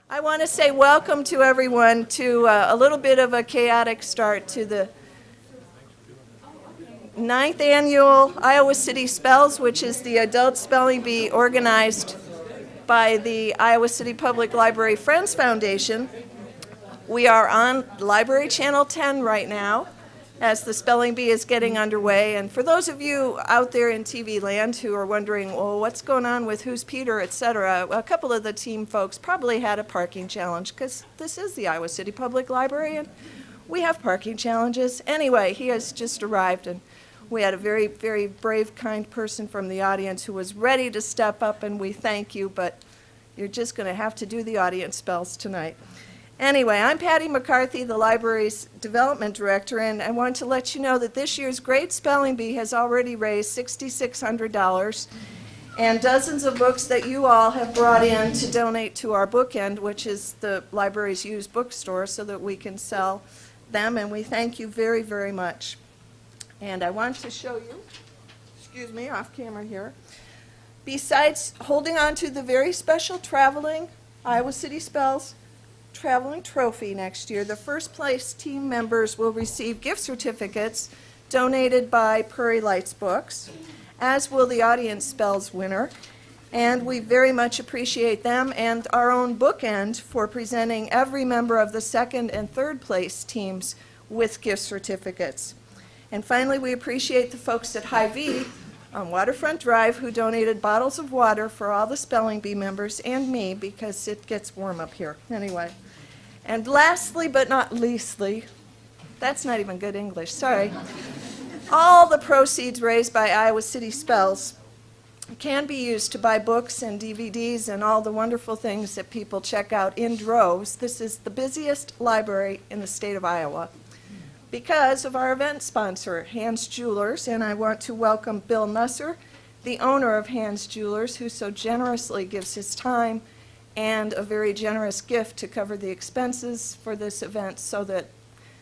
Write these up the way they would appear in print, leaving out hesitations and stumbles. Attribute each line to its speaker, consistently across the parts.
Speaker 1: I want to say welcome to everyone to a little bit of a chaotic start to the 9th annual Iowa City Spells, which is the adult spelling bee organized by the Iowa City Public Library Friends Foundation. We are on Library Channel 10 right now as the spelling bee is getting underway. And for those of you out there in TV land who are wondering, well, what's going on with Who's Peter, et cetera, a couple of the team folks probably had a parking challenge because this is the Iowa City Public Library and we have parking challenges. Anyway, he has just arrived and we had a very, very brave, kind person from the audience who was ready to step up, and we thank you, but you're just going to have to do the audience spells tonight. Anyway, I'm Patty McCarthy, the library's development director, and I want to let you know that this year's Great Spelling Bee has already raised $6,600 and dozens of books that you all have brought in to donate to our Bookend, which is the library's used bookstore, so that we can sell them, and we thank you very, very much. And I want to show you, off camera here, besides holding on to the very special traveling Iowa City Spells traveling trophy next year, the first place team members will receive gift certificates donated by Prairie Lights Books, as will the audience spells winner. And we very much appreciate them and our own Bookend for presenting every member of the second and third place teams with gift certificates. And finally, we appreciate the folks at Hy-Vee on Waterfront Drive who donated bottles of water for all the spelling bee members and me because it gets warm up here. Anyway. And lastly, but not leastly, that's not even good English, sorry. All the proceeds raised by Iowa City Spells can be used to buy books and DVDs and all the wonderful things that people check out in droves. This is the busiest library in the state of Iowa because of our event sponsor, Hans Jewelers, and I want to welcome Bill Nusser, the owner of Hans Jewelers, who so generously gives his time and a very generous gift to cover the expenses for this event so that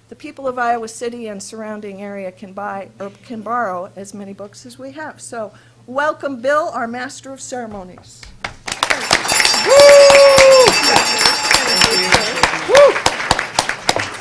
Speaker 1: the people of Iowa City and surrounding area can buy or can borrow as many books as we have. So welcome, Bill, our Master of Ceremonies.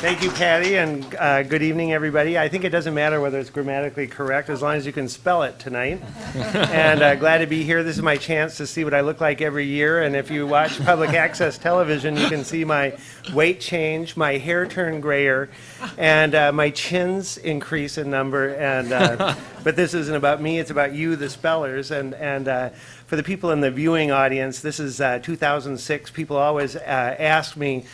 Speaker 2: Thank you, Patty, and good evening, everybody. I think it doesn't matter whether it's grammatically correct as long as you can spell it tonight. And glad to be here. This is my chance to see what I look like every year. And if you watch public access television, you can see my weight change, my hair turn grayer, and my chins increase in number. And but this isn't about me, it's about you, the spellers. And for the people in the viewing audience, this is 2006. People always ask me,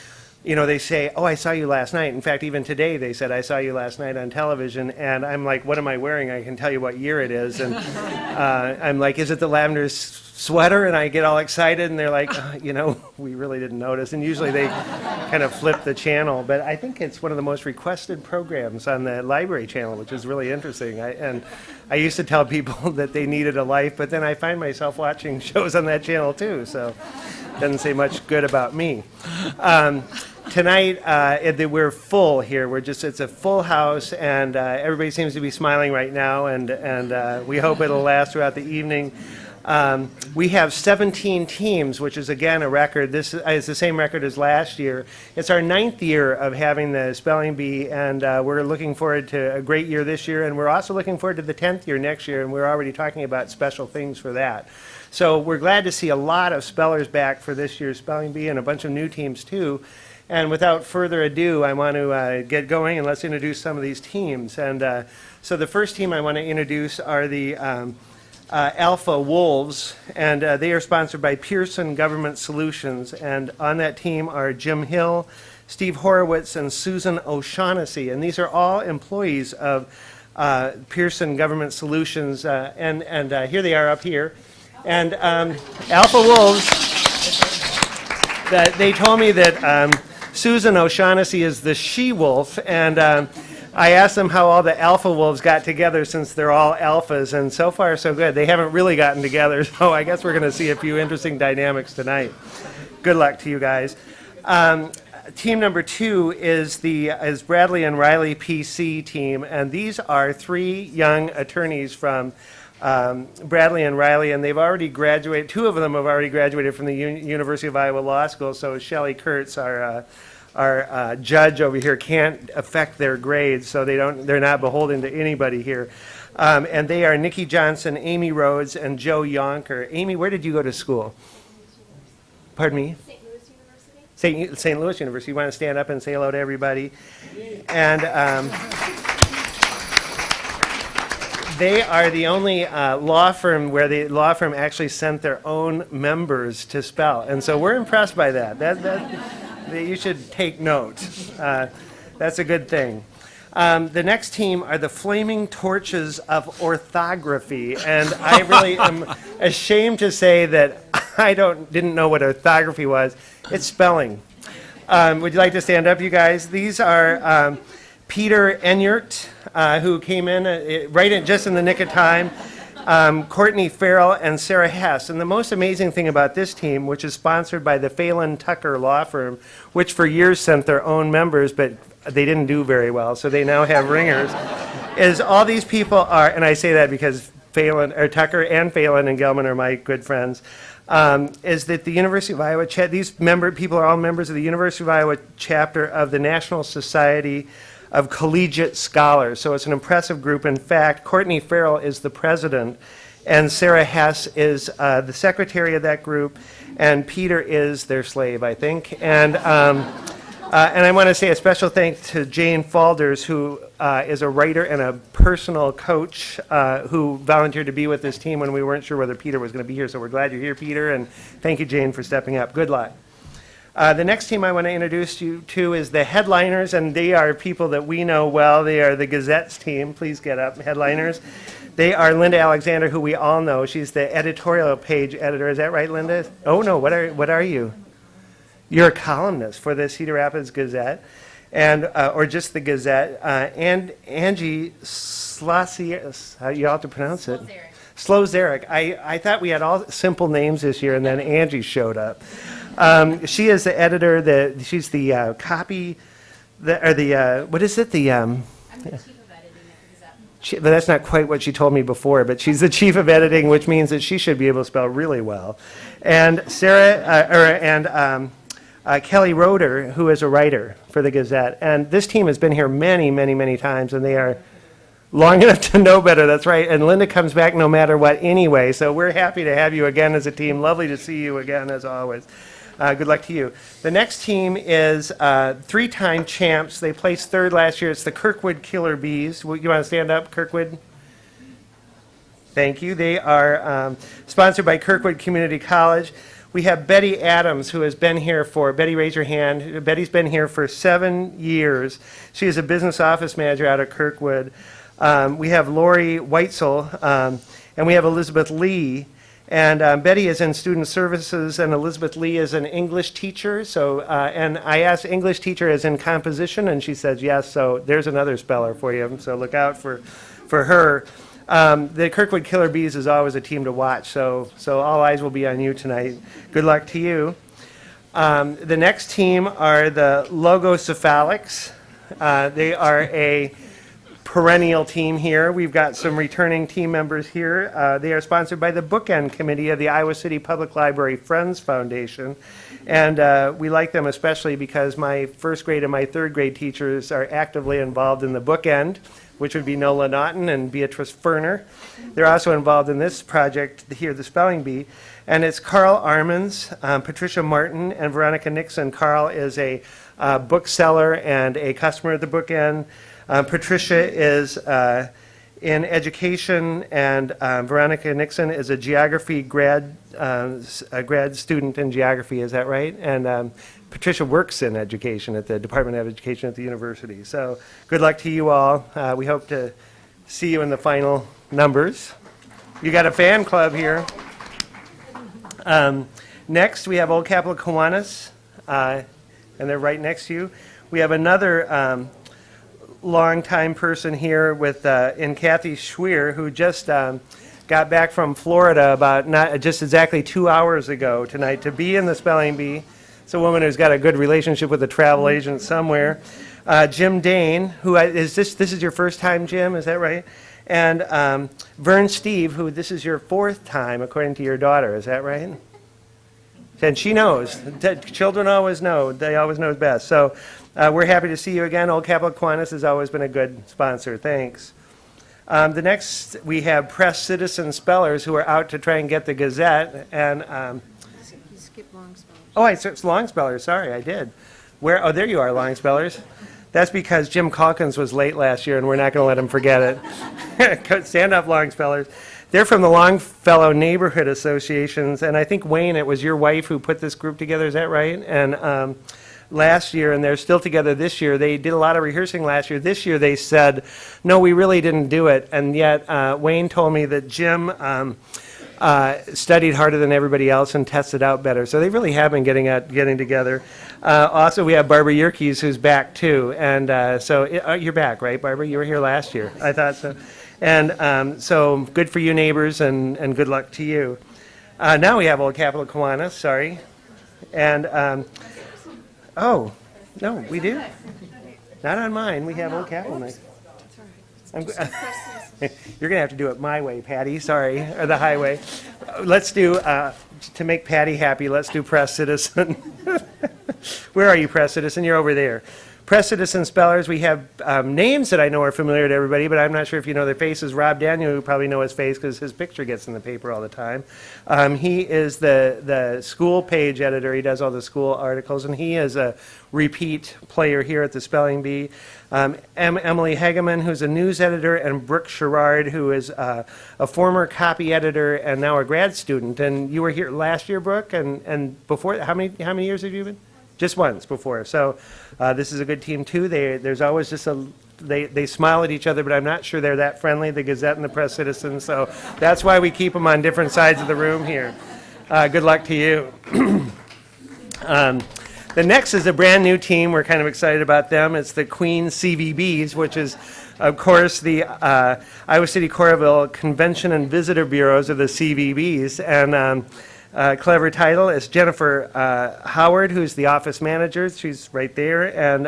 Speaker 2: you know, they say, oh, I saw you last night. In fact, even today they said, I saw you last night on television. And I'm like, what am I wearing? I can tell you what year it is. And I'm like, is it the lavender sweater? And I get all excited. And they're like, you know, we really didn't notice. And usually they kind of flip the channel. But I think it's one of the most requested programs on the library channel, which is really interesting. And I used to tell people that they needed a life. But then I find myself watching shows on that channel, too. So it doesn't say much good about me. Tonight, we're full here. It's a full house, and everybody seems to be smiling right now, and we hope it'll last throughout the evening. We have 17 teams, which is, again, a record. This is the same record as last year. It's our 9th year of having the Spelling Bee, and we're looking forward to a great year this year, and we're also looking forward to the 10th year next year, and we're already talking about special things for that. So we're glad to see a lot of spellers back for this year's Spelling Bee and a bunch of new teams, too. And without further ado, I want to get going and let's introduce some of these teams. And so the first team I want to introduce are the Alpha Wolves, and they are sponsored by Pearson Government Solutions. And on that team are Jim Hill, Steve Horowitz, and Susan O'Shaughnessy. And these are all employees of Pearson Government Solutions. And here they are up here. And Alpha Wolves, they told me that Susan O'Shaughnessy is the she-wolf, and I asked them how all the alpha wolves got together since they're all alphas, and so far so good. They haven't really gotten together, so I guess we're going to see a few interesting dynamics tonight. Good luck to you guys. Team number 2 is Bradley and Riley PC team, and these are 3 young attorneys from Bradley and Riley, and they've already graduated. Two of them have already graduated from the University of Iowa Law School, so Shelley Kurtz, our judge over here, can't affect their grades, so they're not beholden to anybody here. And they are Nikki Johnson, Amy Rhodes, and Joe Yonker. Amy, where did you go to school? Pardon me?
Speaker 3: St. Louis University.
Speaker 2: St. Louis University. You want to stand up and say hello to everybody? And they are the only law firm where the law firm actually sent their own members to spell. And so we're impressed by that. That you should take note. That's a good thing. The next team are the Flaming Torches of Orthography. And I really am ashamed to say that I didn't know what orthography was. It's spelling. Would you like to stand up, you guys? These are Peter Enyert, who came in just in the nick of time, Courtney Farrell, and Sarah Hess. And the most amazing thing about this team, which is sponsored by the Phelan Tucker Law Firm, which for years sent their own members, but they didn't do very well, so they now have ringers, is all these people are, and I say that because Tucker and Phelan and Gelman are my good friends, is that the University of Iowa, these people are all members of the University of Iowa chapter of the National Society of Collegiate Scholars. So it's an impressive group. In fact, Courtney Farrell is the president, and Sarah Hess is the secretary of that group, and Peter is their slave, I think. And I want to say a special thanks to Jane Falders, who is a writer and a personal coach who volunteered to be with this team when we weren't sure whether Peter was going to be here. So we're glad you're here, Peter, and thank you, Jane, for stepping up. Good luck. The next team I want to introduce you to is the Headliners, and they are people that we know well. They are the Gazette's team. Please get up, Headliners. They are Linda Alexander, who we all know. She's the editorial page editor. Is that right, Linda? Oh, no, what are you? You're a columnist for the Cedar Rapids Gazette, and or just the Gazette. And Angie Slosier, how you have to pronounce it? Slozeric. I thought we had all simple names this year, and then Angie showed up. She is the editor. She's the copy, what is it?
Speaker 3: I'm the chief of editing at the Gazette.
Speaker 2: But that's not quite what she told me before, but she's the chief of editing, which means that she should be able to spell really well. And Kelly Roeder, who is a writer for the Gazette. And this team has been here many, many, many times, and they are long enough to know better. That's right. And Linda comes back no matter what anyway, so we're happy to have you again as a team. Lovely to see you again, as always. Good luck to you. The next team is three-time champs. They placed third last year. It's the Kirkwood Killer Bees. You want to stand up, Kirkwood? Thank you. They are sponsored by Kirkwood Community College. We have Betty Adams, who has been here Betty, raise your hand. Betty's been here for 7 years. She is a business office manager out of Kirkwood. We have Lori Weitzel, and we have Elizabeth Lee. And Betty is in student services, and Elizabeth Lee is an English teacher. So, and I asked English teacher as in composition, and she says yes. So there's another speller for you. So look out for her. The Kirkwood Killer Bees is always a team to watch. So all eyes will be on you tonight. Good luck to you. The next team are the Logocephalics. They are a perennial team here. We've got some returning team members here. They are sponsored by the Bookend Committee of the Iowa City Public Library Friends Foundation. And we like them especially because my first grade and my third grade teachers are actively involved in the Bookend, which would be Nola Naughton and Beatrice Ferner. They're also involved in this project here, the Spelling Bee. And it's Carl Armans, Patricia Martin, and Veronica Nixon. Carl is a bookseller and a customer at the Bookend. Patricia is in education, and Veronica Nixon is a geography grad student in geography. Is that right? And Patricia works in education at the Department of Education at the university. So good luck to you all. We hope to see you in the final numbers. You got a fan club here. Next, we have Old Capitol Kiwanis, and they're right next to you. We have another longtime person here in Kathy Schweer, who just got back from Florida about not just exactly 2 hours ago tonight to be in the Spelling Bee. It's a woman who's got a good relationship with a travel agent somewhere. Jim Dane, this is your first time, Jim, is that right? And Vern Steve, who this is your fourth time, according to your daughter, is that right? And she knows. Children always know. They always know best. So we're happy to see you again. Old Capitol Kiwanis has always been a good sponsor. Thanks. The next, we have Press Citizen Spellers who are out to try and get the Gazette. And
Speaker 1: You skipped long spells.
Speaker 2: oh, it's Long Spellers. Sorry, I did. Where? Oh, there you are, Long Spellers. That's because Jim Calkins was late last year, and we're not going to let him forget it. Stand up, Longspellers. They're from the Longfellow Neighborhood Associations, and I think, Wayne, it was your wife who put this group together, is that right? And last year, and they're still together this year. They did a lot of rehearsing last year. This year, they said, no, we really didn't do it, and yet Wayne told me that Jim studied harder than everybody else and tested out better. So they really have been getting together. Also, we have Barbara Yerkes, who's back too. And so you're back, right, Barbara? You were here last year. I thought so. And so good for you, neighbors, and good luck to you. Now we have Old Capitol Kiwanis, sorry. And, oh, no, we do? Not on mine. We have Old Capitol next. You're going to have to do it my way, Patty, sorry, or the highway. Let's do, to make Patty happy, let's do Press Citizen. Where are you, Press Citizen? You're over there. Press Citizen Spellers, we have names that I know are familiar to everybody, but I'm not sure if you know their faces. Rob Daniel, you probably know his face because his picture gets in the paper all the time. He is the school page editor. He does all the school articles, and he is a repeat player here at the Spelling Bee. Emily Hegeman, who's a news editor, and Brooke Sherrard, who is a former copy editor and now a grad student. And you were here last year, Brooke, and before, how many years have you been? Just once before. So this is a good team too. There's always just they smile at each other, but I'm not sure they're that friendly, the Gazette and the Press Citizen. So that's why we keep them on different sides of the room here. Good luck to you. The next is a brand new team. We're kind of excited about them. It's the Queen CVBs, which is, of course, the Iowa City Coralville Convention and Visitor Bureaus of the CVBs. And clever title is Jennifer Howard, who's the office manager. She's right there. And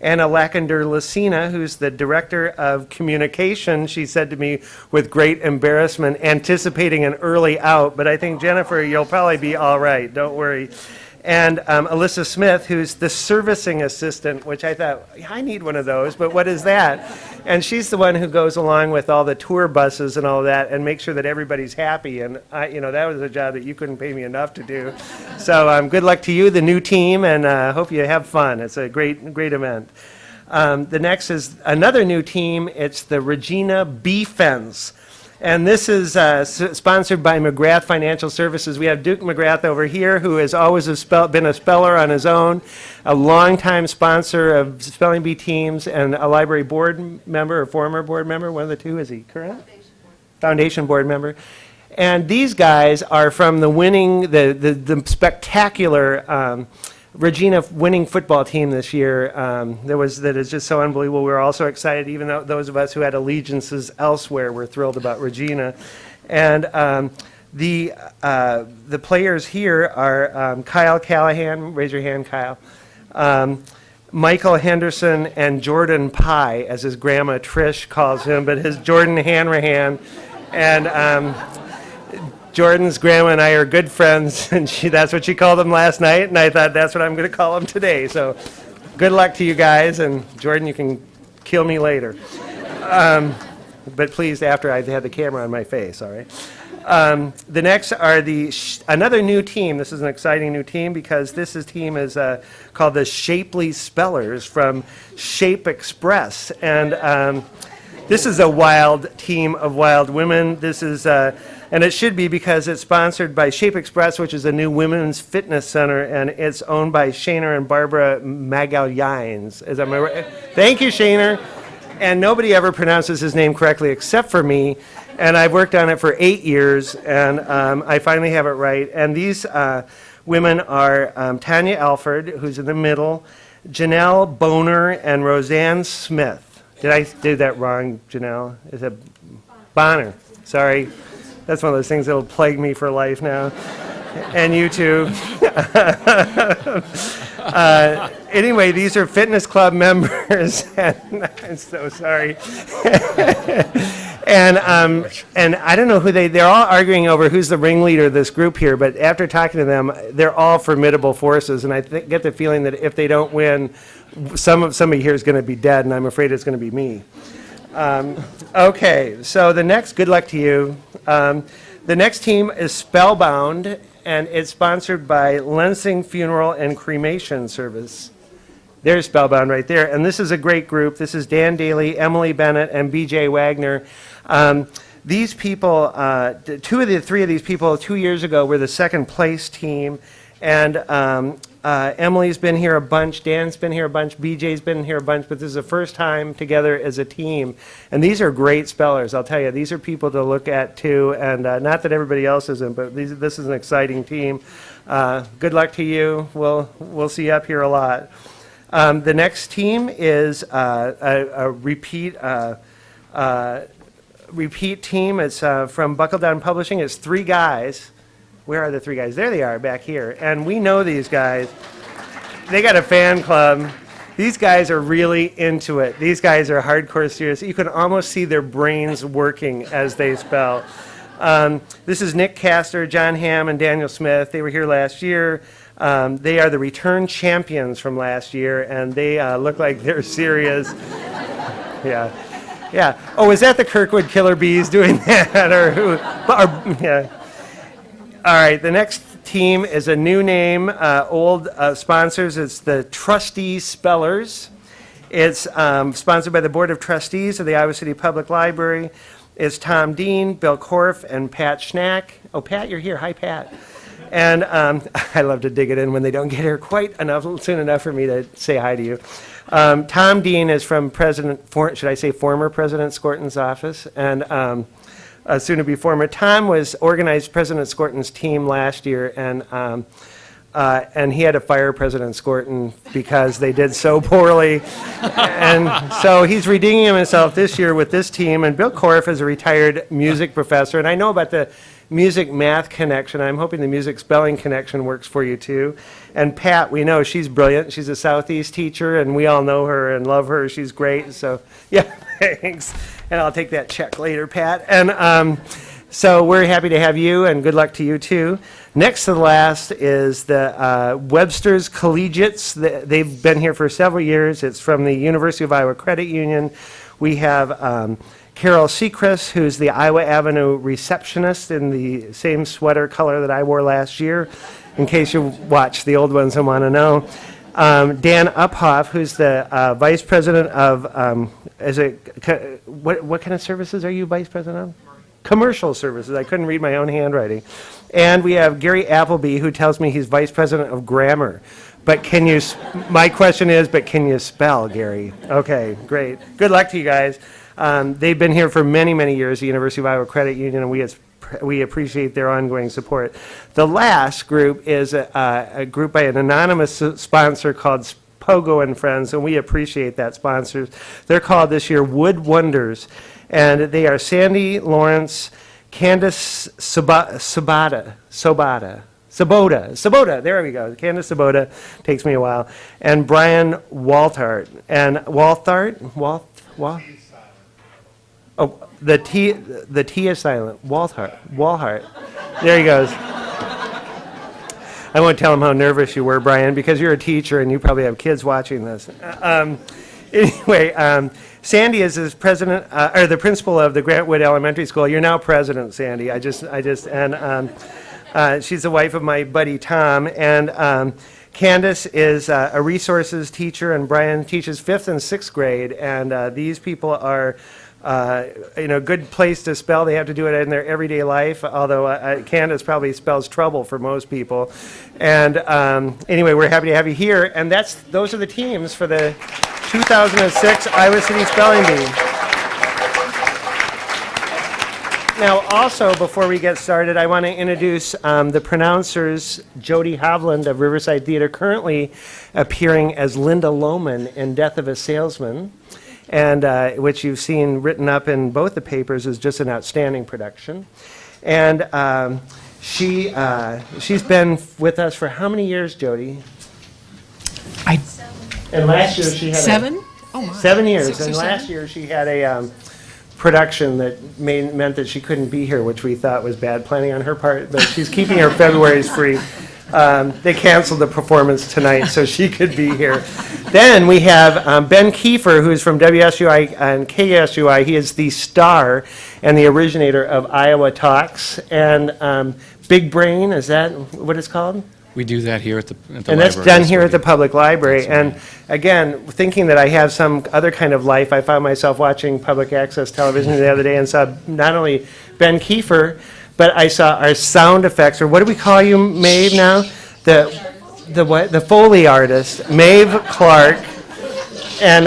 Speaker 2: Anna Lackender-Lucina, who's the director of communication. She said to me with great embarrassment, anticipating an early out. But I think, Jennifer, you'll probably be all right. Don't worry. And Alyssa Smith, who's the servicing assistant, which I thought, I need one of those, but what is that? And she's the one who goes along with all the tour buses and all that and makes sure that everybody's happy. And, that was a job that you couldn't pay me enough to do. So good luck to you, the new team, and hope you have fun. It's a great event. The next is another new team. It's the Regina B-Fence. And this is sponsored by McGrath Financial Services. We have Duke McGrath over here, who has always been a speller on his own, a longtime sponsor of spelling bee teams, and a library board member or former board member. One of the two, is he current? Foundation board member. And these guys are from the spectacular Regina winning football team this year. That is just so unbelievable. We're also excited, even though those of us who had allegiances elsewhere were thrilled about Regina. And the players here are Kyle Callahan, raise your hand, Kyle, Michael Henderson, and Jordan Pye, as his grandma Trish calls him, but his Jordan Hanrahan. And Jordan's grandma and I are good friends, and that's what she called him last night, and I thought that's what I'm going to call him today. So good luck to you guys, and Jordan, you can kill me later. But please, after I've had the camera on my face, all right? The next are another new team. This is an exciting new team because this team is called the Shapely Spellers from Shape Express. And this is a wild team of wild women. This is... and it should be because it's sponsored by Shape Express, which is a new women's fitness center, and it's owned by Shaner and Barbara Magalhães. Is that my right? Thank you, Shaner. And nobody ever pronounces his name correctly except for me, and I've worked on it for 8 years, and I finally have it right. And these women are Tanya Alford, who's in the middle, Janelle Boner, and Roseanne Smith. Did I do that wrong, Janelle? Is it Bonner? Sorry. That's one of those things that'll plague me for life now. And you too. Anyway, these are fitness club members, and I'm so sorry. And I don't know who they're all arguing over who's the ringleader of this group here, but after talking to them, they're all formidable forces, and I get the feeling that if they don't win, somebody here is going to be dead, and I'm afraid it's going to be me. Okay, so good luck to you. The next team is Spellbound, and it's sponsored by Lensing Funeral and Cremation Service. There's Spellbound right there, and this is a great group. This is Dan Daly, Emily Bennett, and B.J. Wagner. These people, two of the three of these people 2 years ago were the second place team, and Emily's been here a bunch, Dan's been here a bunch, BJ's been here a bunch, but this is the first time together as a team. And these are great spellers, I'll tell you. These are people to look at too, and not that everybody else isn't, but this is an exciting team. Good luck to you. We'll see you up here a lot. The next team is a repeat team. It's from Buckle Down Publishing. It's three guys. Where are the three guys? There they are, back here. And we know these guys. They got a fan club. These guys are really into it. These guys are hardcore serious. You can almost see their brains working as they spell. This is Nick Castor, John Hamm, and Daniel Smith. They were here last year. They are the return champions from last year, and they look like they're serious. Yeah. Yeah. Oh, is that the Kirkwood Killer Bees doing that? Or who? Yeah. All right, the next team is a new name, old sponsors. It's the Trustee Spellers. It's sponsored by the Board of Trustees of the Iowa City Public Library. It's Tom Dean, Bill Korf, and Pat Schnack. Oh, Pat, you're here. Hi, Pat. And I love to dig it in when they don't get here quite soon enough for me to say hi to you. Tom Dean is from former President Skorton's office, and soon to be former. Tom organized President Skorton's team last year, and he had to fire President Skorton because they did so poorly. And so he's redeeming himself this year with this team. And Bill Korf is a retired music professor, and I know about the music math connection. I'm hoping the music spelling connection works for you too. And Pat, we know she's brilliant. She's a Southeast teacher, and we all know her and love her. She's great. So yeah, thanks. And I'll take that check later, Pat. And so we're happy to have you, and good luck to you too. Next to the last is the Webster's Collegiates. They've been here for several years. It's from the University of Iowa Credit Union. We have Carol Seacrest, who's the Iowa Avenue receptionist in the same sweater color that I wore last year, in case you watch the old ones and want to know. Dan Uphoff, who's the vice president of, what kind of services are you vice president of? Commercial services. I couldn't read my own handwriting. And we have Gary Appleby, who tells me he's vice president of grammar. But my question is, can you spell, Gary? Okay, great. Good luck to you guys. They've been here for many, many years, the University of Iowa Credit Union, and we appreciate their ongoing support. The last group is a group by an anonymous sponsor called Pogo and Friends, and we appreciate that sponsor. They're called this year Wood Wonders, and they are Sandy Lawrence, Candace Sabota, there we go. Candace Sabota, takes me a while, and Brian Walthart. And Walthart? Oh, the T is silent. Walhart. There he goes. I won't tell him how nervous you were, Brian, because you're a teacher and you probably have kids watching this. Anyway, Sandy is the principal of the Grant Wood Elementary School. You're now president, Sandy. She's the wife of my buddy Tom, and Candace is a resources teacher, and Brian teaches 5th and 6th grade, and these people are good place to spell. They have to do it in their everyday life, although Candace probably spells trouble for most people. And anyway, we're happy to have you here, and those are the teams for the 2006 Iowa City Spelling Bee. Now, also, before we get started, I want to introduce the pronouncers, Jody Hovland of Riverside Theater, currently appearing as Linda Lohman in Death of a Salesman, and which you've seen written up in both the papers as just an outstanding production. And She's been with us for how many years, Jody?
Speaker 4: I-
Speaker 2: And last year she had a-
Speaker 4: 7? Oh, my.
Speaker 2: 7 years,
Speaker 4: 6 or
Speaker 2: and
Speaker 4: 7?
Speaker 2: last year she had a production that meant that she couldn't be here, which we thought was bad planning on her part, but she's keeping her February's free. They canceled the performance tonight so she could be here. Then we have Ben Kiefer, who's from WSUI and KSUI. He is the star and the originator of Iowa Talks. And Big Brain, is that what it's called?
Speaker 5: We do that here at the library.
Speaker 2: And that's done here
Speaker 5: what
Speaker 2: at the
Speaker 5: we do.
Speaker 2: public library. And again, thinking that I have some other kind of life, I found myself watching public access television the other day and saw not only Ben Kiefer, but I saw our sound effects, or what do we call you, Maeve, now? The what? The Foley artist, Maeve Clark. And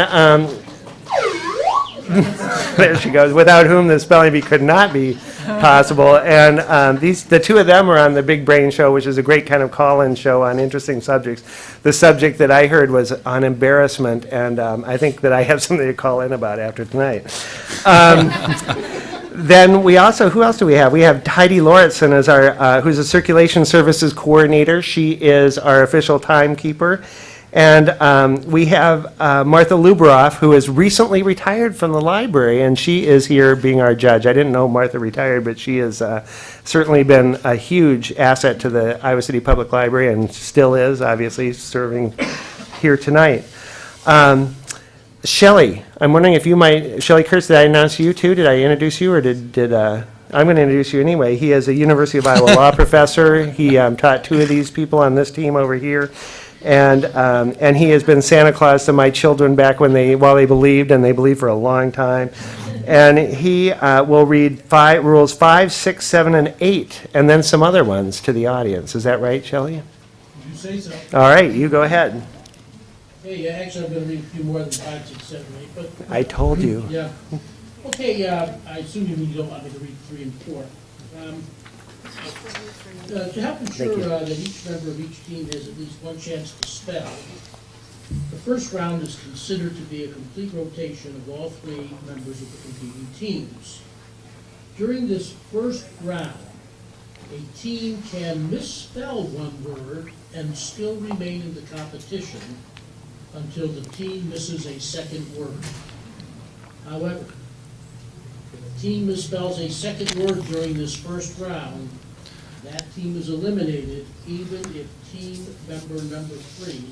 Speaker 2: there she goes, without whom the spelling bee could not be possible. And the two of them are on the Big Brain Show, which is a great kind of call-in show on interesting subjects. The subject that I heard was on embarrassment, and I think that I have something to call in about after tonight. Then we also, who else do we have? We have Heidi Lauritsen as our, who's a circulation services coordinator. She is our official timekeeper. And we have Martha Lubroff, who has recently retired from the library, and she is here being our judge. I didn't know Martha retired, but she has certainly been a huge asset to the Iowa City Public Library and still is, obviously, serving here tonight. Shelley, I'm wondering if you might, Shelley Kurtz, did I announce you too? Did I introduce you, or did I'm going to introduce you anyway. He is a University of Iowa law professor. He taught two of these people on this team over here. And he has been Santa Claus to my children back while they believed, and they believed for a long time. And he will read rules 5, 6, 7, and 8, and then some other ones to the audience. Is that right, Shelley?
Speaker 6: You say so.
Speaker 2: All right, you go ahead.
Speaker 6: Hey, actually, I'm going to read a few more than 5, 6, 7, 8, but...
Speaker 2: I told you.
Speaker 6: Yeah. Okay, I assume you don't want me to read 3 and 4. To help ensure that each member of each team has at least one chance to spell, the first round is considered to be a complete rotation of all 3 members of the competing teams. During this first round, a team can misspell one word and still remain in the competition until the team misses a second word. However, if a team misspells a second word during this first round, that team is eliminated even if team member number 3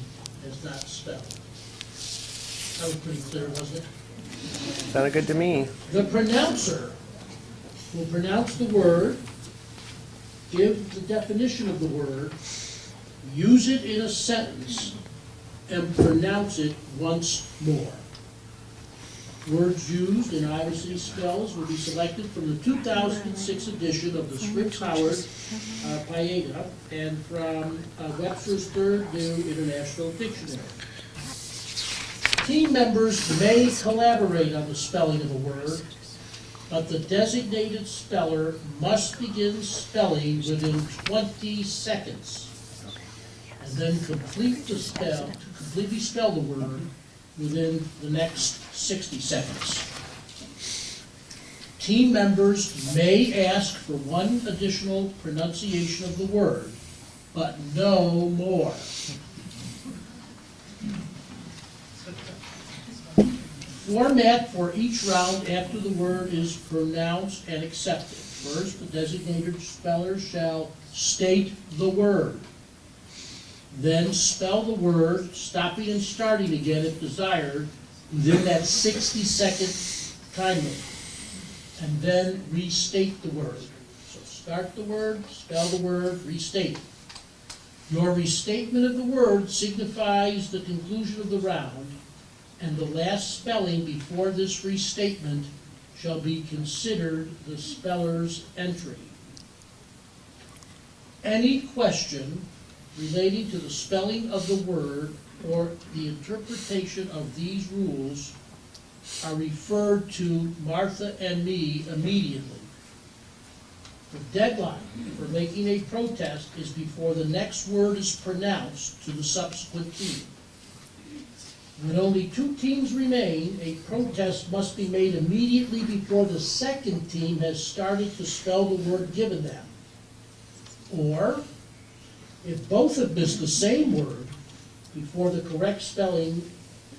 Speaker 6: has not spelled. That was pretty clear, wasn't it?
Speaker 2: Sounded good to me.
Speaker 6: The pronouncer will pronounce the word, give the definition of the word, use it in a sentence, and pronounce it once more. Words used in Iowa City Spells will be selected from the 2006 edition of the Scripps Howard Pieta and from Webster's Third New International Dictionary. Team members may collaborate on the spelling of a word, but the designated speller must begin spelling within 20 seconds, and then completely spell the word within the next 60 seconds. Team members may ask for one additional pronunciation of the word, but no more. Format for each round after the word is pronounced and accepted. First, the designated speller shall state the word. Then spell the word, stopping and starting again if desired, within that 60-second time limit. And then restate the word. So start the word, spell the word, restate it. Your restatement of the word signifies the conclusion of the round, and the last spelling before this restatement shall be considered the speller's entry. Any question relating to the spelling of the word or the interpretation of these rules are referred to Martha and me immediately. The deadline for making a protest is before the next word is pronounced to the subsequent team. When only 2 teams remain, a protest must be made immediately before the second team has started to spell the word given them. Or, if both have missed the same word before the correct spelling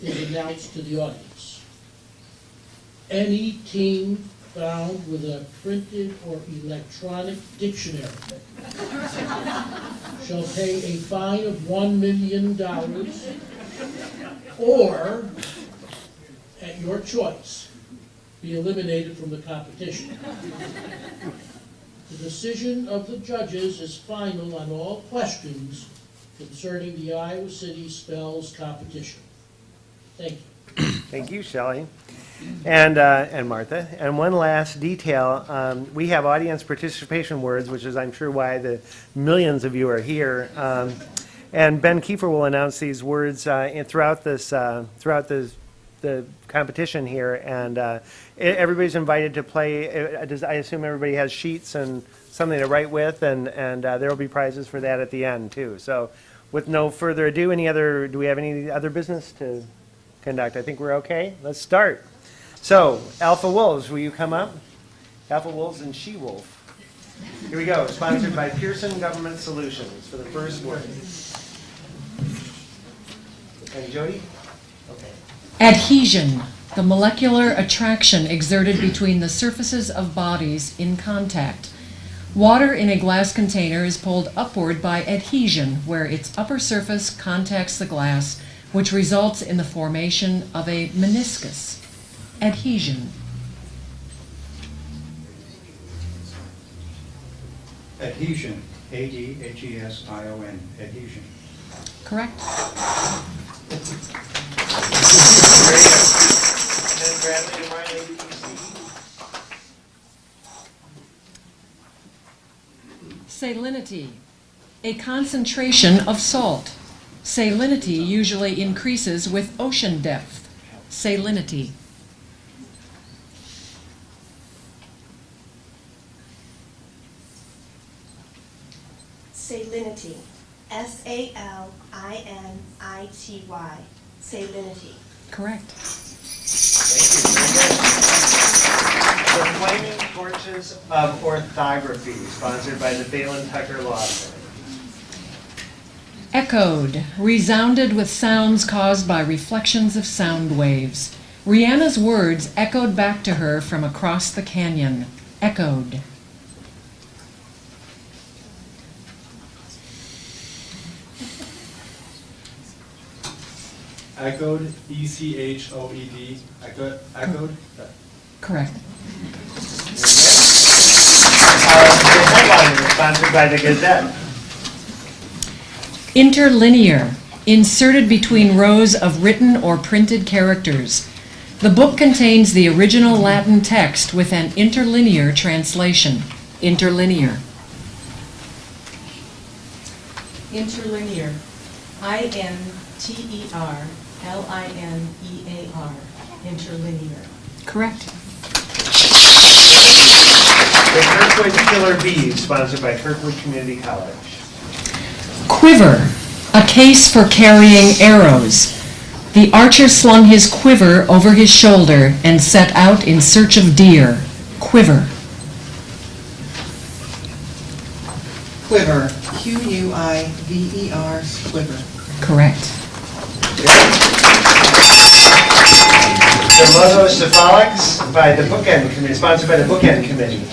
Speaker 6: is announced to the audience, any team found with a printed or electronic dictionary shall pay a fine of $1 million or, at your choice, be eliminated from the competition. The decision of the judges is final on all questions concerning the Iowa City Spells competition. Thank you.
Speaker 2: Thank you, Shelley. And Martha. And one last detail, we have audience participation words, which is, I'm sure, why the millions of you are here. And Ben Kiefer will announce these words throughout the competition here, and everybody's invited to play. I assume everybody has sheets and something to write with, and there will be prizes for that at the end too. So, with no further ado, do we have any other business to conduct? I think we're okay. Let's start. So, Alpha Wolves, will you come up? Alpha Wolves and She Wolf. Here we go. Sponsored by Pearson Government Solutions for the first word. And Jody? Okay.
Speaker 5: Adhesion, the molecular attraction exerted between the surfaces of bodies in contact. Water in a glass container is pulled upward by adhesion, where its upper surface contacts the glass, which results in the formation of a meniscus. Adhesion.
Speaker 7: Adhesion, A-D-H-E-S-I-O-N, adhesion.
Speaker 5: Correct.
Speaker 2: And then Bradley and Marley, ABC.
Speaker 5: Salinity, a concentration of salt. Salinity usually increases with ocean depth. Salinity.
Speaker 3: Salinity. S-A-L-I-N-I-T-Y. Salinity.
Speaker 5: Correct.
Speaker 2: The Flaming Torches of Orthography, sponsored by the Balin Tucker Law Firm.
Speaker 5: Echoed, resounded with sounds caused by reflections of sound waves. Rihanna's words echoed back to her from across the canyon. Echoed.
Speaker 8: Echoed, E-C-H-O-E-D, echoed.
Speaker 5: Correct.
Speaker 2: The headline is sponsored by the Gazette.
Speaker 5: Interlinear, inserted between rows of written or printed characters. The book contains the original Latin text with an interlinear translation. Interlinear.
Speaker 9: Interlinear. I-N-T-E-R-L-I-N-E-A-R. Interlinear.
Speaker 5: Correct.
Speaker 2: The Kirkwood Killer Bees, sponsored by Kirkwood Community College.
Speaker 5: Quiver, a case for carrying arrows. The archer slung his quiver over his shoulder and set out in search of deer. Quiver.
Speaker 10: Quiver, Q-U-I-V-E-R, quiver.
Speaker 5: Correct.
Speaker 2: The Monocephalics by the Bookend Committee, sponsored by the Bookend Committee.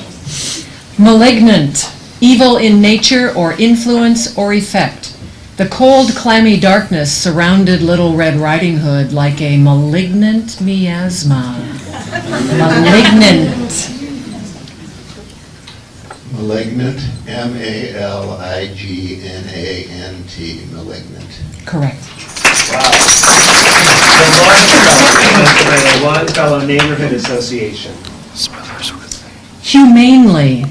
Speaker 5: Malignant, evil in nature or influence or effect. The cold, clammy darkness surrounded Little Red Riding Hood like a malignant miasma. Malignant.
Speaker 11: Malignant, M-A-L-I-G-N-A-N-T, malignant.
Speaker 5: Correct.
Speaker 2: Wow. The Longfellow Neighborhood Association.
Speaker 5: Humanely,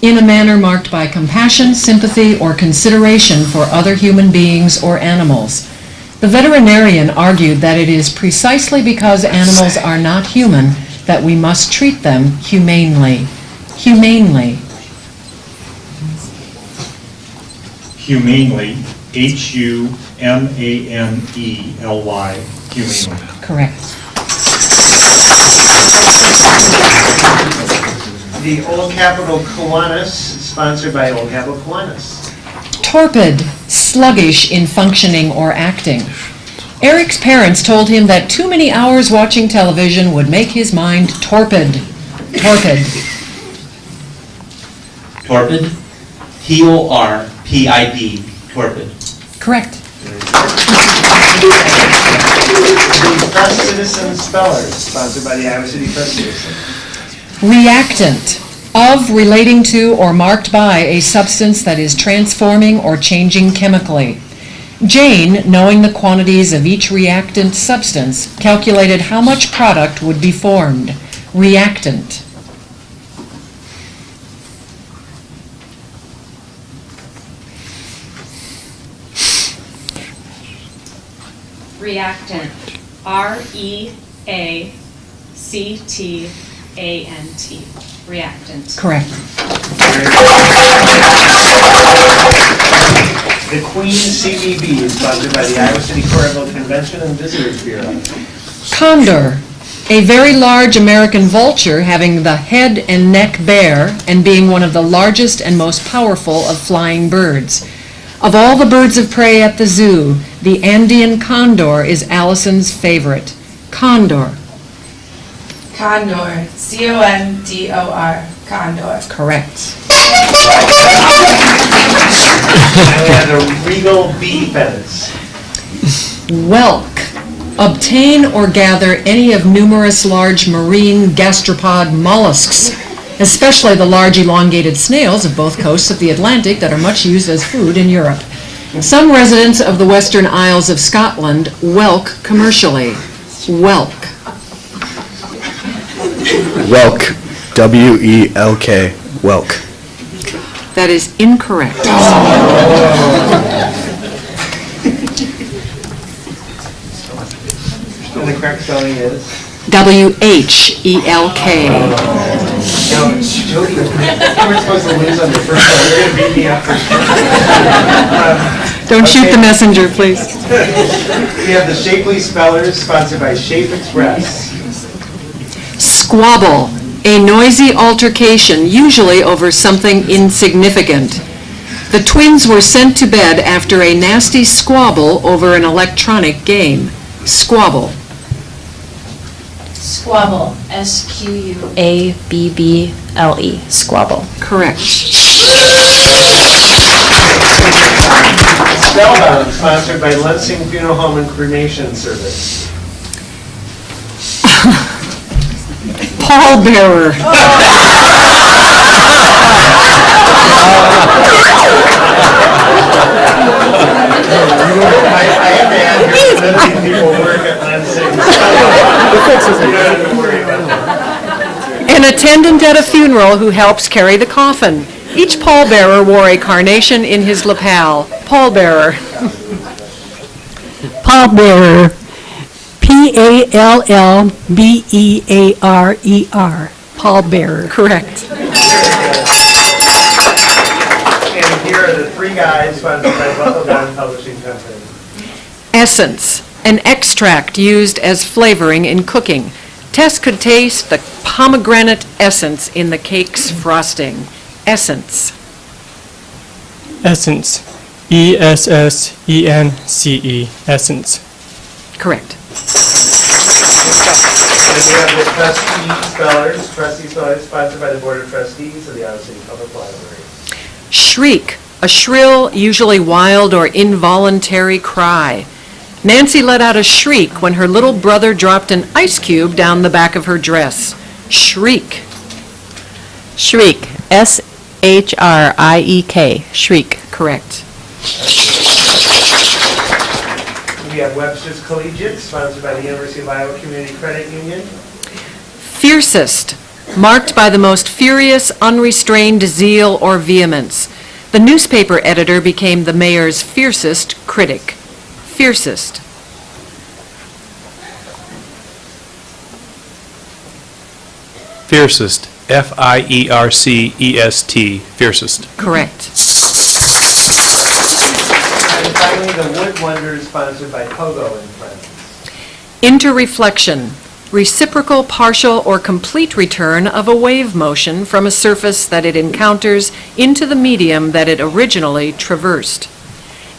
Speaker 5: in a manner marked by compassion, sympathy, or consideration for other human beings or animals. The veterinarian argued that it is precisely because animals are not human that we must treat them humanely. Humanely.
Speaker 7: Humanely, H-U-M-A-N-E-L-Y, humanely.
Speaker 5: Correct.
Speaker 2: The Old Capitol Kiwanis, sponsored by Old Cabell Kiwanis.
Speaker 5: Torpid, sluggish in functioning or acting. Eric's parents told him that too many hours watching television would make his mind torpid. Torpid.
Speaker 10: Torpid, T-O-R-P-I-D, torpid.
Speaker 5: Correct.
Speaker 2: The Press Citizen Spellers, sponsored by the Iowa City Press Citizen.
Speaker 5: Reactant. Of, relating to, or marked by a substance that is transforming or changing chemically. Jane, knowing the quantities of each reactant substance, calculated how much product would be formed. Reactant.
Speaker 12: Reactant. R-E-A-C-T-A-N-T. Reactant.
Speaker 5: Correct.
Speaker 2: The Queen CVB is sponsored by the Iowa City Cornville Convention and Visitors Bureau.
Speaker 5: Condor. A very large American vulture having the head and neck bare and being one of the largest and most powerful of flying birds. Of all the birds of prey at the zoo, the Andean condor is Allison's favorite. Condor.
Speaker 9: Condor, C-O-N-D-O-R, condor.
Speaker 5: Correct.
Speaker 2: And we have the Regal bee feathers.
Speaker 5: Whelk. Obtain or gather any of numerous large marine gastropod mollusks, especially the large elongated snails of both coasts of the Atlantic that are much used as food in Europe. Some residents of the Western Isles of Scotland whelk commercially. Whelk.
Speaker 8: Whelk. W-E-L-K. Whelk.
Speaker 5: That is incorrect.
Speaker 2: And the correct spelling is?
Speaker 5: W-H-E-L-K.
Speaker 2: No, Jody, you were supposed to lose on the first one. You're going to beat me up for sure.
Speaker 5: Don't shoot the messenger, please.
Speaker 2: We have the Shapely Spellers, sponsored by Shape Express.
Speaker 5: Squabble. A noisy altercation, usually over something insignificant. The twins were sent to bed after a nasty squabble over an electronic game. Squabble.
Speaker 12: Squabble. S-Q-U-A-B-B-L-E. Squabble.
Speaker 5: Correct.
Speaker 2: Spellbound, sponsored by Lansing Funeral Home and Cremation Service.
Speaker 5: Pallbearer.
Speaker 2: I have to add here, none of these people work at Lansing. You don't have to worry about that.
Speaker 5: An attendant at a funeral who helps carry the coffin. Each pallbearer wore a carnation in his lapel. Pallbearer.
Speaker 4: Pallbearer. P-A-L-L-B-E-A-R-E-R. Pallbearer.
Speaker 5: Correct.
Speaker 2: And here are the three guys sponsored by Buckle Down Publishing Company.
Speaker 5: Essence. An extract used as flavoring in cooking. Tess could taste the pomegranate essence in the cake's frosting. Essence.
Speaker 13: Essence. E-S-S-E-N-C-E. Essence.
Speaker 5: Correct.
Speaker 2: And we have the Trustee Spellers, sponsored by the Board of Trustees of the Iowa City Public Library.
Speaker 5: Shriek. A shrill, usually wild or involuntary cry. Nancy let out a shriek when her little brother dropped an ice cube down the back of her dress. Shriek.
Speaker 14: Shriek. S-H-R-I-E-K. Shriek.
Speaker 5: Correct.
Speaker 2: We have Webster's Collegiate, sponsored by the University of Iowa Community Credit Union.
Speaker 5: Fiercest. Marked by the most furious, unrestrained zeal or vehemence. The newspaper editor became the mayor's fiercest critic. Fiercest.
Speaker 8: Fiercest. F-I-E-R-C-E-S-T. Fiercest.
Speaker 5: Correct.
Speaker 2: And finally, the Wood Wonders, sponsored by Pogo and Friends.
Speaker 5: Interreflection. reciprocal, partial, or complete return of a wave motion from a surface that it encounters into the medium that it originally traversed.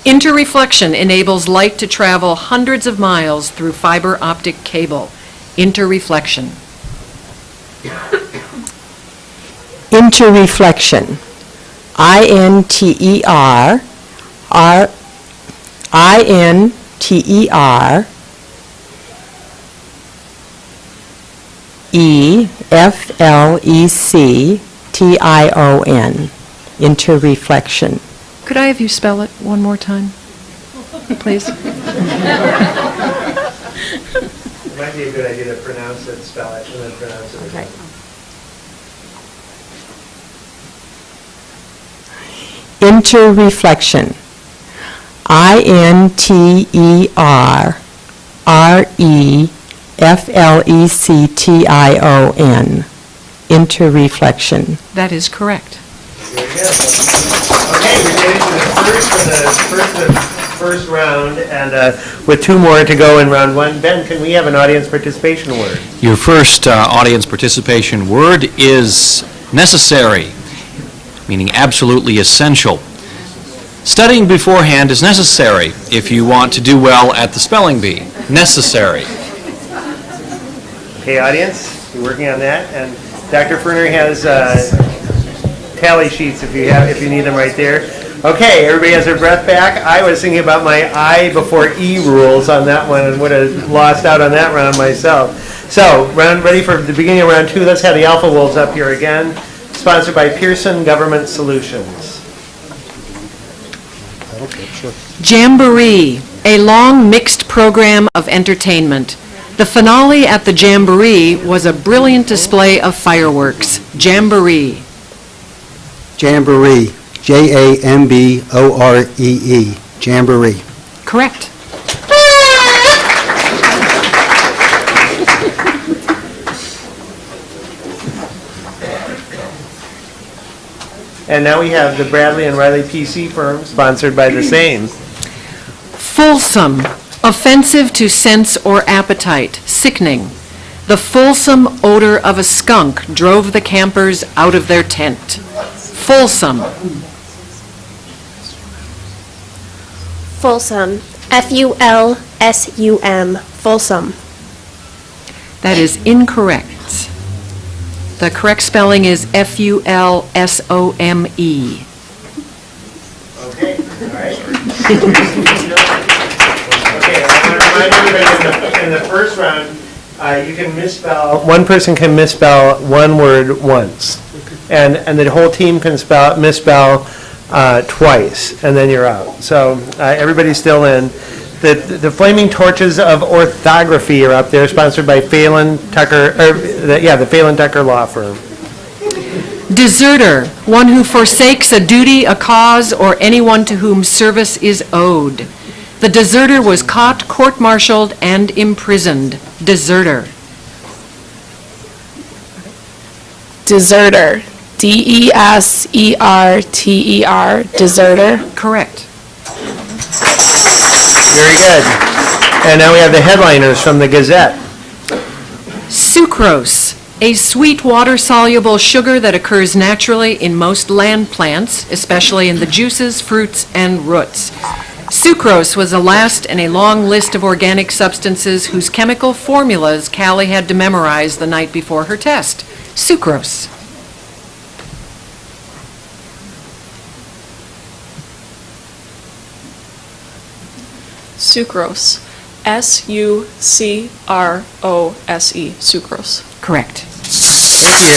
Speaker 5: Interreflection enables light to travel hundreds of miles through fiber optic cable. Interreflection.
Speaker 14: Interreflection. I-N-T-E-R, I-N-T-E-R, E-F-L-E-C-T-I-O-N. Interreflection.
Speaker 5: Could I have you spell it one more time, please?
Speaker 2: It might be a good idea to pronounce it, spell it, and then pronounce it again.
Speaker 14: Interreflection. I-N-T-E-R-E-F-L-E-C-T-I-O-N. Interreflection.
Speaker 5: That is correct.
Speaker 2: Very good. Okay, we made it to the first round, and with two more to go in round one. Ben, can we have an audience participation word?
Speaker 8: Your first audience participation word is necessary, meaning absolutely essential. Studying beforehand is necessary if you want to do well at the spelling bee. Necessary.
Speaker 2: Okay, audience, you're working on that, and Dr. Ferner has tally sheets if you need them right there. Okay, everybody has their breath back. I was thinking about my I before E rules on that one and would have lost out on that round myself. So, ready for the beginning of round two. Let's have the Alpha Wolves up here again. Sponsored by Pearson Government Solutions.
Speaker 5: Jamboree, a long mixed program of entertainment. The finale at the Jamboree was a brilliant display of fireworks. Jamboree.
Speaker 15: Jamboree, J-A-M-B-O-R-E-E, Jamboree.
Speaker 5: Correct.
Speaker 2: And now we have the Bradley and Riley PC firm, sponsored by the same.
Speaker 5: Fulsome, offensive to sense or appetite, sickening. The fulsome odor of a skunk drove the campers out of their tent. Fulsome.
Speaker 3: Fulsome. F-U-L-S-U-M. Fulsome.
Speaker 5: That is incorrect. The correct spelling is F-U-L-S-O-M-E.
Speaker 2: Okay, all right. Okay, I want to remind everybody in the first round, you can misspell, one person can misspell one word once. And the whole team can misspell twice, and then you're out. So everybody's still in. The Flaming Torches of Orthography are up there, sponsored by Phelan Tucker, the Phelan Tucker Law Firm.
Speaker 5: Deserter, one who forsakes a duty, a cause, or anyone to whom service is owed. The deserter was caught, court-martialed, and imprisoned. Deserter.
Speaker 9: Deserter. D-E-S-E-R-T-E-R. Deserter.
Speaker 5: Correct.
Speaker 2: Very good. And now we have the headliners from the Gazette.
Speaker 5: Sucrose, a sweet water-soluble sugar that occurs naturally in most land plants, especially in the juices, fruits, and roots. Sucrose was the last in a long list of organic substances whose chemical formulas Callie had to memorize the night before her test. Sucrose.
Speaker 9: Sucrose. S-U-C-R-O-S-E. Sucrose.
Speaker 5: Correct.
Speaker 2: Thank you.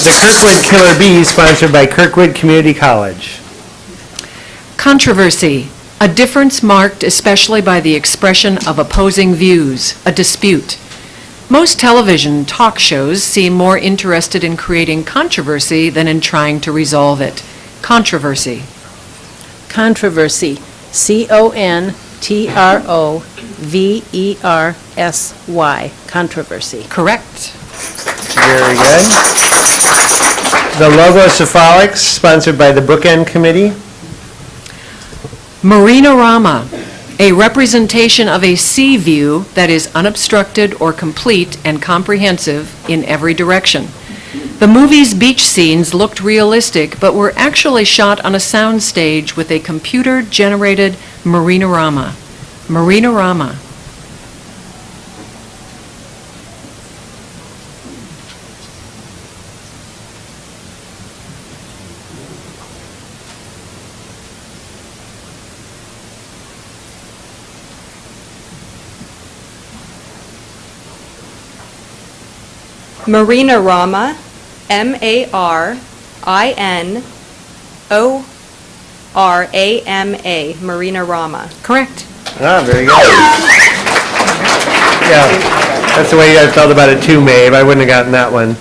Speaker 2: The Kirkwood Killer Bees, sponsored by Kirkwood Community College.
Speaker 5: Controversy, a difference marked especially by the expression of opposing views, a dispute. Most television talk shows seem more interested in creating controversy than in trying to resolve it. Controversy.
Speaker 14: Controversy. C-O-N-T-R-O-V-E-R-S-Y. Controversy.
Speaker 5: Correct.
Speaker 2: Very good. The Logocephalics, sponsored by the Bookend Committee.
Speaker 5: Marinorama, A representation of a sea view that is unobstructed or complete and comprehensive in every direction. The movie's beach scenes looked realistic, but were actually shot on a sound stage with a computer-generated marinorama. Marinorama.
Speaker 16: Marinorama, M-A-R-I-N-O-R-A-M-A, Marinorama.
Speaker 5: Correct.
Speaker 2: Ah, very good. Yeah, that's the way you guys felt about it too, Maeve. I wouldn't have gotten that one.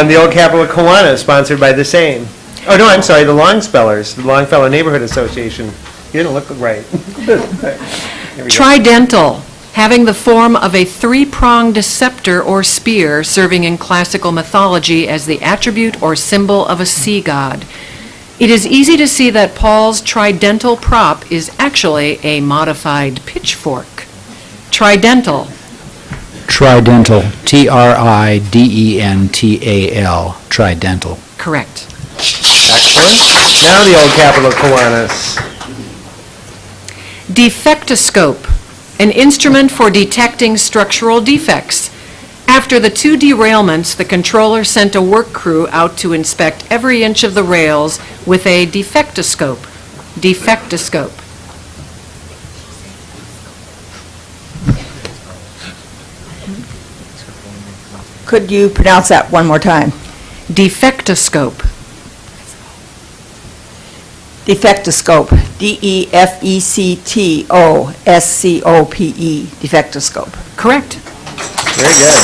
Speaker 2: The Old Capital Kiwanis, sponsored by the same. Oh, no, I'm sorry, the Longspellers, the Longfellow Neighborhood Association. You didn't look right. Here we go.
Speaker 5: Tridental, having the form of a three-pronged scepter or spear serving in classical mythology as the attribute or symbol of a sea god. It is easy to see that Paul's tridental prop is actually a modified pitchfork. Tridental.
Speaker 15: Tridental, T-R-I-D-E-N-T-A-L, tridental.
Speaker 5: Correct.
Speaker 2: Excellent. Now the Old Capital Kiwanis.
Speaker 5: Defectoscope, an instrument for detecting structural defects. After the two derailments, the controller sent a work crew out to inspect every inch of the rails with a defectoscope. Defectoscope.
Speaker 17: Could you pronounce that one more time?
Speaker 5: Defectoscope.
Speaker 17: Defectoscope, D-E-F-E-C-T-O-S-C-O-P-E, defectoscope.
Speaker 5: Correct.
Speaker 2: Very good.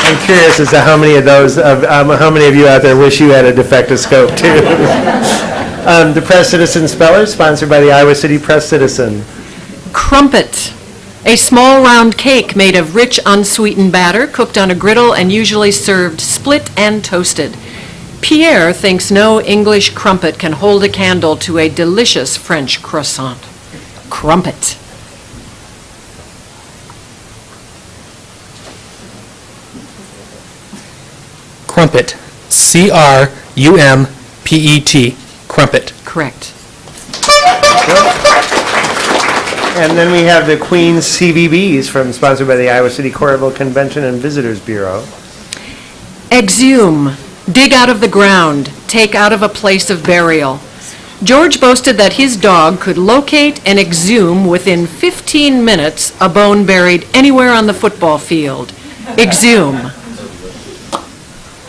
Speaker 2: I'm curious as to how many of those, how many of you out there wish you had a defectoscope too? The Press Citizen Speller, sponsored by the Iowa City Press Citizen.
Speaker 5: Crumpet, a small round cake made of rich unsweetened batter cooked on a griddle and usually served split and toasted. Pierre thinks no English crumpet can hold a candle to a delicious French croissant. Crumpet.
Speaker 13: Crumpet. C-R-U-M-P-E-T. Crumpet.
Speaker 5: Correct.
Speaker 2: And then we have the Queen's CVBs sponsored by the Iowa City Coralville Convention and Visitors Bureau.
Speaker 5: Exhume. Dig out of the ground, take out of a place of burial. George boasted that his dog could locate and exhume within 15 minutes a bone buried anywhere on the football field. Exhume.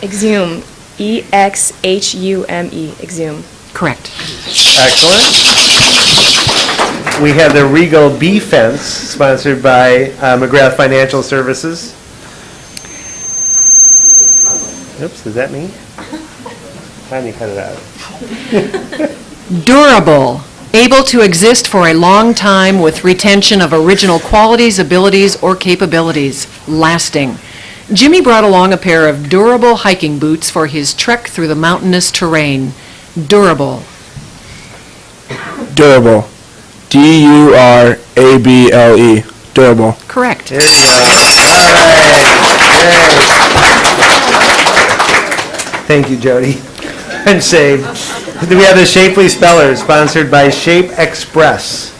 Speaker 9: Exhume. E-X-H-U-M-E. Exhume.
Speaker 5: Correct.
Speaker 2: Excellent. We have the Regal Bee Fence, sponsored by McGrath Financial Services. Oops, is that me? Time you cut it out.
Speaker 5: Durable. Able to exist for a long time with retention of original qualities, abilities, or capabilities. Lasting. Jimmy brought along a pair of durable hiking boots for his trek through the mountainous terrain. Durable.
Speaker 13: Durable. D-U-R-A-B-L-E. Durable.
Speaker 5: Correct.
Speaker 2: There you go. All right. Thank you, Jody. And Save. We have the Shapely Spellers, sponsored by Shape Express.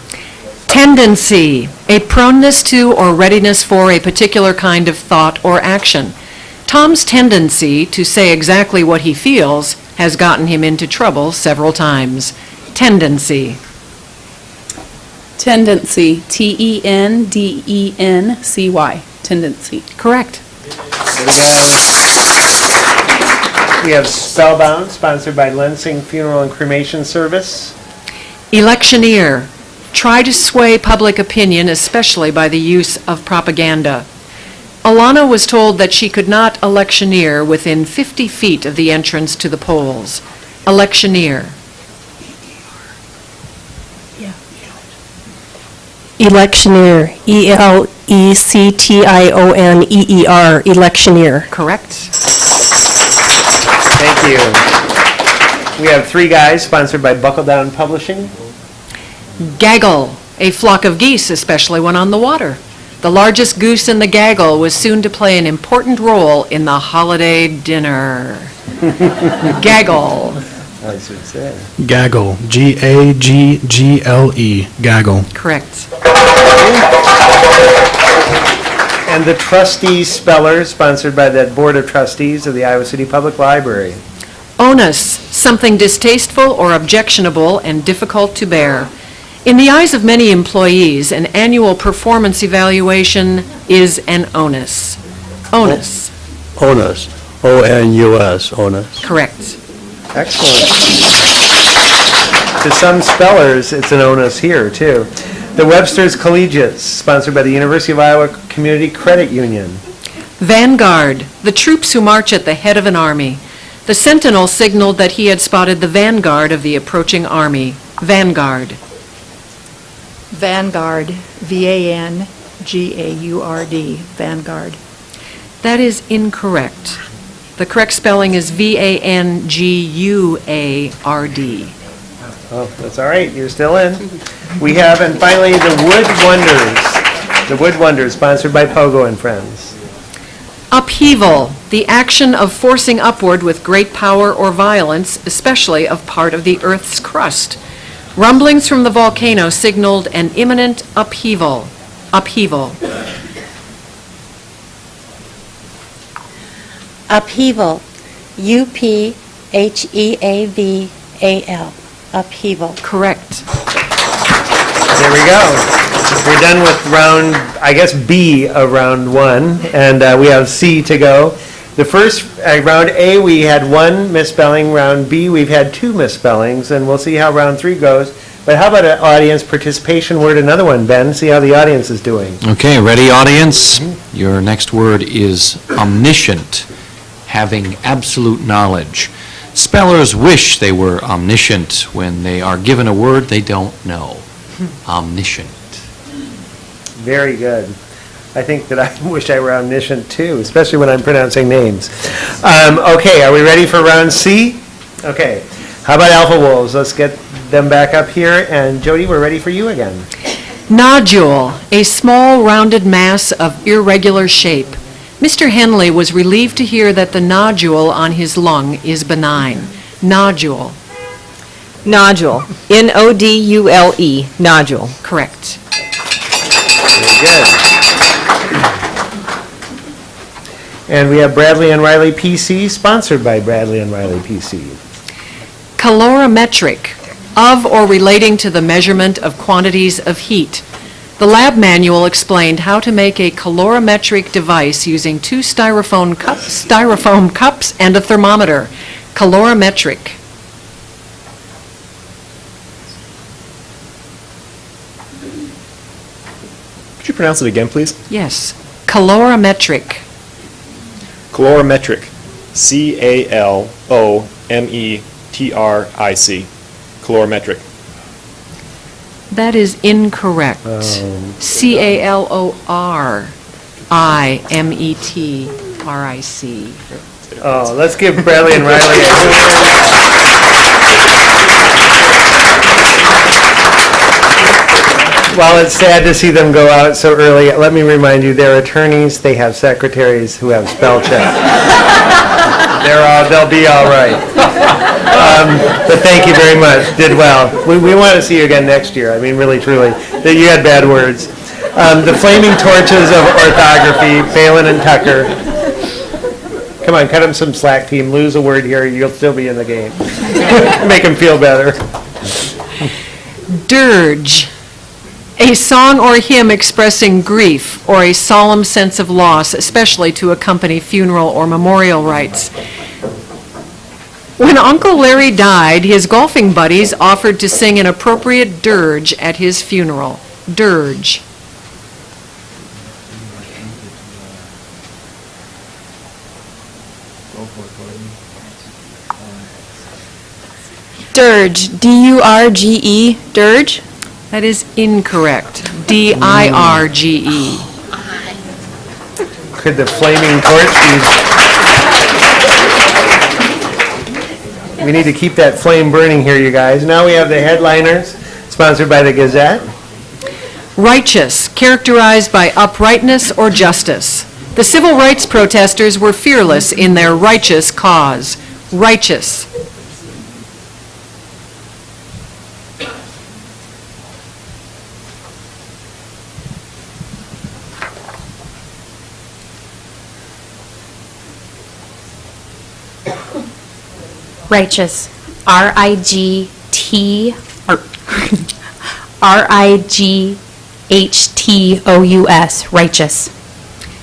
Speaker 5: Tendency, a proneness to or readiness for a particular kind of thought or action. Tom's tendency to say exactly what he feels has gotten him into trouble several times. Tendency.
Speaker 9: Tendency. T-E-N-D-E-N-C-Y. Tendency.
Speaker 5: Correct.
Speaker 2: We have Spellbound, sponsored by Lensing Funeral and Cremation Service.
Speaker 5: Electioneer. Try to sway public opinion, especially by the use of propaganda. Alana was told that she could not electioneer within 50 feet of the entrance to the polls. Electioneer.
Speaker 4: Electioneer, E-L-E-C-T-I-O-N-E-E-R, electioneer.
Speaker 5: Correct.
Speaker 2: Thank you. We have Three Guys, sponsored by Buckle Down Publishing.
Speaker 5: Gaggle, a flock of geese, especially when on the water. The largest goose in the gaggle was soon to play an important role in the holiday dinner. Gaggle.
Speaker 2: I should say.
Speaker 13: Gaggle. Gaggle. Gaggle.
Speaker 5: Correct.
Speaker 2: And the trustee speller, sponsored by the Board of Trustees of the Iowa City Public Library.
Speaker 5: Onus, something distasteful or objectionable and difficult to bear. In the eyes of many employees, an annual performance evaluation is an onus. Onus.
Speaker 10: Onus. O-N-U-S, onus.
Speaker 5: Correct.
Speaker 2: Excellent. To some spellers, it's an onus here, too. The Webster's Collegiates, sponsored by the University of Iowa Community Credit Union.
Speaker 5: Vanguard, the troops who march at the head of an army. The sentinel signaled that he had spotted the vanguard of the approaching army. Vanguard.
Speaker 17: Vanguard, V-A-N-G-A-U-R-D, Vanguard.
Speaker 5: That is incorrect. The correct spelling is V-A-N-G-U-A-R-D.
Speaker 2: Oh, that's all right, you're still in. We have, and finally, the Wood Wonders. The Wood Wonders, sponsored by Pogo and Friends.
Speaker 5: Upheaval, the action of forcing upward with great power or violence, especially of part of the Earth's crust. Rumblings from the volcano signaled an imminent upheaval. Upheaval.
Speaker 14: Upheaval. U-P-H-E-A-V-A-L. Upheaval.
Speaker 5: Correct.
Speaker 2: There we go. We're done with round, I guess, B of round one, and we have C to go. The first, round A, we had one misspelling. Round B, we've had two misspellings, and we'll see how round three goes. But how about an audience participation word, another one, Ben? See how the audience is doing.
Speaker 8: Okay, ready, audience? Your next word is omniscient, having absolute knowledge. Spellers wish they were omniscient when they are given a word they don't know. Omniscient.
Speaker 2: Very good. I think that I wish I were omniscient too, especially when I'm pronouncing names. Okay, are we ready for round C? Okay. How about Alpha Wolves? Let's get them back up here. And Jody, we're ready for you again.
Speaker 5: Nodule, a small rounded mass of irregular shape. Mr. Henley was relieved to hear that the nodule on his lung is benign. Nodule.
Speaker 17: Nodule, N-O-D-U-L-E, nodule.
Speaker 5: Correct.
Speaker 2: Very good. And we have Bradley and Riley PC, sponsored by Bradley and Riley PC.
Speaker 5: Calorimetric, of or relating to the measurement of quantities of heat. The lab manual explained how to make a calorimetric device using two styrofoam cups and a thermometer. Calorimetric.
Speaker 13: Could you pronounce it again, please?
Speaker 5: Yes. Calorimetric.
Speaker 13: Calorimetric. C-A-L-O-M-E-T-R-I-C. Calorimetric.
Speaker 5: That is incorrect. C-A-L-O-R-I-M-E-T-R-I-C.
Speaker 2: Oh, let's give Bradley and Riley a While it's sad to see them go out so early, let me remind you, they're attorneys, they have secretaries who have spell check. They'll be all right. But thank you very much, did well. We want to see you again next year, I mean, really, truly. You had bad words. The Flaming Torches of Orthography, Phelan and Tucker. Come on, cut them some slack, team. Lose a word here, you'll still be in the game. Make them feel better.
Speaker 5: Dirge. A song or hymn expressing grief or a solemn sense of loss, especially to accompany funeral or memorial rites. When Uncle Larry died, his golfing buddies offered to sing an appropriate dirge at his funeral. Dirge.
Speaker 9: Dirge, D-U-R-G-E, dirge?
Speaker 5: That is incorrect. D-I-R-G-E.
Speaker 2: Could the Flaming Torch be? We need to keep that flame burning here, you guys. Now we have the headliners, sponsored by the Gazette.
Speaker 5: Righteous, characterized by uprightness or justice. The civil rights protesters were fearless in their righteous cause. Righteous.
Speaker 12: Righteous. R-I-G-T, or R-I-G-H-T-O-U-S, righteous.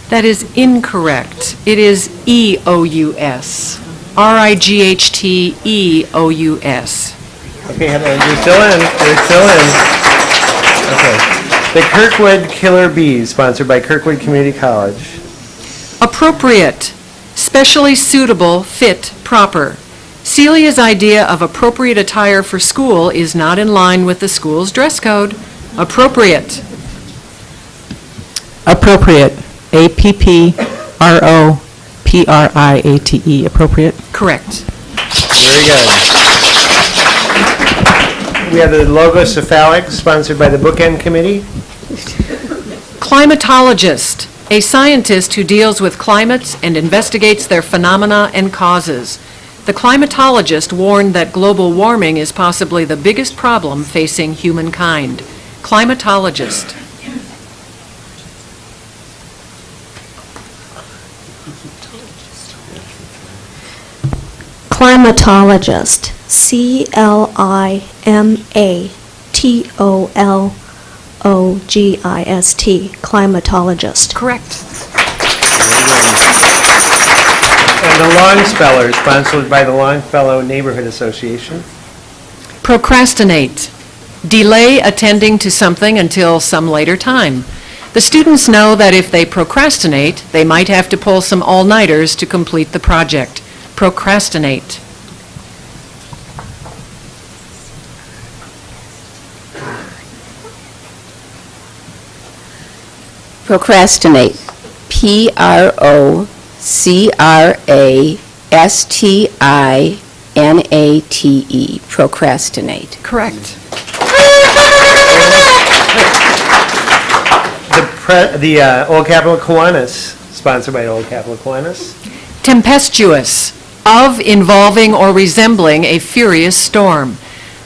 Speaker 5: That is incorrect. It is E-O-U-S. R-I-G-H-T-E-O-U-S.
Speaker 2: Okay, you're still in. You're still in. Okay. The Kirkwood Killer Bees, sponsored by Kirkwood Community College.
Speaker 5: Appropriate, specially suitable, fit, proper. Celia's idea of appropriate attire for school is not in line with the school's dress code. Appropriate.
Speaker 17: Appropriate. A-P-P-R-O-P-R-I-A-T-E. Appropriate.
Speaker 5: Correct.
Speaker 2: Very good. We have the Logocephalic, sponsored by the Bookend Committee.
Speaker 5: Climatologist, a scientist who deals with climates and investigates their phenomena and causes. The climatologist warned that global warming is possibly the biggest problem facing humankind. Climatologist.
Speaker 14: Climatologist. C-L-I-M-A-T-O-L-O-G-I-S-T. Climatologist.
Speaker 5: Correct.
Speaker 2: And the Longspeller, sponsored by the Longfellow Neighborhood Association.
Speaker 5: Procrastinate. Delay attending to something until some later time. The students know that if they procrastinate, they might have to pull some all-nighters to complete the project. Procrastinate.
Speaker 16: Procrastinate. P-R-O-C-R-A-S-T-I-N-A-T-E. Procrastinate.
Speaker 5: Correct.
Speaker 2: The Old Capitol Kiwanis, sponsored by Old Capitol Kiwanis.
Speaker 5: Tempestuous, of, involving, or resembling a furious storm.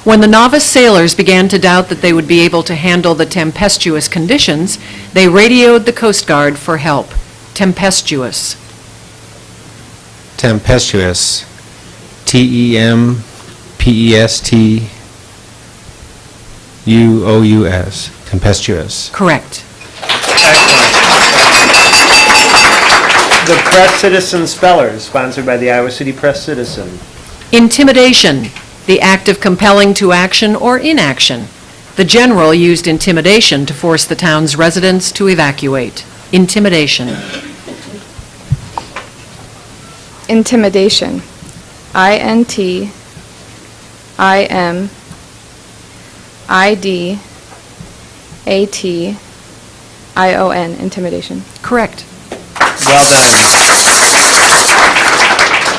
Speaker 5: When the novice sailors began to doubt that they would be able to handle the tempestuous conditions, they radioed the Coast Guard for help. Tempestuous.
Speaker 18: Tempestuous. T-E-M-P-E-S-T-U-O-U-S. Tempestuous.
Speaker 5: Correct.
Speaker 2: The Press Citizen Spellers, sponsored by the Iowa City Press Citizen.
Speaker 5: Intimidation, the act of compelling to action or inaction. The general used intimidation to force the town's residents to evacuate. Intimidation.
Speaker 9: Intimidation. I-N-T-I-M-I-D-A-T-I-O-N. Intimidation.
Speaker 5: Correct.
Speaker 2: Well done.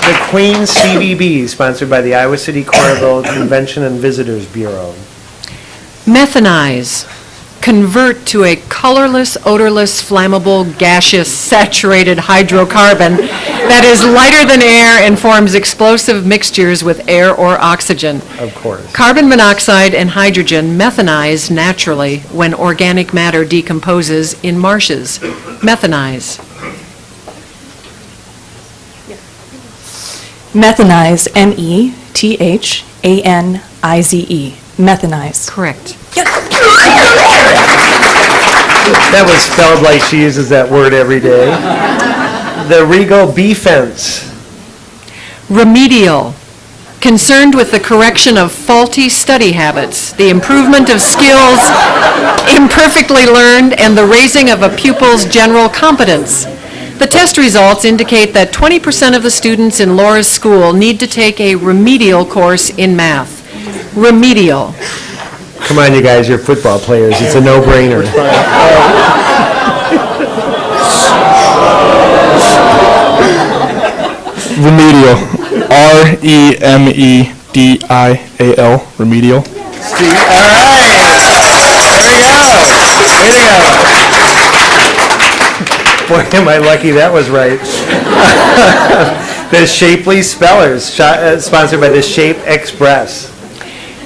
Speaker 2: The Queen's CVB, sponsored by the Iowa City Coralville Convention and Visitors Bureau.
Speaker 5: Methanize, convert to a colorless, odorless, flammable, gaseous, saturated hydrocarbon that is lighter than air and forms explosive mixtures with air or oxygen.
Speaker 2: Of course.
Speaker 5: Carbon monoxide and hydrogen methanize naturally when organic matter decomposes in marshes. Methanize.
Speaker 19: Methanize, M-E-T-H-A-N-I-Z-E. Methanize.
Speaker 5: Correct.
Speaker 2: That was spelled like she uses that word every day. The Regal Bee-Fence.
Speaker 5: Remedial, concerned with the correction of faulty study habits, the improvement of skills imperfectly learned, and the raising of a pupil's general competence. The test results indicate that 20% of the students in Laura's school need to take a remedial course in math. Remedial.
Speaker 2: Come on, you guys, you're football players. It's a no-brainer.
Speaker 13: Remedial. R-E-M-E-D-I-A-L. Remedial.
Speaker 2: All right. Boy, am I lucky that was right. The Shapely Spellers, sponsored by the Shape Express.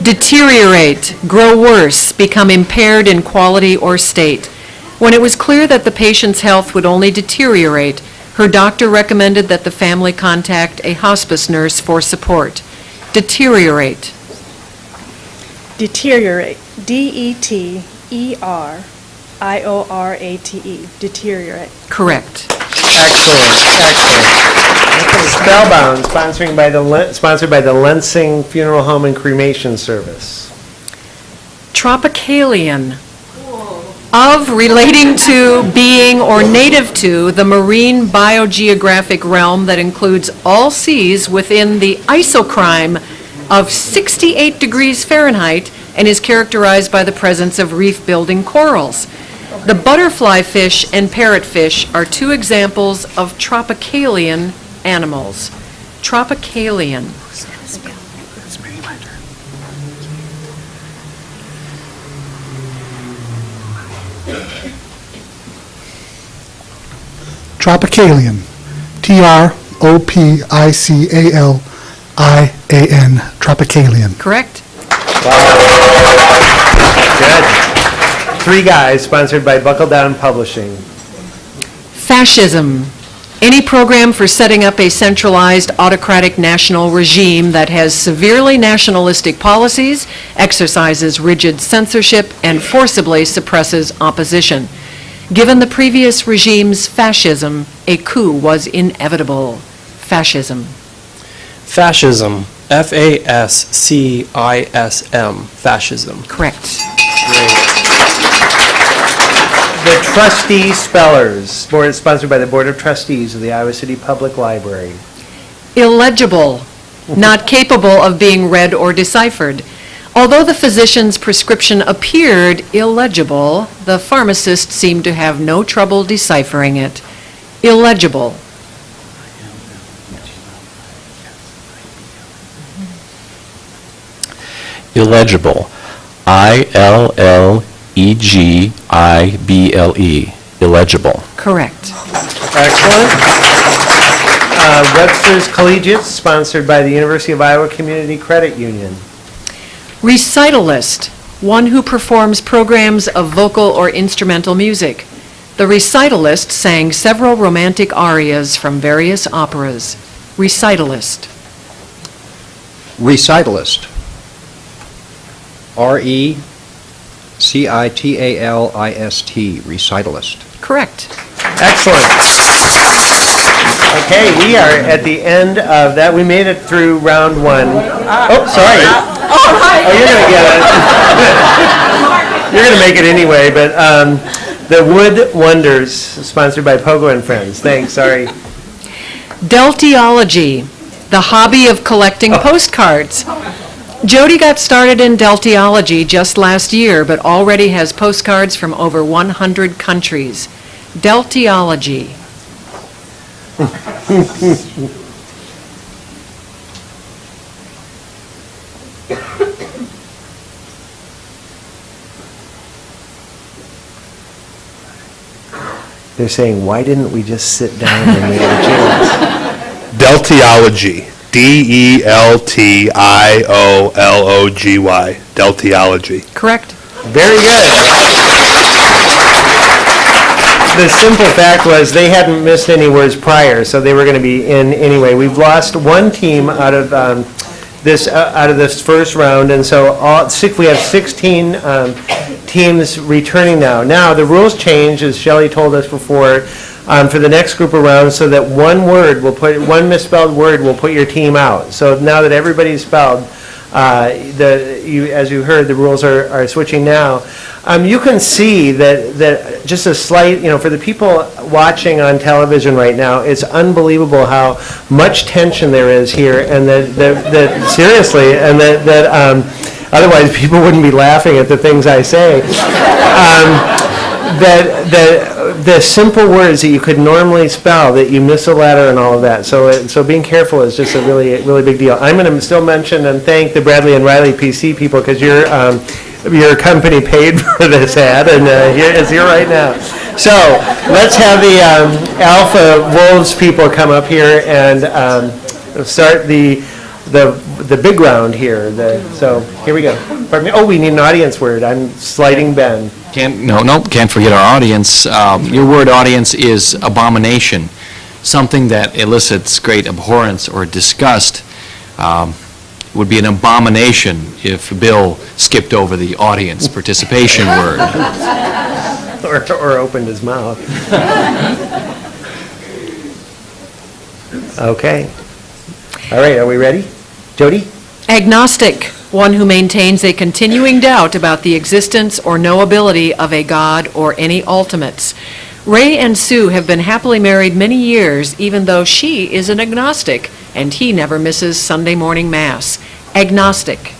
Speaker 5: Deteriorate, grow worse, become impaired in quality or state. When it was clear that the patient's health would only deteriorate, her doctor recommended that the family contact a hospice nurse for support. Deteriorate.
Speaker 20: Deteriorate. D-E-T-E-R-I-O-R-A-T-E. Deteriorate.
Speaker 5: Correct.
Speaker 2: Excellent. Spellbound, sponsored by the Lensing Funeral Home and Cremation Service.
Speaker 5: Tropicalian. Of, relating to, being, or native to the marine biogeographic realm that includes all seas within the isocrime of 68 degrees Fahrenheit and is characterized by the presence of reef-building corals. The butterfly fish and parrotfish are two examples of tropicalian animals. Tropicalian.
Speaker 21: Tropicalian. Tropicalian. Tropicalian.
Speaker 5: Correct.
Speaker 2: Good. Three Guys, sponsored by Buckle Down Publishing.
Speaker 5: Fascism. Any program for setting up a centralized autocratic national regime that has severely nationalistic policies, exercises rigid censorship, and forcibly suppresses opposition. Given the previous regime's fascism, a coup was inevitable. Fascism.
Speaker 22: Fascism. F-A-S-C-I-S-M. Fascism.
Speaker 5: Correct.
Speaker 2: The Trustee Spellers, sponsored by the Board of Trustees of the Iowa City Public Library.
Speaker 5: Illegible, not capable of being read or deciphered. Although the physician's prescription appeared illegible, the pharmacist seemed to have no trouble deciphering it. Illegible.
Speaker 13: Illegible. I-L-L-E-G-I-B-L-E. Illegible.
Speaker 5: Correct.
Speaker 2: Excellent. Webster's Collegiate, sponsored by the University of Iowa Community Credit Union.
Speaker 5: Recitalist, one who performs programs of vocal or instrumental music. The recitalist sang several romantic arias from various operas. Recitalist.
Speaker 18: Recitalist. R-E-C-I-T-A-L-I-S-T. Recitalist.
Speaker 5: Correct.
Speaker 2: Excellent. Okay, we are at the end of that. We made it through round one. Oh, sorry. Oh, you're going to get it. You're going to make it anyway, but the Wood Wonders, sponsored by Pogo and Friends. Thanks, sorry.
Speaker 5: Deltiology, the hobby of collecting postcards. Jody got started in deltiology just last year, but already has postcards from over 100 countries. Deltiology.
Speaker 2: They're saying, why didn't we just sit down and make a chance?
Speaker 13: Deltiology. D-E-L-T-I-O-L-O-G-Y. Deltiology.
Speaker 5: Correct.
Speaker 2: Very good. The simple fact was they hadn't missed any words prior, so they were going to be in anyway. We've lost one team out of this first round, and so we have 16 teams returning now. Now the rules change, as Shelley told us before, for the next group of rounds, so that one misspelled word will put your team out. So now that everybody's spelled, as you heard, the rules are switching now. You can see that just a slight, for the people watching on television right now, it's unbelievable how much tension there is here, and that seriously, and that otherwise people wouldn't be laughing at the things I say. The simple words that you could normally spell, that you miss a letter and all of that. So being careful is just a really, really big deal. I'm going to still mention and thank the Bradley and Riley PC people, because you're your company paid for this ad, and it's here right now. So let's have the Alpha Wolves people come up here and start the big round here. So here we go. Pardon me. Oh, we need an audience word. I'm sliding Ben.
Speaker 8: Can't forget our audience. Your word, audience, is abomination, something that elicits great abhorrence or disgust. Would be an abomination if Bill skipped over the audience participation word.
Speaker 2: Or opened his mouth. Okay. All right, are we ready? Jody?
Speaker 5: Agnostic, one who maintains a continuing doubt about the existence or knowability of a God or any ultimates. Ray and Sue have been happily married many years, even though she is an agnostic, and he never misses Sunday morning Mass. Agnostic.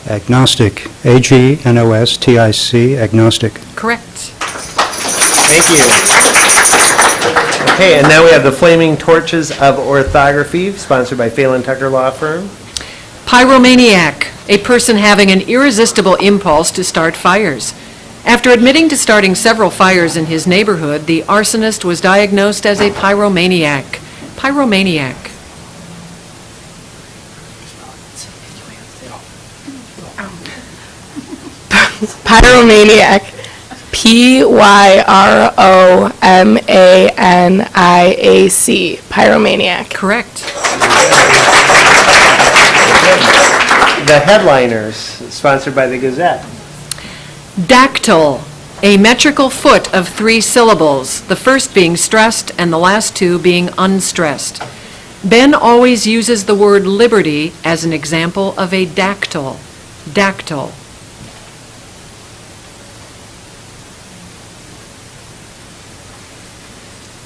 Speaker 15: Agnostic, A-G-N-O-S-T-I-C, agnostic.
Speaker 5: Correct.
Speaker 2: Thank you. Okay, and now we have the Flaming Torches of Orthography, sponsored by Phelan Tucker Law Firm.
Speaker 5: Pyromaniac, a person having an irresistible impulse to start fires. After admitting to starting several fires in his neighborhood, the arsonist was diagnosed as a pyromaniac. Pyromaniac.
Speaker 9: Pyromaniac. P-Y-R-O-M-A-N-I-A-C. Pyromaniac.
Speaker 5: Correct.
Speaker 2: The Headliners, sponsored by the Gazette.
Speaker 5: Dactyl, a metrical foot of 3 syllables, the first being stressed and the last 2 being unstressed. Ben always uses the word liberty as an example of a dactyl. Dactyl.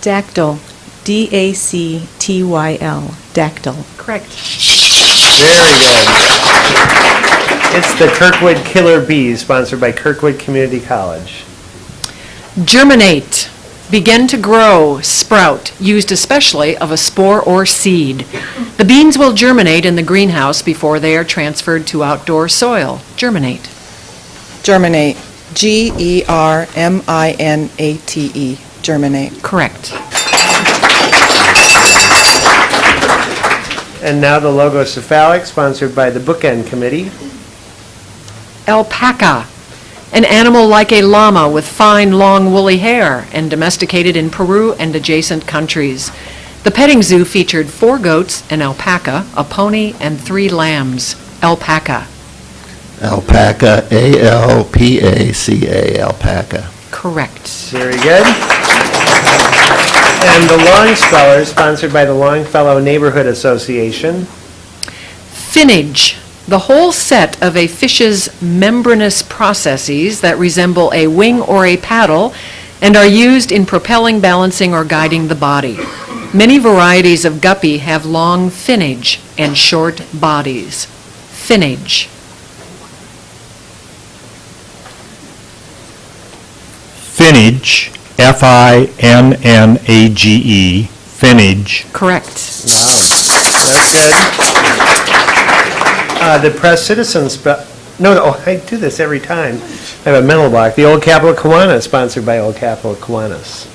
Speaker 17: Dactyl. D-A-C-T-Y-L. Dactyl.
Speaker 5: Correct.
Speaker 2: Very good. It's the Kirkwood Killer Bees, sponsored by Kirkwood Community College.
Speaker 5: Germinate. Begin to grow, sprout, used especially of a spore or seed. The beans will germinate in the greenhouse before they are transferred to outdoor soil. Germinate.
Speaker 1: Germinate. G-E-R-M-I-N-A-T-E. Germinate.
Speaker 5: Correct.
Speaker 2: And now the Logocephalic, sponsored by the Bookend Committee.
Speaker 5: Alpaca, an animal like a llama with fine, long, woolly hair and domesticated in Peru and adjacent countries. The petting zoo featured 4 goats, an alpaca, a pony, and 3 lambs. Alpaca.
Speaker 11: Alpaca, A-L-P-A-C-A, alpaca.
Speaker 5: Correct.
Speaker 2: Very good. And the Longspeller, sponsored by the Longfellow Neighborhood Association.
Speaker 5: Finnage, the whole set of a fish's membranous processes that resemble a wing or a paddle and are used in propelling, balancing, or guiding the body. Many varieties of guppy have long finnage and short bodies. Finnage.
Speaker 20: Finnage, F-I-N-N-A-G-E, finnage.
Speaker 5: Correct.
Speaker 2: Wow, that's good. The Press Citizen, I do this every time. I have a mental block. The Old Capitol Kiwanis, sponsored by Old Capitol Kiwanis.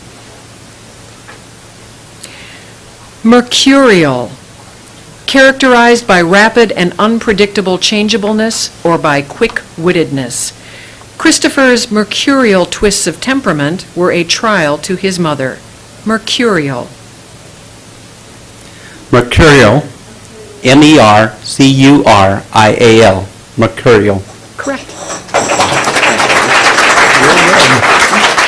Speaker 5: Mercurial, characterized by rapid and unpredictable changeableness or by quick-wittedness. Christopher's mercurial twists of temperament were a trial to his mother. Mercurial.
Speaker 10: Mercurial, M-E-R-C-U-R-I-A-L, mercurial.
Speaker 5: Correct.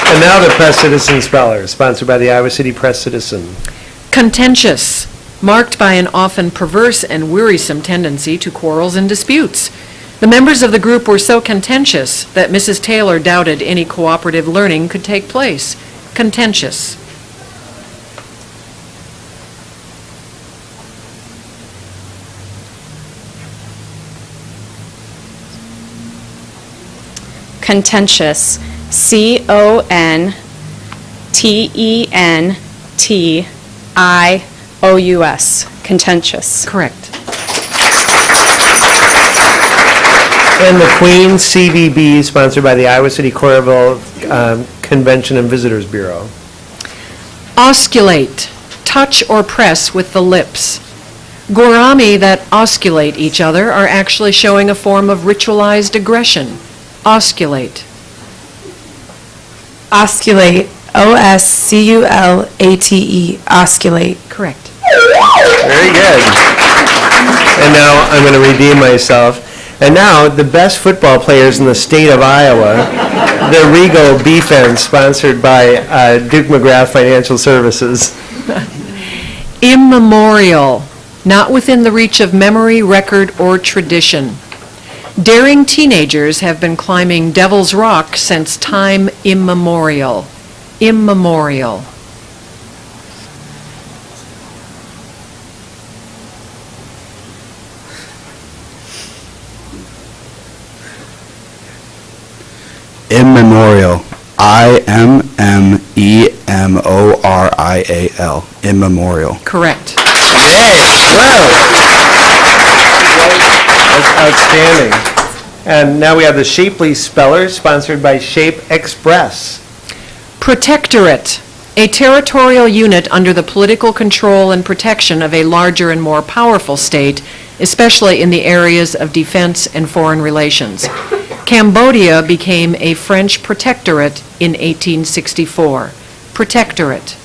Speaker 2: And now the Press Citizen Speller, sponsored by the Iowa City Press Citizen.
Speaker 5: Contentious, marked by an often perverse and wearisome tendency to quarrels and disputes. The members of the group were so contentious that Mrs. Taylor doubted any cooperative learning could take place. Contentious.
Speaker 9: Contentious. C-O-N-T-E-N-T-I-O-U-S. Contentious.
Speaker 5: Correct.
Speaker 2: And the Queen CVB, sponsored by the Iowa City Coralville Convention and Visitors Bureau.
Speaker 5: Osculate, touch or press with the lips. Gourami that osculate each other are actually showing a form of ritualized aggression. Osculate.
Speaker 19: Osculate. OSCULATE. Osculate.
Speaker 5: Correct.
Speaker 2: Very good. And now I'm going to redeem myself. And now, the best football players in the state of Iowa, the Regal Defense, sponsored by Duke McGrath Financial Services.
Speaker 5: Immemorial, not within the reach of memory, record, or tradition. Daring teenagers have been climbing Devil's Rock since time immemorial. Immemorial.
Speaker 10: Immemorial. IMMEMORIAL. Immemorial.
Speaker 5: Correct.
Speaker 2: Yay! Wow! That's outstanding. And now we have the Shapely Spellers, sponsored by Shape Express.
Speaker 5: Protectorate, a territorial unit under the political control and protection of a larger and more powerful state, especially in the areas of defense and foreign relations. Cambodia became a French protectorate in 1864. Protectorate.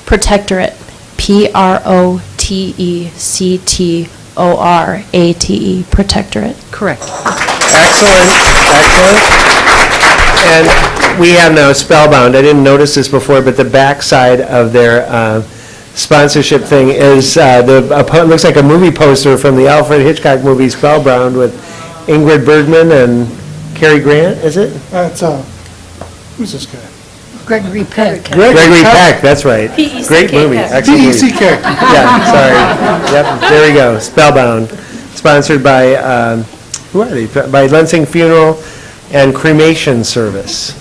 Speaker 19: Protectorate. PROTECTORATE. Protectorate.
Speaker 5: Correct.
Speaker 2: Excellent, excellent. And we have now Spellbound. I didn't notice this before, but the backside of their sponsorship thing is, looks like a movie poster from the Alfred Hitchcock movie Spellbound with Ingrid Bergman and Cary Grant, is it?
Speaker 21: That's, who's this guy?
Speaker 17: Gregory Peck.
Speaker 2: Gregory Peck, that's right. Great movie, excellent movie.
Speaker 21: P-E-C-K.
Speaker 2: Yeah, sorry. Yep, there we go, Spellbound. Sponsored by, who are they? By Lensing Funeral and Cremation Service.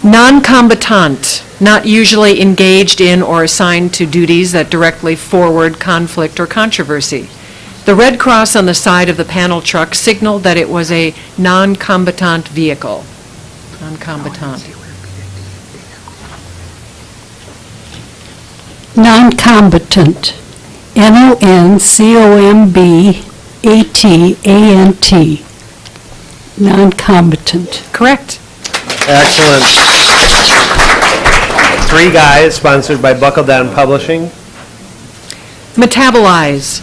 Speaker 5: Non-combatant, not usually engaged in or assigned to duties that directly forward conflict or controversy. The red cross on the side of the panel truck signaled that it was a non-combatant vehicle. Non-combatant.
Speaker 17: Non-combatant. NONCOMBATANT. Non-combatant.
Speaker 5: Correct.
Speaker 2: Excellent. Three Guys, sponsored by Buckle Down Publishing.
Speaker 5: Metabolize,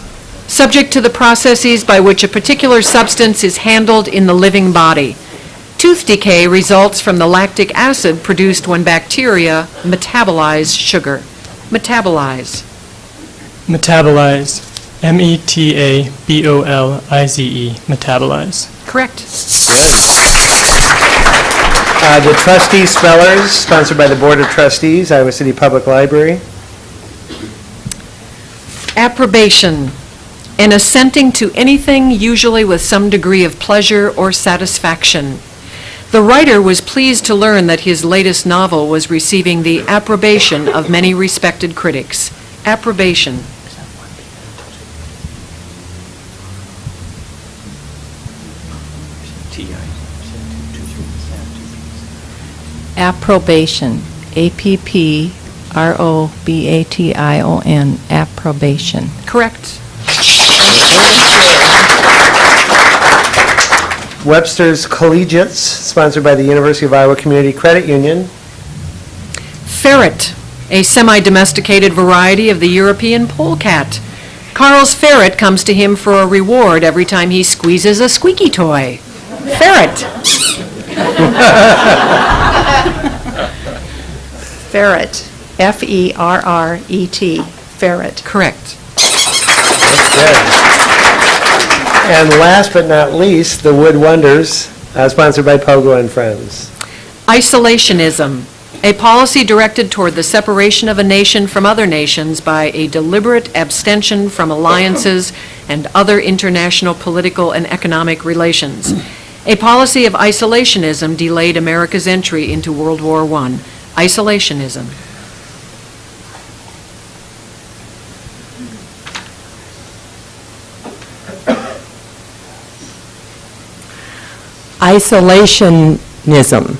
Speaker 5: subject to the processes by which a particular substance is handled in the living body. Tooth decay results from the lactic acid produced when bacteria metabolize sugar. Metabolize.
Speaker 6: Metabolize. METABOLIZE. Metabolize.
Speaker 5: Correct.
Speaker 2: The Trustee Spellers, sponsored by the Board of Trustees, Iowa City Public Library.
Speaker 5: Approbation, an assenting to anything usually with some degree of pleasure or satisfaction. The writer was pleased to learn that his latest novel was receiving the approbation of many respected critics. Approbation.
Speaker 17: Approbation. APPROBATION. Approbation.
Speaker 5: Correct.
Speaker 2: Webster's Collegiates, sponsored by the University of Iowa Community Credit Union.
Speaker 5: Ferret, a semi-domesticated variety of the European polecat. Carl's ferret comes to him for a reward every time he squeezes a squeaky toy. Ferret.
Speaker 1: Ferret. Ferret. Ferret.
Speaker 5: Correct.
Speaker 2: That's good. And last but not least, the Wood Wonders, sponsored by Pogo and Friends.
Speaker 5: Isolationism, a policy directed toward the separation of a nation from other nations by a deliberate abstention from alliances and other international political and economic relations. A policy of isolationism delayed America's entry into World War I. Isolationism.
Speaker 17: Isolationism.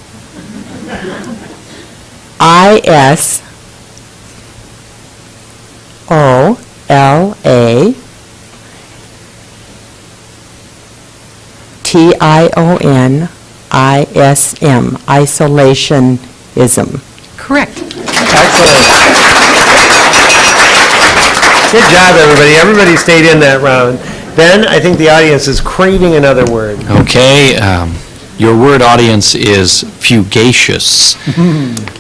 Speaker 17: ISOLATIONISM. Isolationism.
Speaker 5: Correct.
Speaker 2: Excellent. Good job, everybody. Everybody stayed in that round. Ben, I think the audience is craving another word.
Speaker 8: Okay, your word, audience, is fugacious,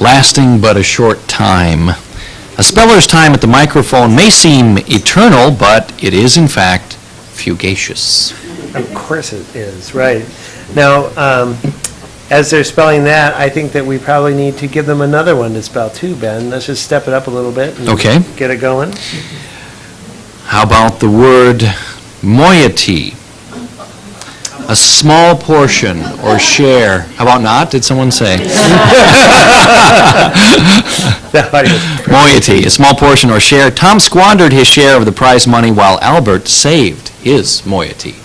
Speaker 8: lasting but a short time. A speller's time at the microphone may seem eternal, but it is, in fact, fugacious.
Speaker 2: Of course it is, right. Now, as they're spelling that, I think that we probably need to give them another one to spell too, Ben. Let's just step it up a little bit and
Speaker 8: Okay.
Speaker 2: get it going.
Speaker 8: How about the word moiety? A small portion or share. How about not? Did someone say? Moiety, a small portion or share. Tom squandered his share of the prize money while Albert saved his moiety.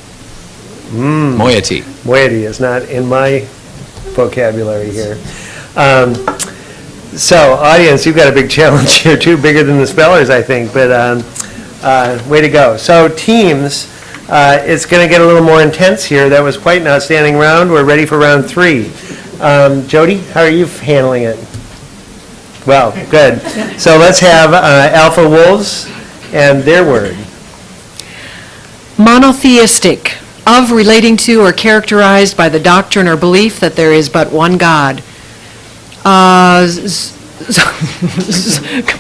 Speaker 8: Moiety.
Speaker 2: Moiety is not in my vocabulary here. So, audience, you've got a big challenge here too, bigger than the spellers, I think, but way to go. So, teams, it's going to get a little more intense here. That was quite an outstanding round. We're ready for round 3. Jody, how are you handling it? Well, good. So let's have Alpha Wolves and their word.
Speaker 5: Monotheistic, of, relating to, or characterized by the doctrine or belief that there is but one God.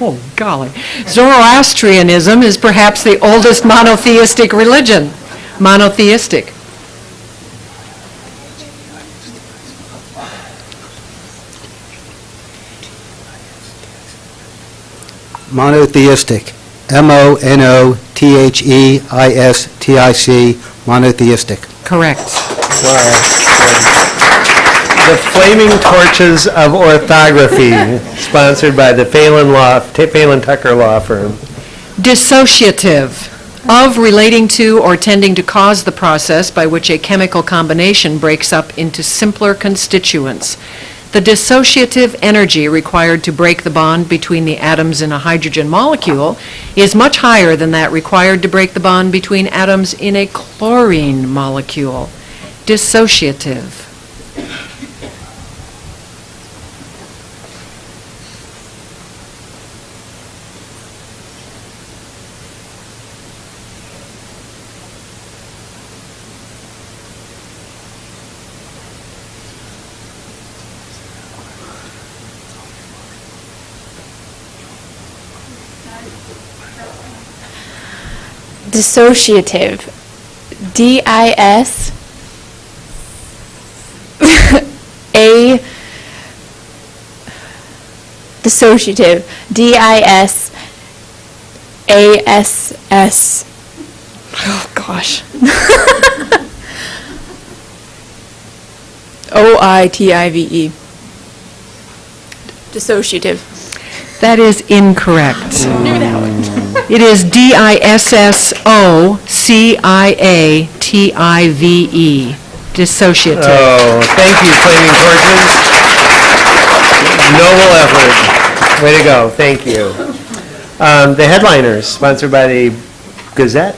Speaker 5: Oh, golly. Zoroastrianism is perhaps the oldest monotheistic religion. Monotheistic.
Speaker 15: Monotheistic. MONOTHEISTIC. Monotheistic.
Speaker 5: Correct.
Speaker 2: Wow. The Flaming Torches of Orthography, sponsored by the Phelan Tucker Law Firm.
Speaker 5: Dissociative, of, relating to, or tending to cause the process by which a chemical combination breaks up into simpler constituents. The dissociative energy required to break the bond between the atoms in a hydrogen molecule is much higher than that required to break the bond between atoms in a chlorine molecule. Dissociative.
Speaker 9: Dissociative. D-I-S A dissociative. D-I-S-A-S-S. Oh gosh. O-I-T-I-V-E. Dissociative.
Speaker 5: That is incorrect.
Speaker 9: Knew that one.
Speaker 5: It is D-I-S-S-O-C-I-A-T-I-V-E. Dissociative.
Speaker 2: Oh, thank you, Flaming Torches. Noble effort. Way to go. Thank you. The headliners, sponsored by the Gazette.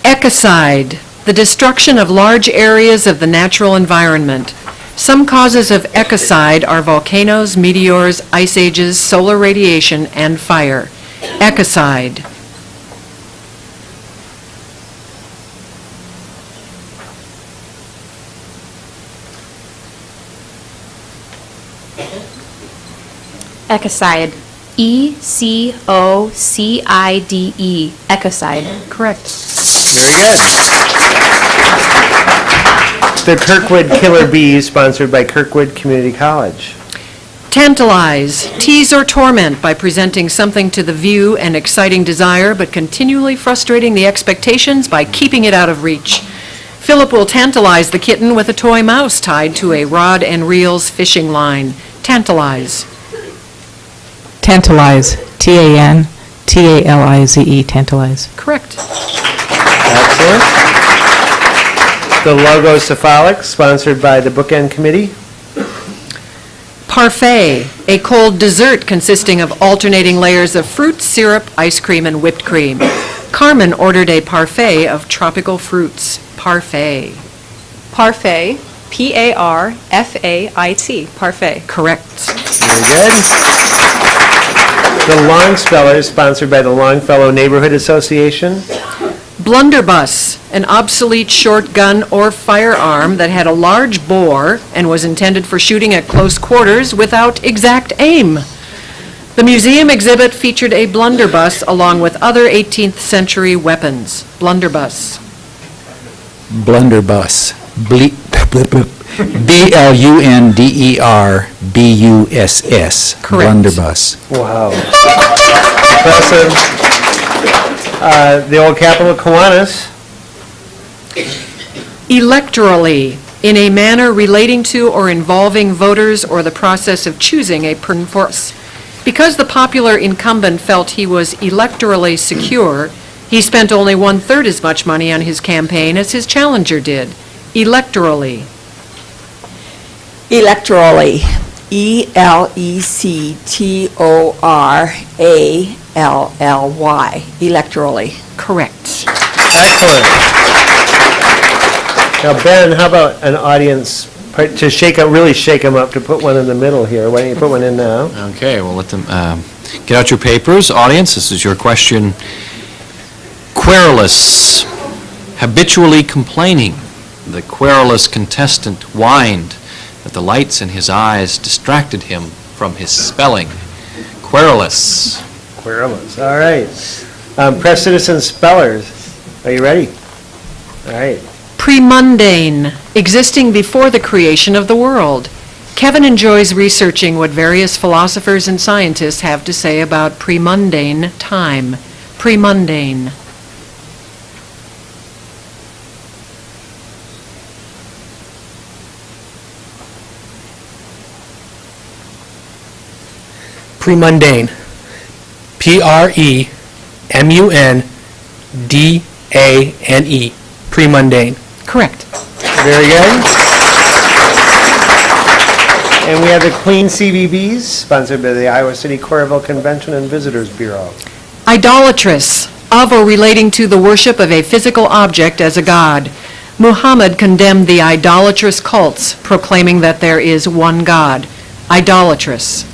Speaker 5: Ecocide, the destruction of large areas of the natural environment. Some causes of ecocide are volcanoes, meteors, ice ages, solar radiation, and fire. Ecocide.
Speaker 12: Ecocide. E-C-O-C-I-D-E. Ecocide.
Speaker 5: Correct.
Speaker 2: Very good. The Kirkwood Killer Bees, sponsored by Kirkwood Community College.
Speaker 5: Tantalize, tease or torment by presenting something to the view and exciting desire, but continually frustrating the expectations by keeping it out of reach. Philip will tantalize the kitten with a toy mouse tied to a rod and reels fishing line. Tantalize.
Speaker 3: Tantalize. Tantalize. Tantalize.
Speaker 5: Correct.
Speaker 2: Excellent. The logo Cephalic, sponsored by the Bookend Committee.
Speaker 5: Parfait, a cold dessert consisting of alternating layers of fruit, syrup, ice cream, and whipped cream. Carmen ordered a parfait of tropical fruits. Parfait.
Speaker 1: Parfait, P-A-R-F-A-I-T, parfait.
Speaker 5: Correct.
Speaker 2: Very good. The Long Spellers, sponsored by the Longfellow Neighborhood Association.
Speaker 5: Blunderbuss, an obsolete short gun or firearm that had a large bore and was intended for shooting at close quarters without exact aim. The museum exhibit featured a blunderbuss along with other 18th century weapons. Blunderbuss.
Speaker 18: Blunderbuss. B-L-U-N-D-E-R-B-U-S-S.
Speaker 5: Correct.
Speaker 18: Blunderbuss.
Speaker 2: Wow. Impressive. The old capital, Kiwanis.
Speaker 5: Electorally, in a manner relating to or involving voters or the process of choosing a force. Because the popular incumbent felt he was electorally secure, he spent only 1/3 as much money on his campaign as his challenger did. Electorally.
Speaker 17: Electorally. E-L-E-C-T-O-R-A-L-L-Y. Electorally.
Speaker 5: Correct.
Speaker 2: Excellent. Now, Ben, how about an audience, to really shake them up, to put one in the middle here. Why don't you put one in now?
Speaker 8: Okay, we'll let them get out your papers. Audience, this is your question. Querulous, habitually complaining. The querulous contestant whined that the lights in his eyes distracted him from his spelling. Querulous.
Speaker 2: Querulous, all right. Press Citizen Spellers, are you ready? All right.
Speaker 5: Premundane, existing before the creation of the world. Kevin enjoys researching what various philosophers and scientists have to say about premundane time. Premundane.
Speaker 22: Premundane. P-R-E-M-U-N-D-A-N-E. Premundane.
Speaker 5: Correct.
Speaker 2: Very good. And we have the Clean CVBs, sponsored by the Iowa City Coralville Convention and Visitors Bureau.
Speaker 5: Idolatrous, of or relating to the worship of a physical object as a god. Muhammad condemned the idolatrous cults, proclaiming that there is one God. Idolatrous.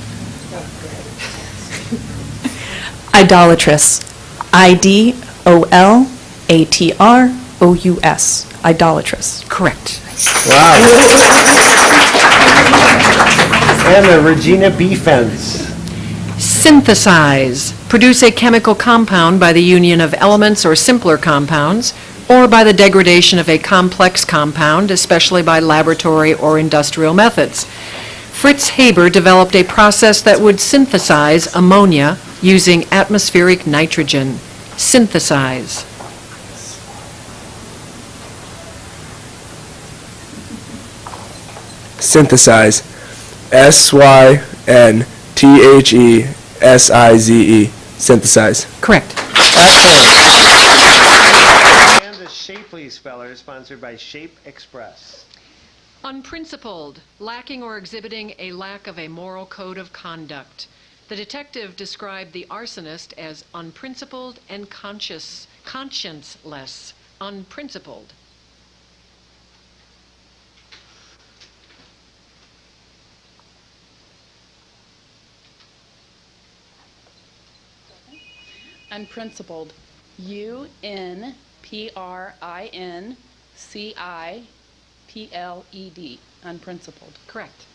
Speaker 19: Idolatrous. I-D-O-L-A-T-R-O-U-S. Idolatrous.
Speaker 5: Correct.
Speaker 2: Wow. And the Regina B Fence.
Speaker 5: Synthesize, produce a chemical compound by the union of elements or simpler compounds, or by the degradation of a complex compound, especially by laboratory or industrial methods. Fritz Haber developed a process that would synthesize ammonia using atmospheric nitrogen. Synthesize.
Speaker 7: Synthesize. S-Y-N-T-H-E-S-I-Z-E. Synthesize.
Speaker 5: Correct.
Speaker 2: Excellent. And the Shapely Speller, sponsored by Shape Express.
Speaker 5: Unprincipled, lacking or exhibiting a lack of a moral code of conduct. The detective described the arsonist as unprincipled and conscienceless. Unprincipled.
Speaker 23: Unprincipled. U-N-P-R-I-N-C-I-P-L-E-D. Unprincipled.
Speaker 5: Correct.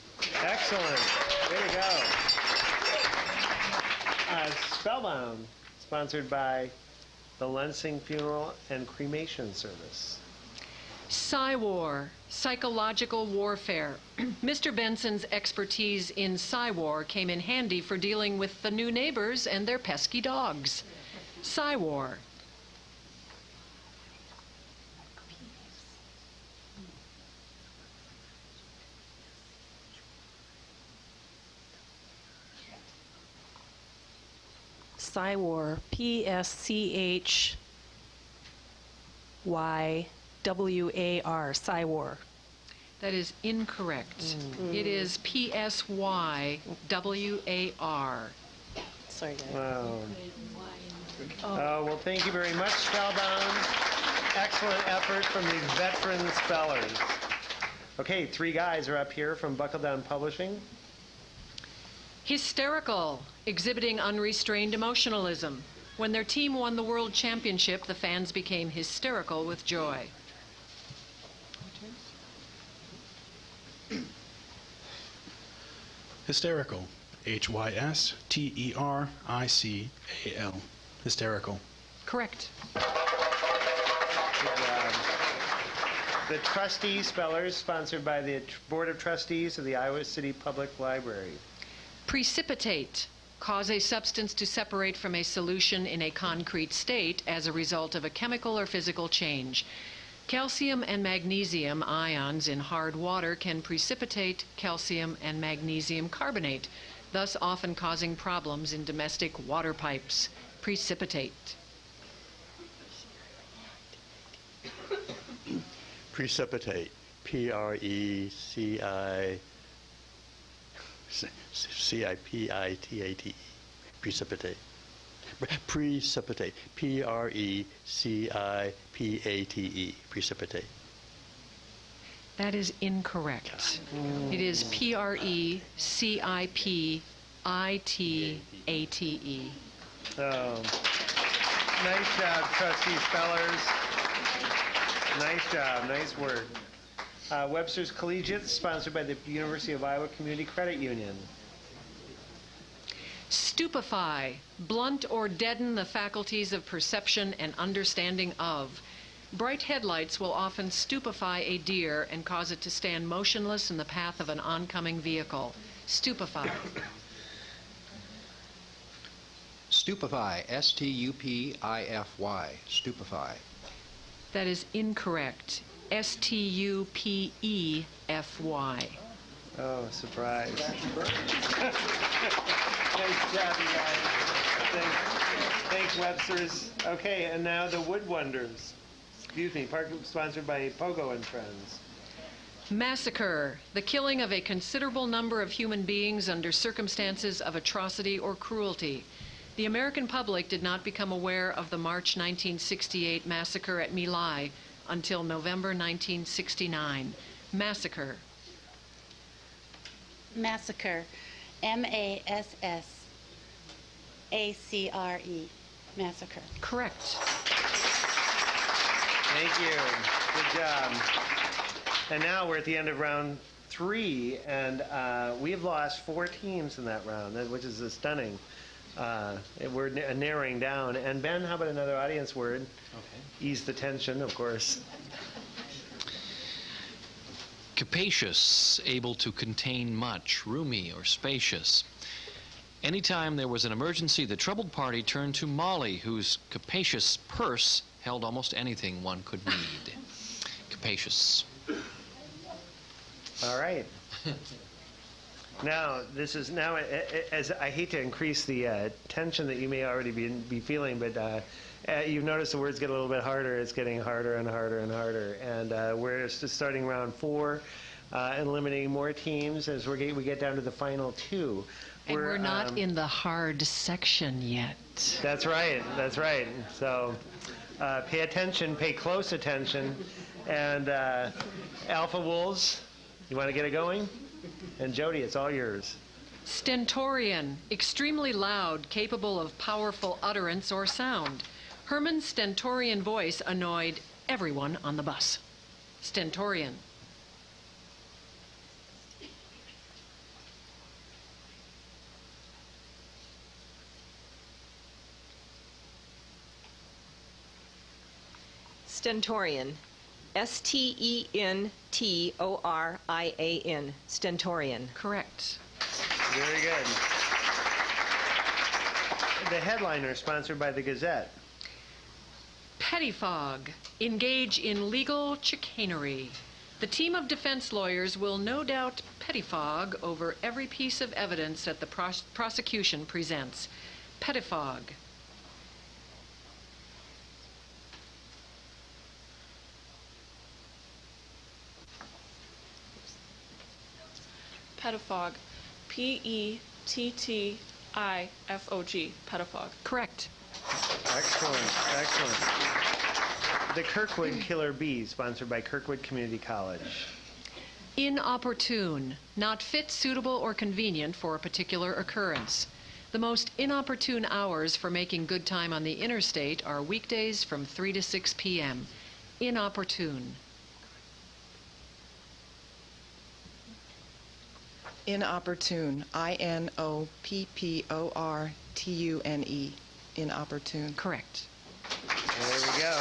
Speaker 2: Excellent. There you go. Spellbound, sponsored by the Lensing Funeral and Cremation Service.
Speaker 5: Psywar, psychological warfare. Mr. Benson's expertise in Psywar came in handy for dealing with the new neighbors and their pesky dogs. Psywar.
Speaker 19: Psywar, P-S-C-H-Y-W-A-R, Psywar.
Speaker 3: That is incorrect. It is P-S-Y-W-A-R.
Speaker 19: Sorry, guys.
Speaker 2: Wow. Oh, well, thank you very much, Spellbound. Excellent effort from these veteran spellers. Okay, 3 guys are up here from Buckle Down Publishing.
Speaker 3: Hysterical, exhibiting unrestrained emotionalism. When their team won the world championship, the fans became hysterical with joy.
Speaker 4: Hysterical. H-Y-S-T-E-R-I-C-A-L. Hysterical.
Speaker 3: Correct.
Speaker 2: Good job. The Trustee Spellers, sponsored by the Board of Trustees of the Iowa City Public Library.
Speaker 3: Precipitate, cause a substance to separate from a solution in a concrete state as a result of a chemical or physical change. Calcium and magnesium ions in hard water can precipitate calcium and magnesium carbonate, thus often causing problems in domestic water pipes. Precipitate.
Speaker 11: Precipitate. P-R-E-C-I-P-I-T-A-T-E. Precipitate. Precipitate. P-R-E-C-I-P-A-T-E. Precipitate.
Speaker 3: That is incorrect. It is P-R-E-C-I-P-I-T-A-T-E.
Speaker 2: Oh, nice job, Trustee Spellers. Nice job, nice work. Webster's Collegiate, sponsored by the University of Iowa Community Credit Union.
Speaker 3: Stupefy, blunt or deaden the faculties of perception and understanding of. Bright headlights will often stupefy a deer and cause it to stand motionless in the path of an oncoming vehicle. Stupefy.
Speaker 14: Stupefy, S-T-U-P-I-F-Y, stupefy.
Speaker 3: That is incorrect. S-T-U-P-E-F-Y.
Speaker 2: Oh, surprise. Nice job, you guys. Thanks, Webster's. Okay, and now the Wood Wonders. Excuse me, sponsored by Pogo and Friends.
Speaker 3: Massacre, the killing of a considerable number of human beings under circumstances of atrocity or cruelty. The American public did not become aware of the March 1968 massacre at My Lai until November 1969. Massacre.
Speaker 24: Massacre. M-A-S-S-A-C-R-E. Massacre.
Speaker 3: Correct.
Speaker 2: Thank you. Good job. And now we're at the end of round 3, and we have lost 4 teams in that round, which is stunning. We're narrowing down. And Ben, how about another audience word?
Speaker 8: Okay.
Speaker 2: Ease the tension, of course.
Speaker 8: Capacious, able to contain much, roomy or spacious. Anytime there was an emergency, the troubled party turned to Molly, whose capacious purse held almost anything one could need. Capacious.
Speaker 2: All right. Now, as I hate to increase the tension that you may already be feeling, but you've noticed the words get a little bit harder. It's getting harder and harder and harder. And we're just starting round 4 and eliminating more teams as we get down to the final 2.
Speaker 3: And we're not in the hard section yet.
Speaker 2: That's right. That's right. So pay attention, pay close attention. And Alpha Wolves, you want to get it going? And Jody, it's all yours.
Speaker 3: Stentorian, extremely loud, capable of powerful utterance or sound. Herman's stentorian voice annoyed everyone on the bus. Stentorian.
Speaker 25: Stentorian. S-T-E-N-T-O-R-I-A-N. Stentorian.
Speaker 3: Correct.
Speaker 2: Very good. The headliner, sponsored by the Gazette.
Speaker 3: Pettifog, engage in legal chicanery. The team of defense lawyers will no doubt pettifog over every piece of evidence that the prosecution presents. Pettifog.
Speaker 10: Pettifog. P-E-T-T-I-F-O-G. Pettifog.
Speaker 3: Correct.
Speaker 2: Excellent, excellent. The Kirkwood Killer Bees, sponsored by Kirkwood Community College.
Speaker 3: Inopportune, not fit, suitable, or convenient for a particular occurrence. The most inopportune hours for making good time on the interstate are weekdays from 3 to 6 p.m. Inopportune.
Speaker 13: Inopportune. I-N-O-P-P-O-R-T-U-N-E. Inopportune.
Speaker 3: Correct.
Speaker 2: There we go.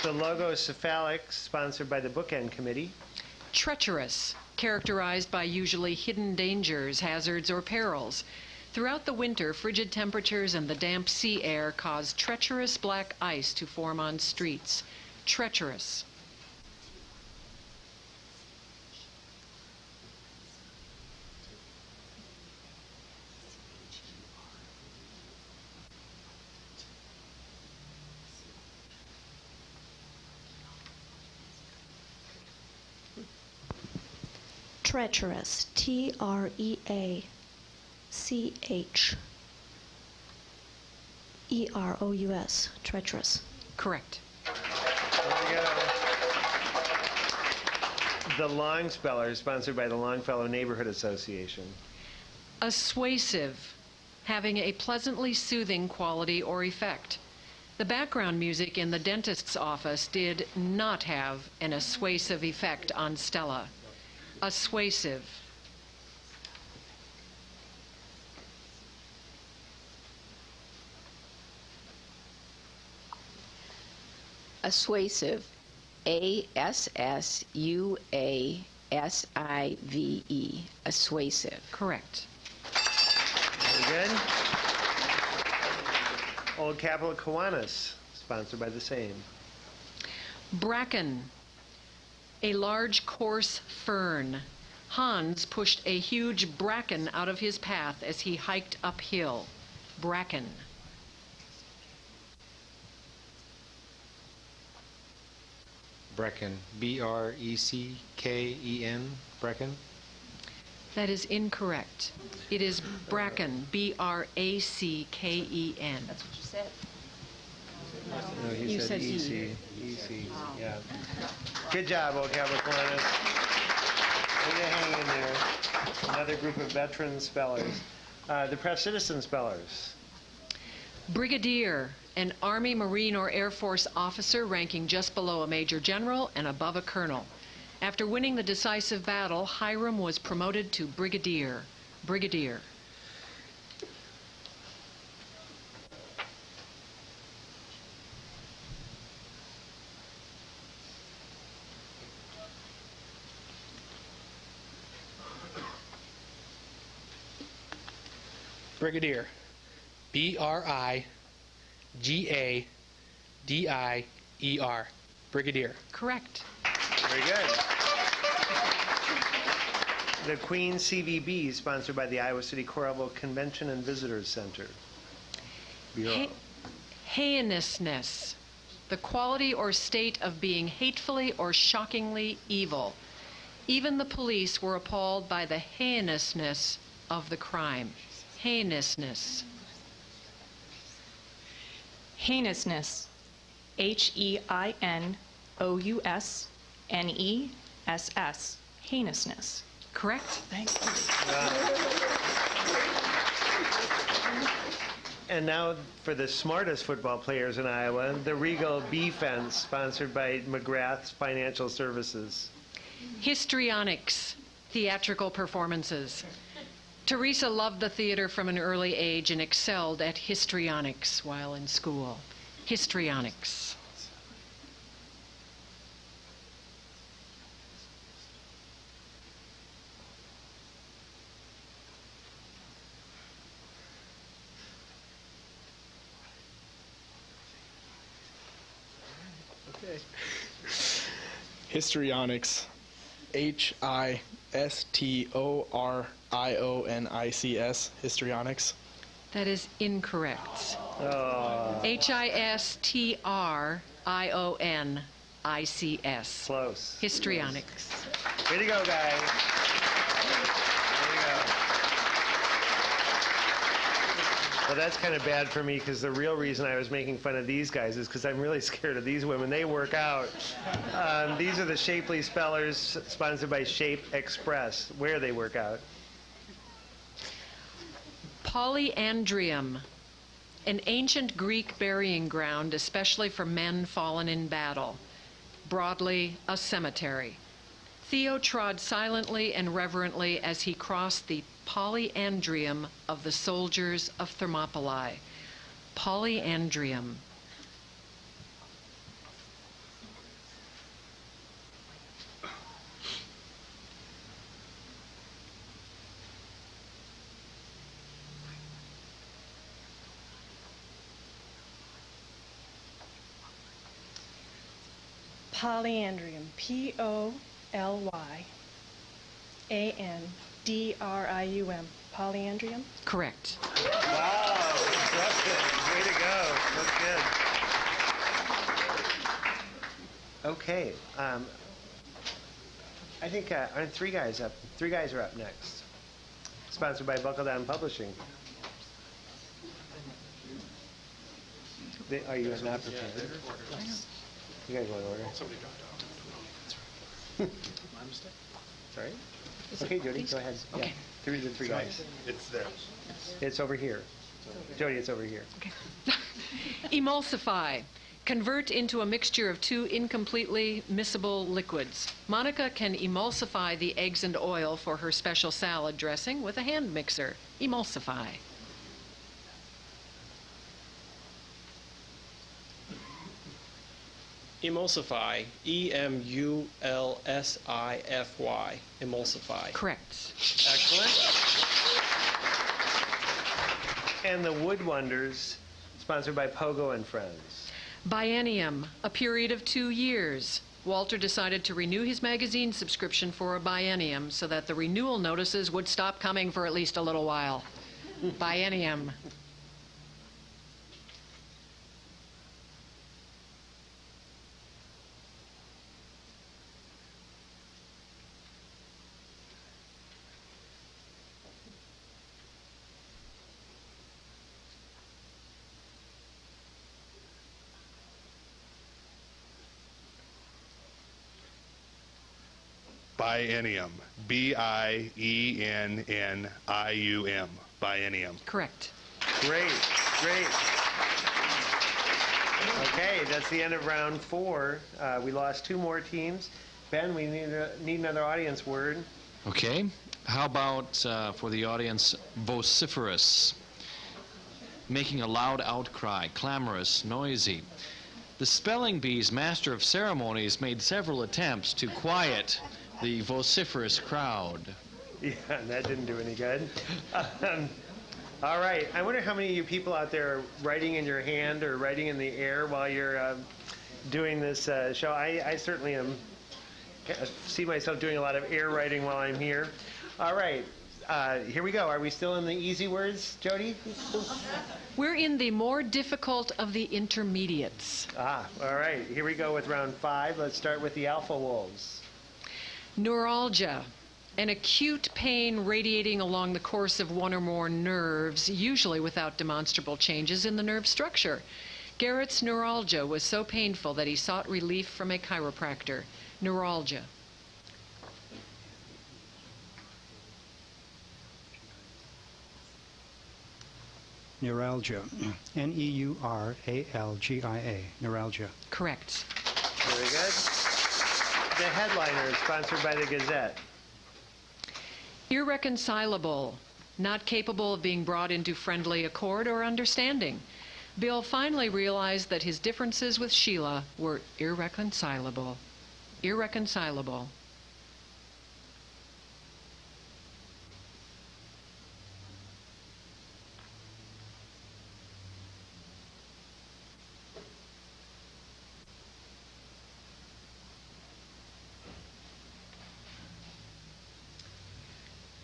Speaker 2: The Logocephalic, sponsored by the Bookend Committee.
Speaker 3: Treacherous, characterized by usually hidden dangers, hazards, or perils. Throughout the winter, frigid temperatures and the damp sea air cause treacherous black ice to form on streets. Treacherous.
Speaker 16: Treacherous. T-R-E-A-C-H-E-R-O-U-S. Treacherous.
Speaker 3: Correct.
Speaker 2: There we go. The Longspeller, sponsored by the Longfellow Neighborhood Association.
Speaker 3: Assuasive, having a pleasantly soothing quality or effect. The background music in the dentist's office did not have an assuasive effect on Stella. Assuasive.
Speaker 20: Assuasive. A-S-S-U-A-S-I-V-E. Assuasive.
Speaker 3: Correct.
Speaker 2: Very good. Old Capitol Kiwanis, sponsored by the same.
Speaker 3: Bracken, a large coarse fern. Hans pushed a huge bracken out of his path as he hiked uphill. Bracken.
Speaker 21: Brecken. B-R-E-C-K-E-N. Brecken.
Speaker 3: That is incorrect. It is bracken. B-R-A-C-K-E-N.
Speaker 20: That's what you said.
Speaker 2: No, he
Speaker 3: You
Speaker 2: said
Speaker 3: said
Speaker 2: EC. EC, yeah. Good job, Old Capitol Kiwanis. Way to hang in there. Another group of veteran spellers. The Press Citizen spellers.
Speaker 3: Brigadier, an Army, Marine, or Air Force officer ranking just below a major general and above a colonel. After winning the decisive battle, Hiram was promoted to brigadier. Brigadier.
Speaker 22: Brigadier. B-R-I-G-A-D-I-E-R. Brigadier.
Speaker 3: Correct.
Speaker 2: Very good. The Queen CVB, sponsored by the Iowa City Coralville Convention and Visitors Center. Bureau.
Speaker 3: Heinousness, the quality or state of being hatefully or shockingly evil. Even the police were appalled by the heinousness of the crime. Heinousness.
Speaker 19: Heinousness. H-E-I-N-O-U-S-N-E-S-S. Heinousness.
Speaker 3: Correct.
Speaker 19: Thank you.
Speaker 2: And now for the smartest football players in Iowa, the Regal B-Fence, sponsored by McGrath's Financial Services.
Speaker 3: Histrionics, theatrical performances. Teresa loved the theater from an early age and excelled at histrionics while in school. Histrionics.
Speaker 22: Okay. Histrionics. H-I-S-T-O-R-I-O-N-I-C-S. Histrionics.
Speaker 3: That is incorrect.
Speaker 2: Oh.
Speaker 3: H-I-S-T-R-I-O-N-I-C-S. ICS.
Speaker 2: Close.
Speaker 3: Histrionics.
Speaker 2: Way to go, guys. Way to go. Well, that's kind of bad for me because the real reason I was making fun of these guys is because I'm really scared of these women. They work out. These are the Shapely Spellers, sponsored by Shape Express. Where they work out.
Speaker 3: Polyandrium, an ancient Greek burying ground, especially for men fallen in battle. Broadly, a cemetery. Theo trod silently and reverently as he crossed the polyandrium of the soldiers of Thermopylae. Polyandrium.
Speaker 23: Polyandrium. Polyandrium. Polyandrium.
Speaker 3: Correct.
Speaker 2: Wow, Justin, way to go. That's good. Okay. I think aren't three guys up? Three guys are up next. Sponsored by Buckle Down Publishing. Are you not prepared? You guys want to order?
Speaker 4: Somebody dropped out. My mistake.
Speaker 2: Sorry? Okay, Jody, go ahead.
Speaker 3: Okay.
Speaker 2: Yeah. The three guys.
Speaker 11: It's there.
Speaker 2: It's over here. Jody, it's over here.
Speaker 3: Okay. Emulsify. Convert into a mixture of two incompletely miscible liquids. Monica can emulsify the eggs and oil for her special salad dressing with a hand mixer. Emulsify.
Speaker 22: Emulsify. EMULSIFY. Emulsify.
Speaker 3: Correct.
Speaker 2: Excellent. And the Wood Wonders, sponsored by Pogo and Friends.
Speaker 3: Biennium, a period of 2 years. Walter decided to renew his magazine subscription for a biennium so that the renewal notices would stop coming for at least a little while. Biennium.
Speaker 11: Biennium. BIENNIUM. Biennium.
Speaker 3: Correct.
Speaker 2: Great, great. Okay, that's the end of round 4. We lost 2 more teams. Ben, we need another audience word.
Speaker 8: Okay. How about for the audience, vociferous, making a loud outcry, clamorous, noisy. The spelling bee's master of ceremonies made several attempts to quiet the vociferous crowd.
Speaker 2: Yeah, that didn't do any good. All right. I wonder how many of you people out there are writing in your hand or writing in the air while you're doing this show. I certainly am. See myself doing a lot of air writing while I'm here. All right. Here we go. Are we still in the easy words, Jody?
Speaker 3: We're in the more difficult of the intermediates.
Speaker 2: All right. Here we go with round 5. Let's start with the Alpha Wolves.
Speaker 3: Neuralgia, an acute pain radiating along the course of one or more nerves, usually without demonstrable changes in the nerve structure. Garrett's neuralgia was so painful that he sought relief from a chiropractor. Neuralgia.
Speaker 6: Neuralgia. Neuralgia. Neuralgia.
Speaker 3: Correct.
Speaker 2: Very good. The headliner is sponsored by the Gazette.
Speaker 3: Irreconcilable, not capable of being brought into friendly accord or understanding. Bill finally realized that his differences with Sheila were irreconcilable. Irreconcilable.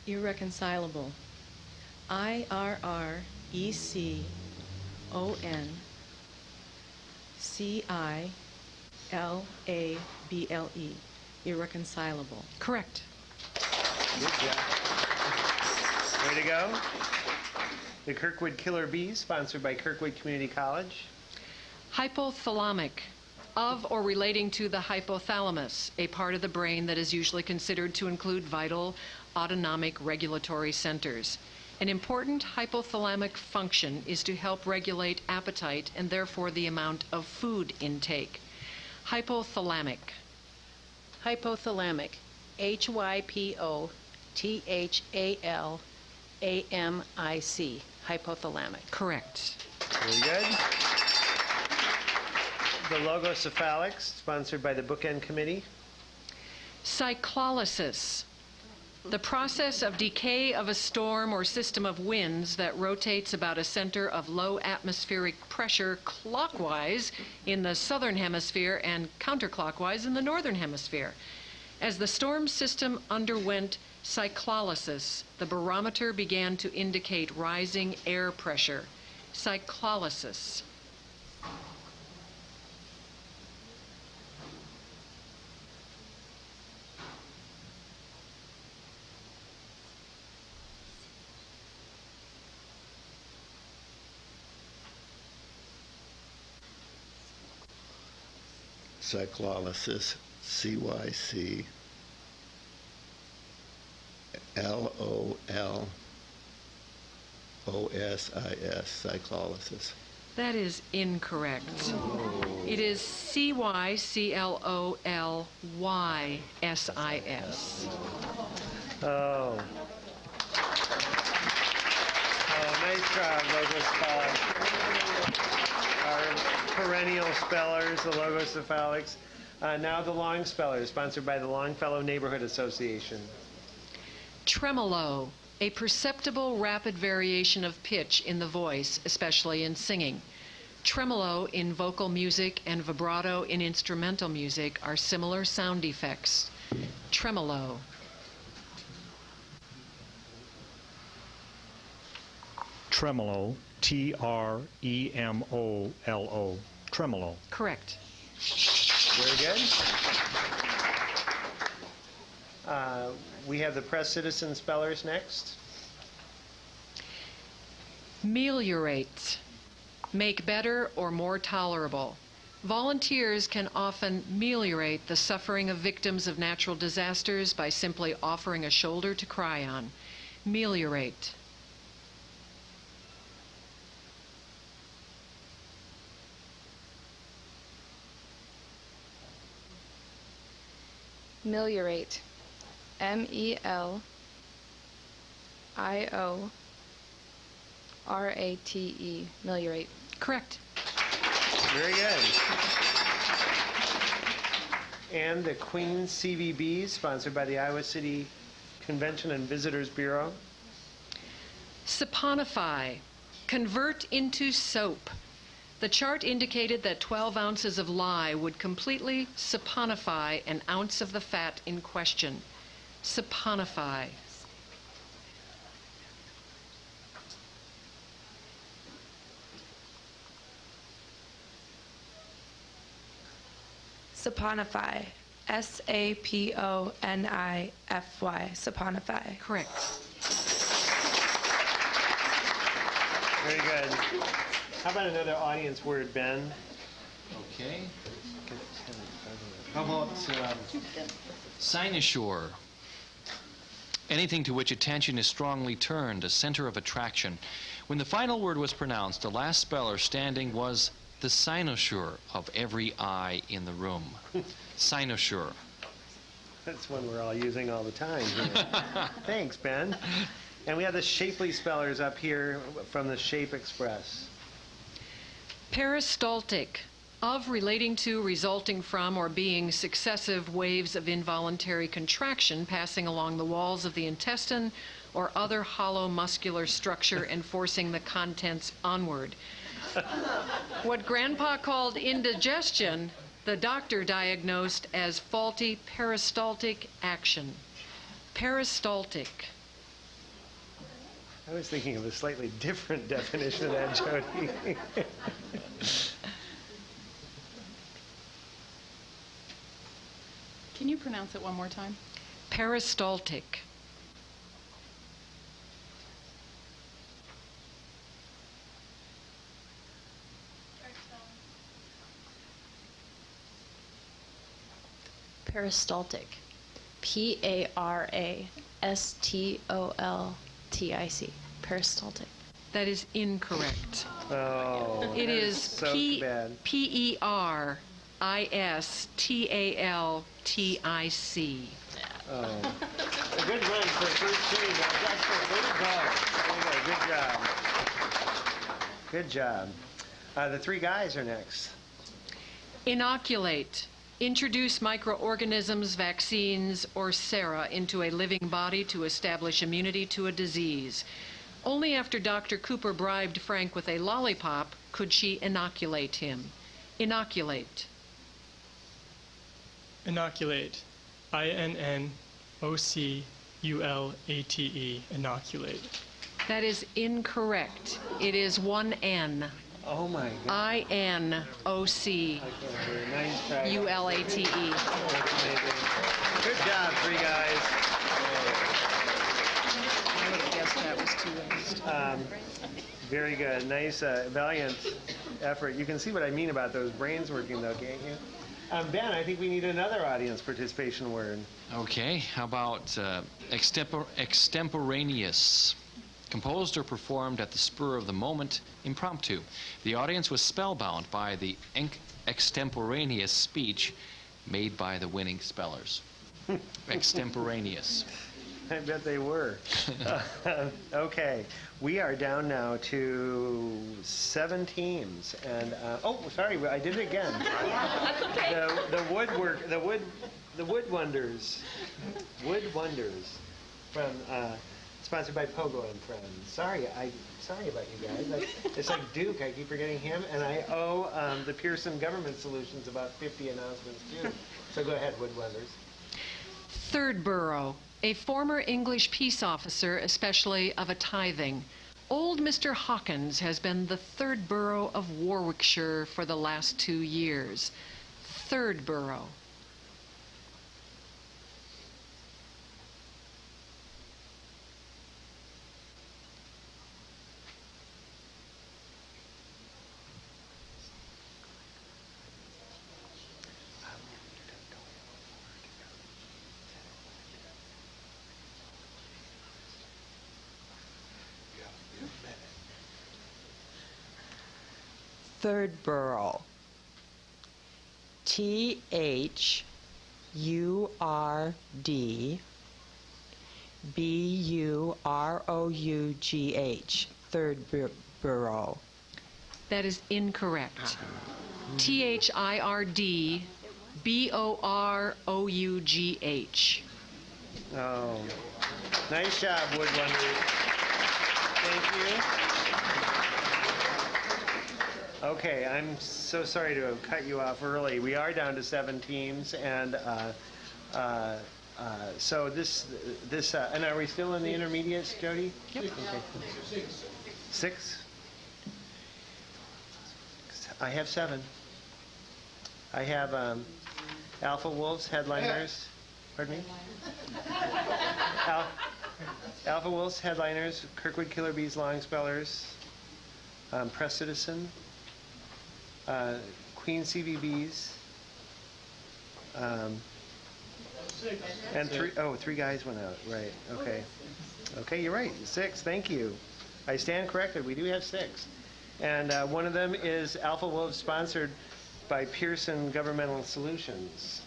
Speaker 13: Irreconcilable. IRRECONCILABLE. Irreconcilable.
Speaker 3: Correct.
Speaker 2: Good job. Way to go. The Kirkwood Killer Bees, sponsored by Kirkwood Community College.
Speaker 3: Hypothalamic, of or relating to the hypothalamus, a part of the brain that is usually considered to include vital autonomic regulatory centers. An important hypothalamic function is to help regulate appetite and therefore the amount of food intake. Hypothalamic.
Speaker 20: Hypothalamic. HYPOTHALAMIC. Hypothalamic.
Speaker 3: Correct.
Speaker 2: Very good. The Logocephalics, sponsored by the Bookend Committee.
Speaker 3: Cyclolysis. The process of decay of a storm or system of winds that rotates about a center of low atmospheric pressure clockwise in the southern hemisphere and counterclockwise in the northern hemisphere. As the storm system underwent cyclolysis, the barometer began to indicate rising air pressure. Cyclolysis.
Speaker 1: Cyclolysis, CYCLOLYSIS, cyclolysis.
Speaker 3: That is incorrect. It is CYCLOLYSIS.
Speaker 2: Oh. Oh, nice job, Logocephalics. Our perennial spellers, the Logocephalics. Now the long spellers, sponsored by the Longfellow Neighborhood Association.
Speaker 3: Tremolo, a perceptible rapid variation of pitch in the voice, especially in singing. Tremolo in vocal music and vibrato in instrumental music are similar sound effects. Tremolo.
Speaker 6: Tremolo, Tremolo, tremolo.
Speaker 3: Correct.
Speaker 2: Very good. We have the Press Citizen spellers next.
Speaker 3: Meliorate, make better or more tolerable. Volunteers can often meliorate the suffering of victims of natural disasters by simply offering a shoulder to cry on. Meliorate.
Speaker 10: Meliorate. MELIORATE. Meliorate.
Speaker 3: Correct.
Speaker 2: Very good. And the Queen CVBs, sponsored by the Iowa City Convention and Visitors Bureau.
Speaker 3: Saponify, convert into soap. The chart indicated that 12 ounces of lye would completely saponify an ounce of the fat in question. Saponify.
Speaker 10: Saponify. SAPONIFY. Saponify.
Speaker 3: Correct.
Speaker 2: Very good. How about another audience word, Ben?
Speaker 8: Okay. How about cynosure? Anything to which attention is strongly turned, a center of attraction. When the final word was pronounced, the last speller standing was the cynosure of every eye in the room. Cynosure.
Speaker 2: That's one we're all using all the time here. Thanks, Ben. And we have the shapely spellers up here from the Shape Express.
Speaker 3: Peristaltic, of, relating to, resulting from, or being successive waves of involuntary contraction passing along the walls of the intestine or other hollow muscular structure and forcing the contents onward. What Grandpa called indigestion, the doctor diagnosed as faulty peristaltic action. Peristaltic.
Speaker 2: I was thinking of a slightly different definition of that, Jody.
Speaker 23: Can you pronounce it one more time?
Speaker 3: Peristaltic.
Speaker 16: Peristaltic. P-A-R-A-S-T-O-L-T-I-C. Peristaltic.
Speaker 3: That is incorrect.
Speaker 2: Oh,
Speaker 3: It
Speaker 2: that
Speaker 3: is
Speaker 2: so bad.
Speaker 3: P-E-R-I-S-T-A-L-T-I-C.
Speaker 2: Oh. A good run for first change. Good job. The three guys are next.
Speaker 3: Inoculate. Introduce microorganisms, vaccines, or sera into a living body to establish immunity to a disease. Only after Dr. Cooper bribed Frank with a lollipop could she inoculate him. Inoculate.
Speaker 9: Inoculate. I-N-N-O-C-U-L-A-T-E. Inoculate.
Speaker 3: That is incorrect. It is one N.
Speaker 2: Oh my God.
Speaker 3: I-N-O-C-U-L-A-T-E.
Speaker 2: Good job, three guys.
Speaker 13: I would have guessed that was 2 N's.
Speaker 2: Very good. Nice, valiant effort. You can see what I mean about those brains working, though, can't you? Ben, I think we need another audience participation word.
Speaker 8: Okay, how about extemporaneous? Composed or performed at the spur of the moment, impromptu. The audience was spellbound by the extemporaneous speech made by the winning spellers. Extemporaneous.
Speaker 2: I bet they were. Okay, we are down now to 7 teams, and oh, sorry, I did it again. The Wood Wonders from sponsored by Pogo and Friends. Sorry about you guys. It's like Duke. I keep forgetting him, and I owe the Pearson Government Solutions about 50 announcements too. So go ahead, Wood Wonders.
Speaker 3: Third borough. A former English peace officer, especially of a tithing. Old Mr. Hawkins has been the third borough of Warwickshire for the last 2 years. Third borough.
Speaker 17: Third borough. T-H-U-R-D-B-U-R-O-U-G-H. Third borough.
Speaker 3: That is incorrect. T-H-I-R-D-B-O-R-O-U-G-H.
Speaker 2: Oh, nice job, Wood Wonders. Thank you. Okay, I'm so sorry to have cut you off early. We are down to 7 teams, and so this, and are we still in the intermediates, Jody?
Speaker 3: Yep.
Speaker 2: Okay. 6? I have 7. I have Alpha Wolves, Headliners. Pardon me? Alpha Wolves, Headliners, Kirkwood Killer Bees, Long Spellers, Press Citizen, Queen CVBs, and 3 guys went out. Right. Okay. Okay, you're right. 6. Thank you. I stand corrected. We do have 6, and one of them is Alpha Wolves, sponsored by Pearson Governmental Solutions.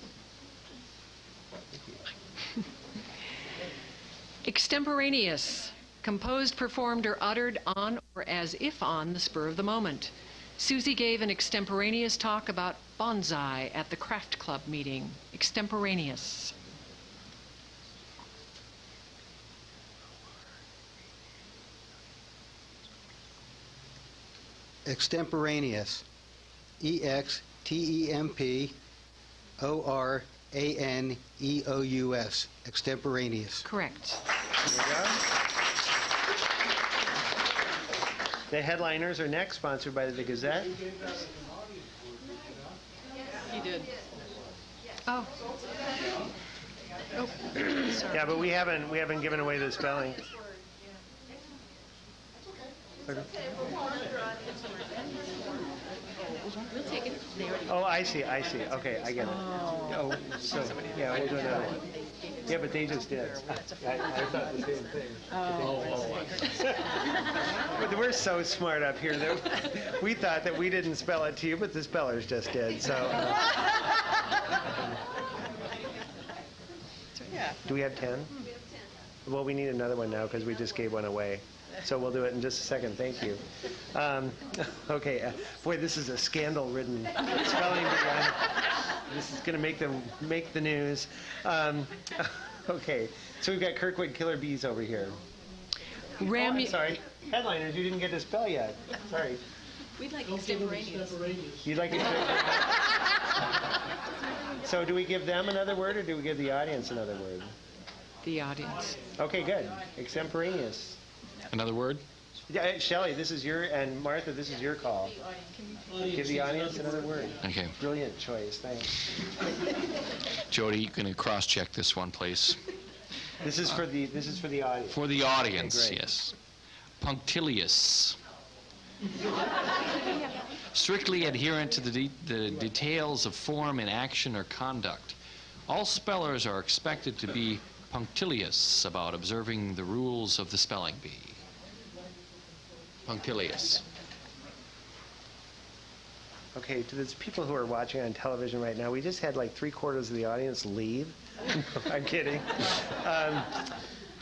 Speaker 3: Extemporaneous. Composed, performed, or uttered on or as if on the spur of the moment. Susie gave an extemporaneous talk about bonsai at the craft club meeting. Extemporaneous.
Speaker 14: Extemporaneous. E-X-T-E-M-P-O-R-A-N-E-O-U-S. Extemporaneous.
Speaker 3: Correct.
Speaker 2: There you go. The Headliners are next, sponsored by the Gazette.
Speaker 13: He did.
Speaker 3: Oh.
Speaker 2: Yeah, but we haven't given away the spelling.
Speaker 20: We'll take it. They already.
Speaker 2: Oh, I see. Okay, I get it. Oh, so, yeah, we'll do another one. Yeah, but they just did. I thought the same thing. But we're so smart up here that we thought that we didn't spell it to you, but the spellers just did, so. Do we have 10? Well, we need another one now because we just gave one away. So we'll do it in just a second. Thank you. Okay. Boy, this is a scandal-ridden spelling bee. This is going to make the news. Okay. So we've got Kirkwood Killer Bees over here. I'm sorry. Headliners, you didn't get to spell yet. Sorry.
Speaker 20: We'd like extemporaneous.
Speaker 2: You'd like extemporaneous? So do we give them another word or do we give the audience another word?
Speaker 3: The audience.
Speaker 2: Okay, good. Extemporaneous.
Speaker 8: Another word?
Speaker 2: Yeah, Shelley, this is your, and Martha, this is your call. Give the audience another word.
Speaker 8: Okay.
Speaker 2: Brilliant choice, thanks.
Speaker 8: Jody, you can cross-check this one, please.
Speaker 2: This is for the audience.
Speaker 8: For the audience,
Speaker 2: Okay, great.
Speaker 8: yes. Punctilious. Strictly adherent to the details of form in action or conduct. All spellers are expected to be punctilious about observing the rules of the spelling bee. Punctilious.
Speaker 2: Okay, to those people who are watching on television right now, we just had like 3/4 of the audience leave. I'm kidding.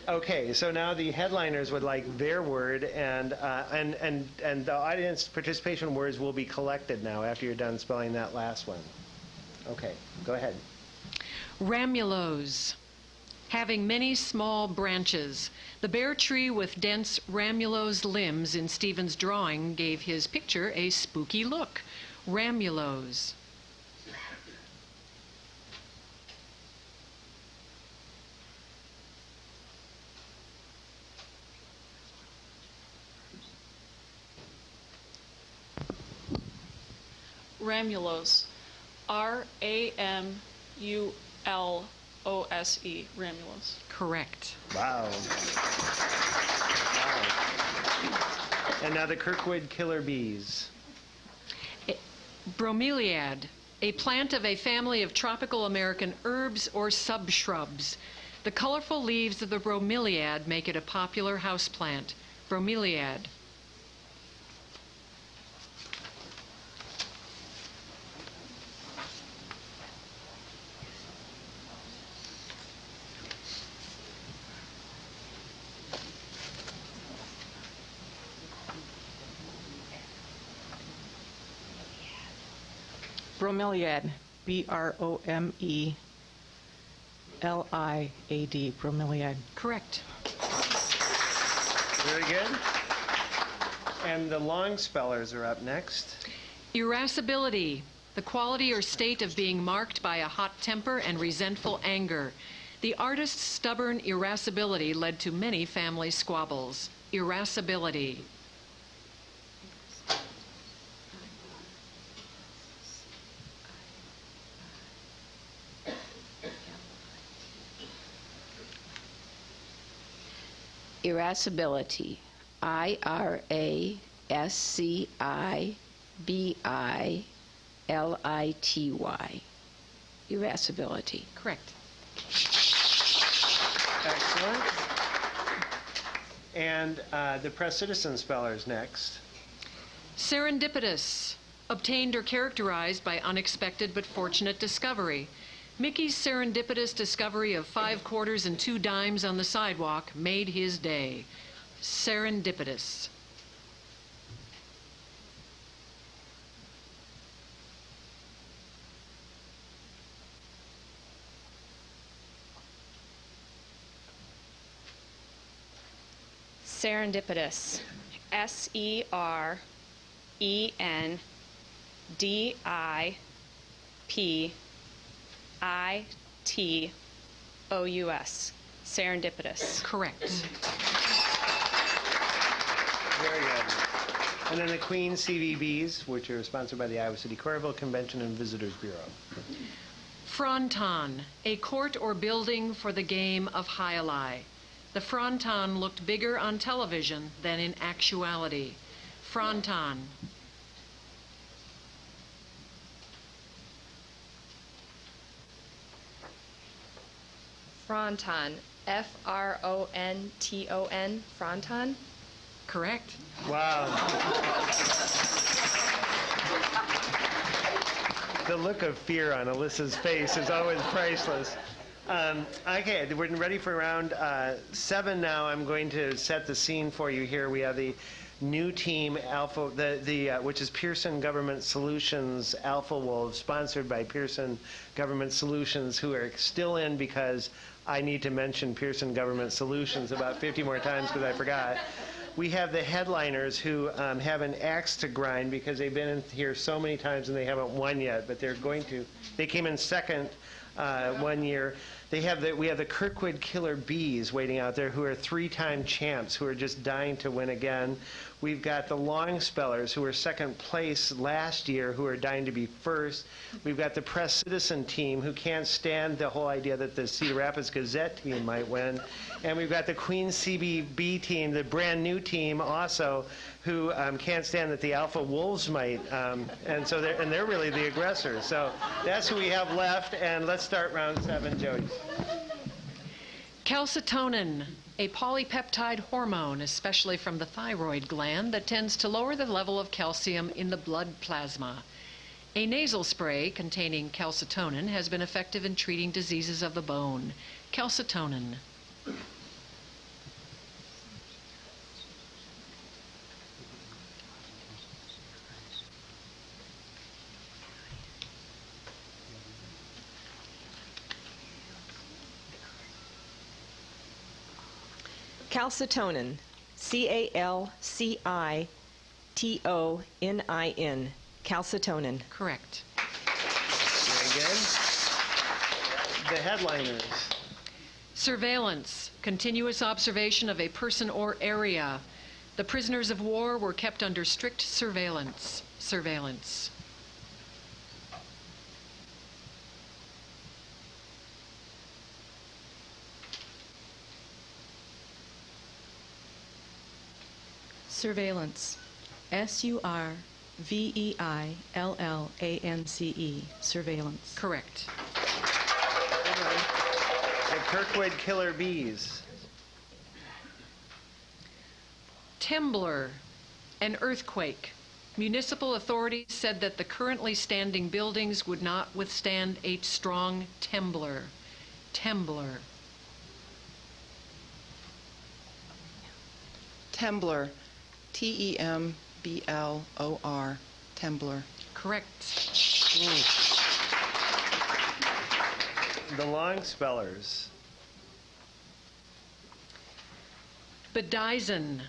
Speaker 2: Okay, so now the headliners would like their word, and the audience participation words will be collected now after you're done spelling that last one. Okay, go ahead.
Speaker 3: Ramulose. Having many small branches. The bare tree with dense ramulose limbs in Stephen's drawing gave his picture a spooky look. Ramulose.
Speaker 13: Ramulose. Ramulose. Ramulose.
Speaker 3: Correct.
Speaker 2: Wow. And now the Kirkwood Killer Bees.
Speaker 3: Bromeliad, a plant of a family of tropical American herbs or subshrubs. The colorful leaves of the bromeliad make it a popular houseplant. Bromeliad.
Speaker 17: Bromeliad, B-R-O-M-E-L-I-A-D, bromeliad.
Speaker 3: Correct.
Speaker 2: Very good. And the long spellers are up next.
Speaker 3: Irascibility, the quality or state of being marked by a hot temper and resentful anger. The artist's stubborn irascibility led to many family squabbles. Irascibility.
Speaker 24: Irascibility. I-R-A-S-C-I-B-I-L-I-T-Y. Irascibility.
Speaker 3: Correct.
Speaker 2: Excellent. And the press citizen spellers next.
Speaker 3: Serendipitous, obtained or characterized by unexpected but fortunate discovery. Mickey's serendipitous discovery of 5 quarters and 2 dimes on the sidewalk made his day. Serendipitous.
Speaker 10: Serendipitous. S-E-R-E-N-D-I-P-I-T-O-U-S. Serendipitous.
Speaker 3: Correct.
Speaker 2: Very good. And then the Queen CVBs, which are sponsored by the Iowa City Coralville Convention and Visitors Bureau.
Speaker 3: Fronton, a court or building for the game of jai-alai. The fronton looked bigger on television than in actuality. Fronton.
Speaker 16: Fronton. Fronton. Fronton.
Speaker 3: Correct.
Speaker 2: Wow. The look of fear on Alyssa's face is always priceless. Okay, we're ready for round 7 now. I'm going to set the scene for you here. We have the new team, Alpha, which is Pearson Government Solutions Alpha Wolves, sponsored by Pearson Government Solutions, who are still in because I need to mention Pearson Government Solutions about 50 more times because I forgot. We have the headliners who have an axe to grind because they've been in here so many times and they haven't won yet, but they're going to. They came in second 1 year. We have the Kirkwood Killer Bees waiting out there, who are 3-time champs, who are just dying to win again. We've got the Long Spellers, who were second place last year, who are dying to be first. We've got the Press Citizen team, who can't stand the whole idea that the Cedar Rapids Gazette team might win. And we've got the Queen CBB team, the brand new team also, who can't stand that the Alpha Wolves might. And they're really the aggressors. So that's who we have left. And let's start round 7, Jody.
Speaker 3: Calcitonin, a polypeptide hormone, especially from the thyroid gland, that tends to lower the level of calcium in the blood plasma. A nasal spray containing calcitonin has been effective in treating diseases of the bone. Calcitonin.
Speaker 25: Calcitonin. Calcitonin. Calcitonin.
Speaker 3: Correct.
Speaker 2: Very good. The headliners.
Speaker 3: Surveillance, continuous observation of a person or area. The prisoners of war were kept under strict surveillance. Surveillance.
Speaker 13: Surveillance. Surveillance. Surveillance.
Speaker 3: Correct.
Speaker 2: The Kirkwood Killer Bees.
Speaker 3: Temblor, an earthquake. Municipal authorities said that the currently standing buildings would not withstand a strong temblor. Temblor.
Speaker 17: Temblor. Temblor. Temblor.
Speaker 3: Correct.
Speaker 2: The Long Spellers.
Speaker 3: Bedizen,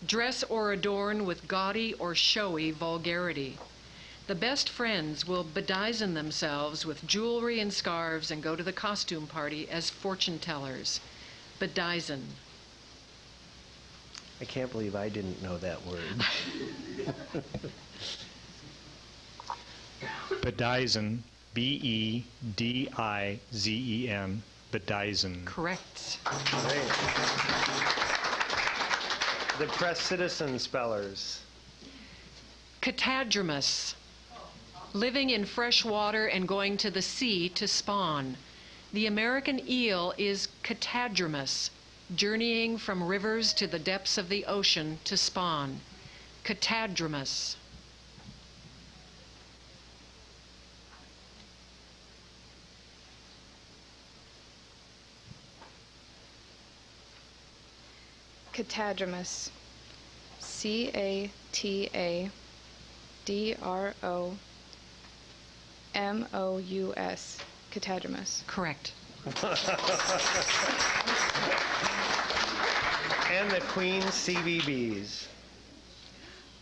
Speaker 3: dress or adorn with gaudy or showy vulgarity. The best friends will bedizen themselves with jewelry and scarves and go to the costume party as fortune tellers. Bedizen.
Speaker 2: I can't believe I didn't know that word.
Speaker 6: Bedizen, B-E-D-I-Z-E-N, bedizen.
Speaker 3: Correct.
Speaker 2: Great. The Press Citizen Spellers.
Speaker 3: Catadromous, living in fresh water and going to the sea to spawn. The American eel is catadromous, journeying from rivers to the depths of the ocean to spawn. Catadromous.
Speaker 16: Catadromous. Catadromous. Catadromous.
Speaker 3: Correct.
Speaker 2: And the Queen CBBs.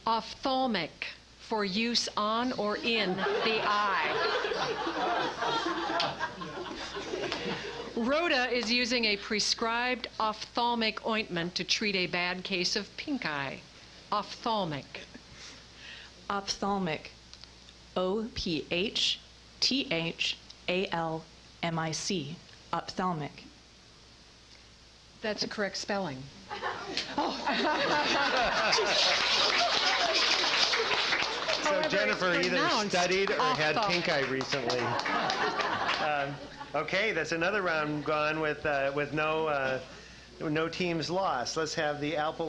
Speaker 3: Ophthalmic, for use on or in the eye. Rhoda is using a prescribed ophthalmic ointment to treat a bad case of pink eye. Ophthalmic.
Speaker 13: Ophthalmic.
Speaker 19: ALMIC, ophthalmic.
Speaker 3: That's a correct spelling.
Speaker 2: So Jennifer either
Speaker 3: pronounced.
Speaker 2: studied or had
Speaker 3: Awful.
Speaker 2: pink eye recently. Okay, that's another round gone with no teams lost. Let's have the Alpha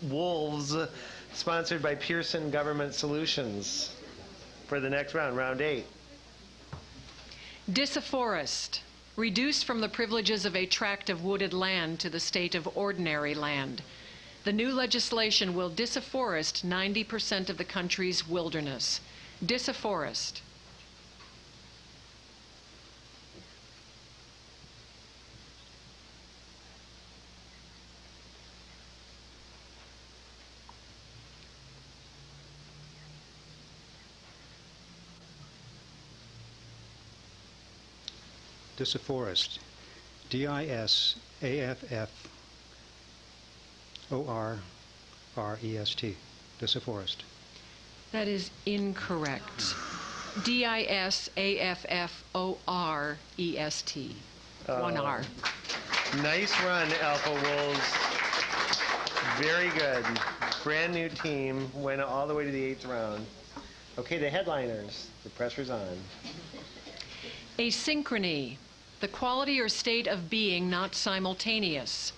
Speaker 2: Wolves, sponsored by Pearson Government Solutions, for the next round, round 8.
Speaker 3: Disafforest, reduced from the privileges of a tract of wooded land to the state of ordinary land. The new legislation will disafforest 90% of the country's wilderness. Disafforest.
Speaker 7: Disafforest. D-I-S-A-F-F-O-R-R-E-S-T. Disafforest.
Speaker 3: That is incorrect. D-I-S-A-F-F-O-R-E-S-T. One R.
Speaker 2: Nice run, Alpha Wolves. Very good. Brand new team. Went all the way to the 8th round. Okay, the headliners. The pressure's on.
Speaker 3: Asynchrony, the quality or state of being not simultaneous.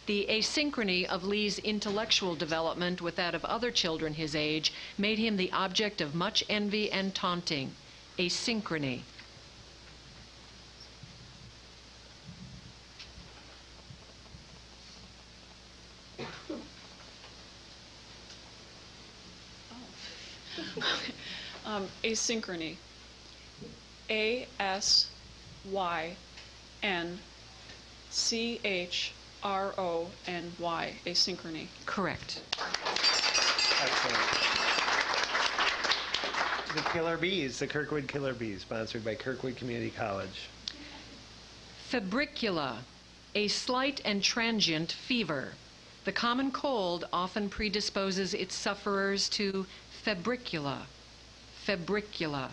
Speaker 3: The asynchrony of Lee's intellectual development with that of other children his age made him the object of much envy and taunting. Asynchrony.
Speaker 13: Asynchrony. A-S-Y-N-C-H-R-O-N-Y. Asynchrony.
Speaker 3: Correct.
Speaker 2: Excellent. The Killer Bees, the Kirkwood Killer Bees, sponsored by Kirkwood Community College.
Speaker 3: Febricula, a slight and transient fever. The common cold often predisposes its sufferers to febricula. Febricula.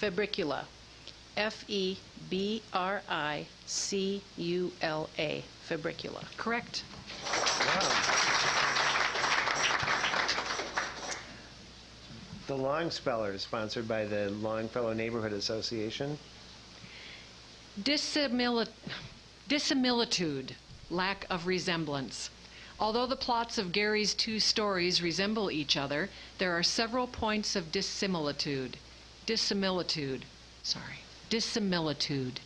Speaker 24: Febricula. F-E-B-R-I-C-U-L-A. Febricula.
Speaker 3: Correct.
Speaker 2: Wow. The Long Spellers, sponsored by the Longfellow Neighborhood Association.
Speaker 3: Dissimilitude, lack of resemblance. Although the plots of Gary's 2 stories resemble each other, there are several points of dissimilitude. Dissimilitude.
Speaker 12: Dissimilitude.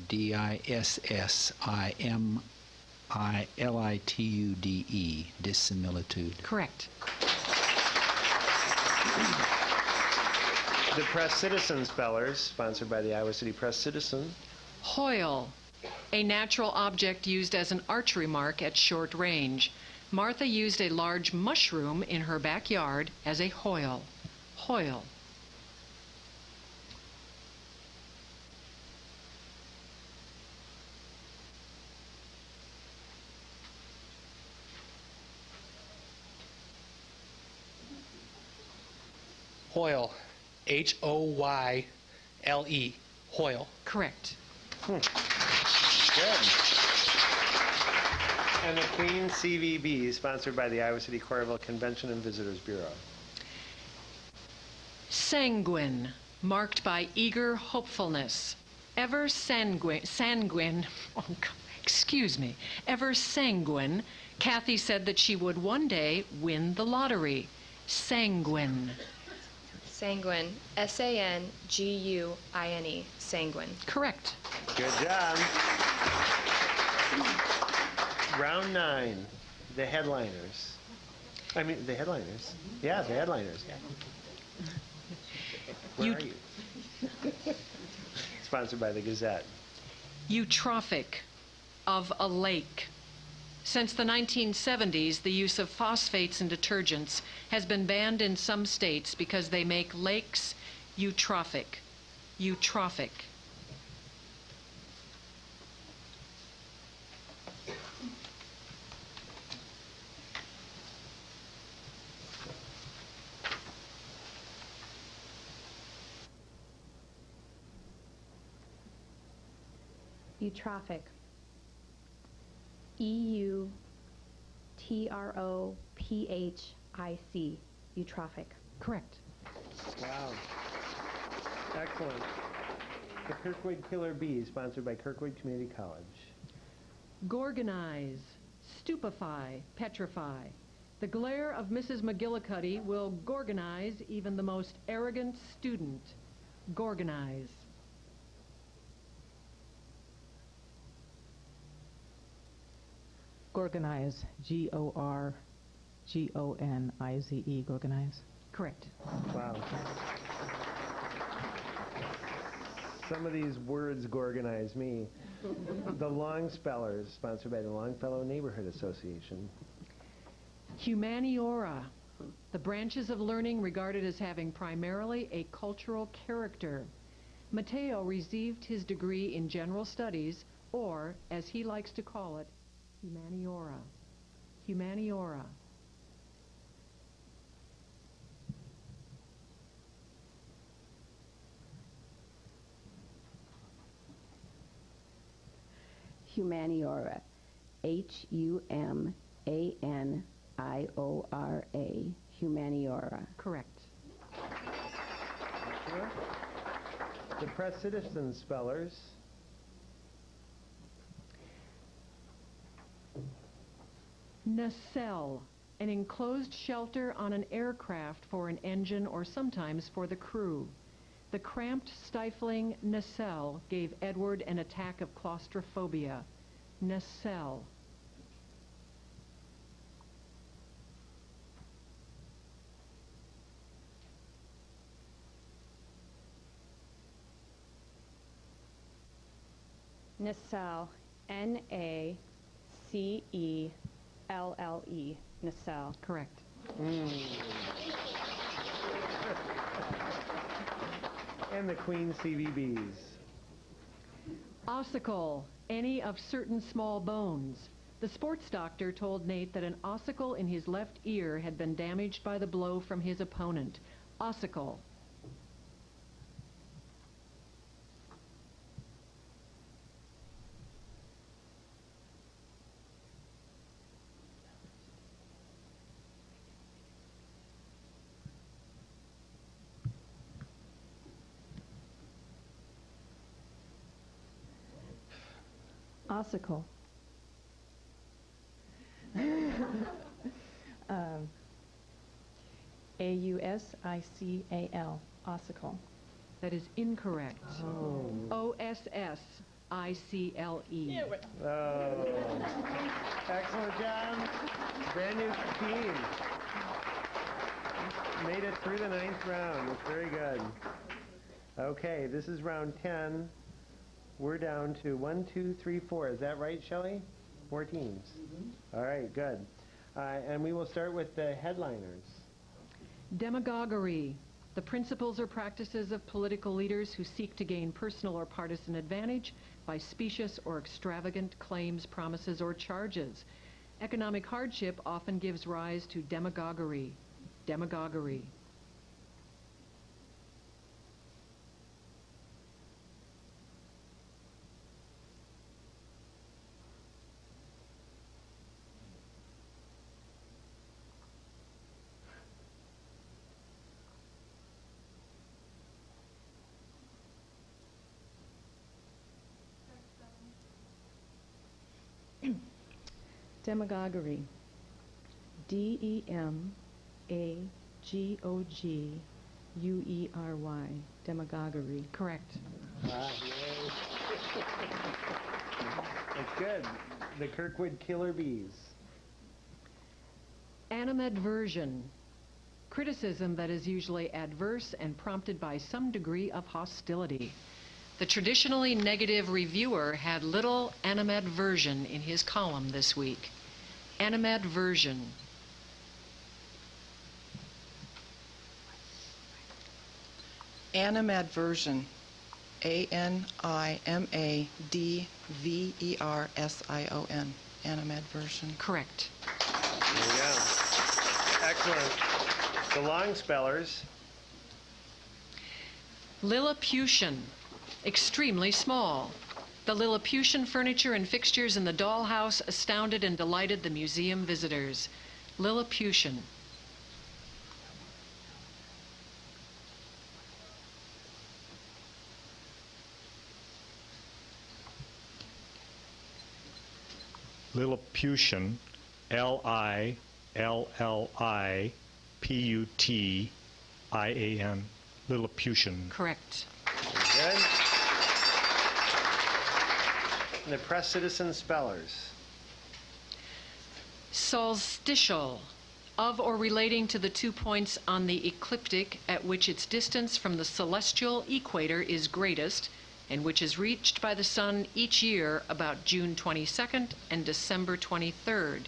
Speaker 12: D-I-S-S-I-M-I-L-I-T-U-D-E. Dissimilitude.
Speaker 3: Correct.
Speaker 2: The Press Citizen Spellers, sponsored by the Iowa City Press Citizen.
Speaker 3: Hoyle, a natural object used as an archery mark at short range. Martha used a large mushroom in her backyard as a hoyle. Hoyle.
Speaker 4: Hoyle. H-O-Y-L-E. Hoyle.
Speaker 3: Correct.
Speaker 2: Good. And the Queen CVB, sponsored by the Iowa City Coralville Convention and Visitors Bureau.
Speaker 3: Sanguine, marked by eager hopefulness. Ever sanguine, Kathy said that she would one day win the lottery. Sanguine.
Speaker 16: Sanguine. S-A-N-G-U-I-N-E. Sanguine.
Speaker 3: Correct.
Speaker 2: Good job. Round 9, the headliners. Yeah, the headliners. Where are you? Sponsored by the Gazette.
Speaker 3: Eutrophic, of a lake. Since the 1970s, the use of phosphates in detergents has been banned in some states because they make lakes eutrophic. Eutrophic.
Speaker 5: Eutrophic. E-U-T-R-O-P-H-I-C. Eutrophic.
Speaker 2: Correct. Wow. Excellent. The Kirkwood Killer Bees, sponsored by Kirkwood Community College.
Speaker 3: Gorgonize, stupefy, petrify. The glare of Mrs. McGillicuddy will gorgonize even the most arrogant student. Gorgonize.
Speaker 19: Gorgonize. G-O-R-G-O-N-I-Z-E. Gorgonize.
Speaker 3: Correct.
Speaker 2: Wow. Some of these words gorgonize me. The Long Spellers, sponsored by the Longfellow Neighborhood Association.
Speaker 3: Humaniora, the branches of learning regarded as having primarily a cultural character. Mateo received his degree in general studies, or, as he likes to call it, humaniora. Humaniora.
Speaker 15: Humaniora. H-U-M-A-N-I-O-R-A. Humaniora.
Speaker 3: Correct.
Speaker 2: Sure. The Press Citizen Spellers.
Speaker 3: Nacelle, an enclosed shelter on an aircraft for an engine or sometimes for the crew. The cramped, stifling nacelle gave Edward an attack of claustrophobia. Nacelle.
Speaker 10: Nacelle. N-A-C-E-L-L-E. Nacelle.
Speaker 3: Correct.
Speaker 2: And the Queen CVBs.
Speaker 3: Ossicle, any of certain small bones. The sports doctor told Nate that an ossicle in his left ear had been damaged by the blow from his opponent. Ossicle.
Speaker 19: Ossicle. A-U-S-I-C-A-L. Ossicle.
Speaker 3: That is incorrect.
Speaker 2: Oh.
Speaker 3: O-S-S-I-C-L-E.
Speaker 2: Oh. Excellent job. Brand new team. Made it through the 9th round. It's very good. Okay, this is round 10. We're down to 1, 2, 3, 4. Is that right, Shelley? 4 teams. All right, good. And we will start with the headliners.
Speaker 3: Demagoguery. The principles or practices of political leaders who seek to gain personal or partisan advantage by specious or extravagant claims, promises, or charges. Economic hardship often gives rise to demagoguery. Demagoguery.
Speaker 19: Demagoguery. D-E-M-A-G-O-G-U-E-R-Y. Demagoguery.
Speaker 3: Correct.
Speaker 2: That's good. The Kirkwood Killer Bees.
Speaker 3: Animadversion. Criticism that is usually adverse and prompted by some degree of hostility. The traditionally negative reviewer had little animadversion in his column this week. Animadversion.
Speaker 17: Animadversion. ANIMADVERSION. Animadversion.
Speaker 3: Correct.
Speaker 2: There you go. Excellent. The long spellers.
Speaker 3: Lilliputian. Extremely small. The Lilliputian furniture and fixtures in the dollhouse astounded and delighted the museum visitors. Lilliputian.
Speaker 6: Lilliputian, Lilliputian, Lilliputian.
Speaker 3: Correct.
Speaker 2: Very good. And the press citizen spellers.
Speaker 3: Solstitial. Of or relating to the 2 points on the ecliptic at which its distance from the celestial equator is greatest, and which is reached by the sun each year about June 22nd and December 23rd.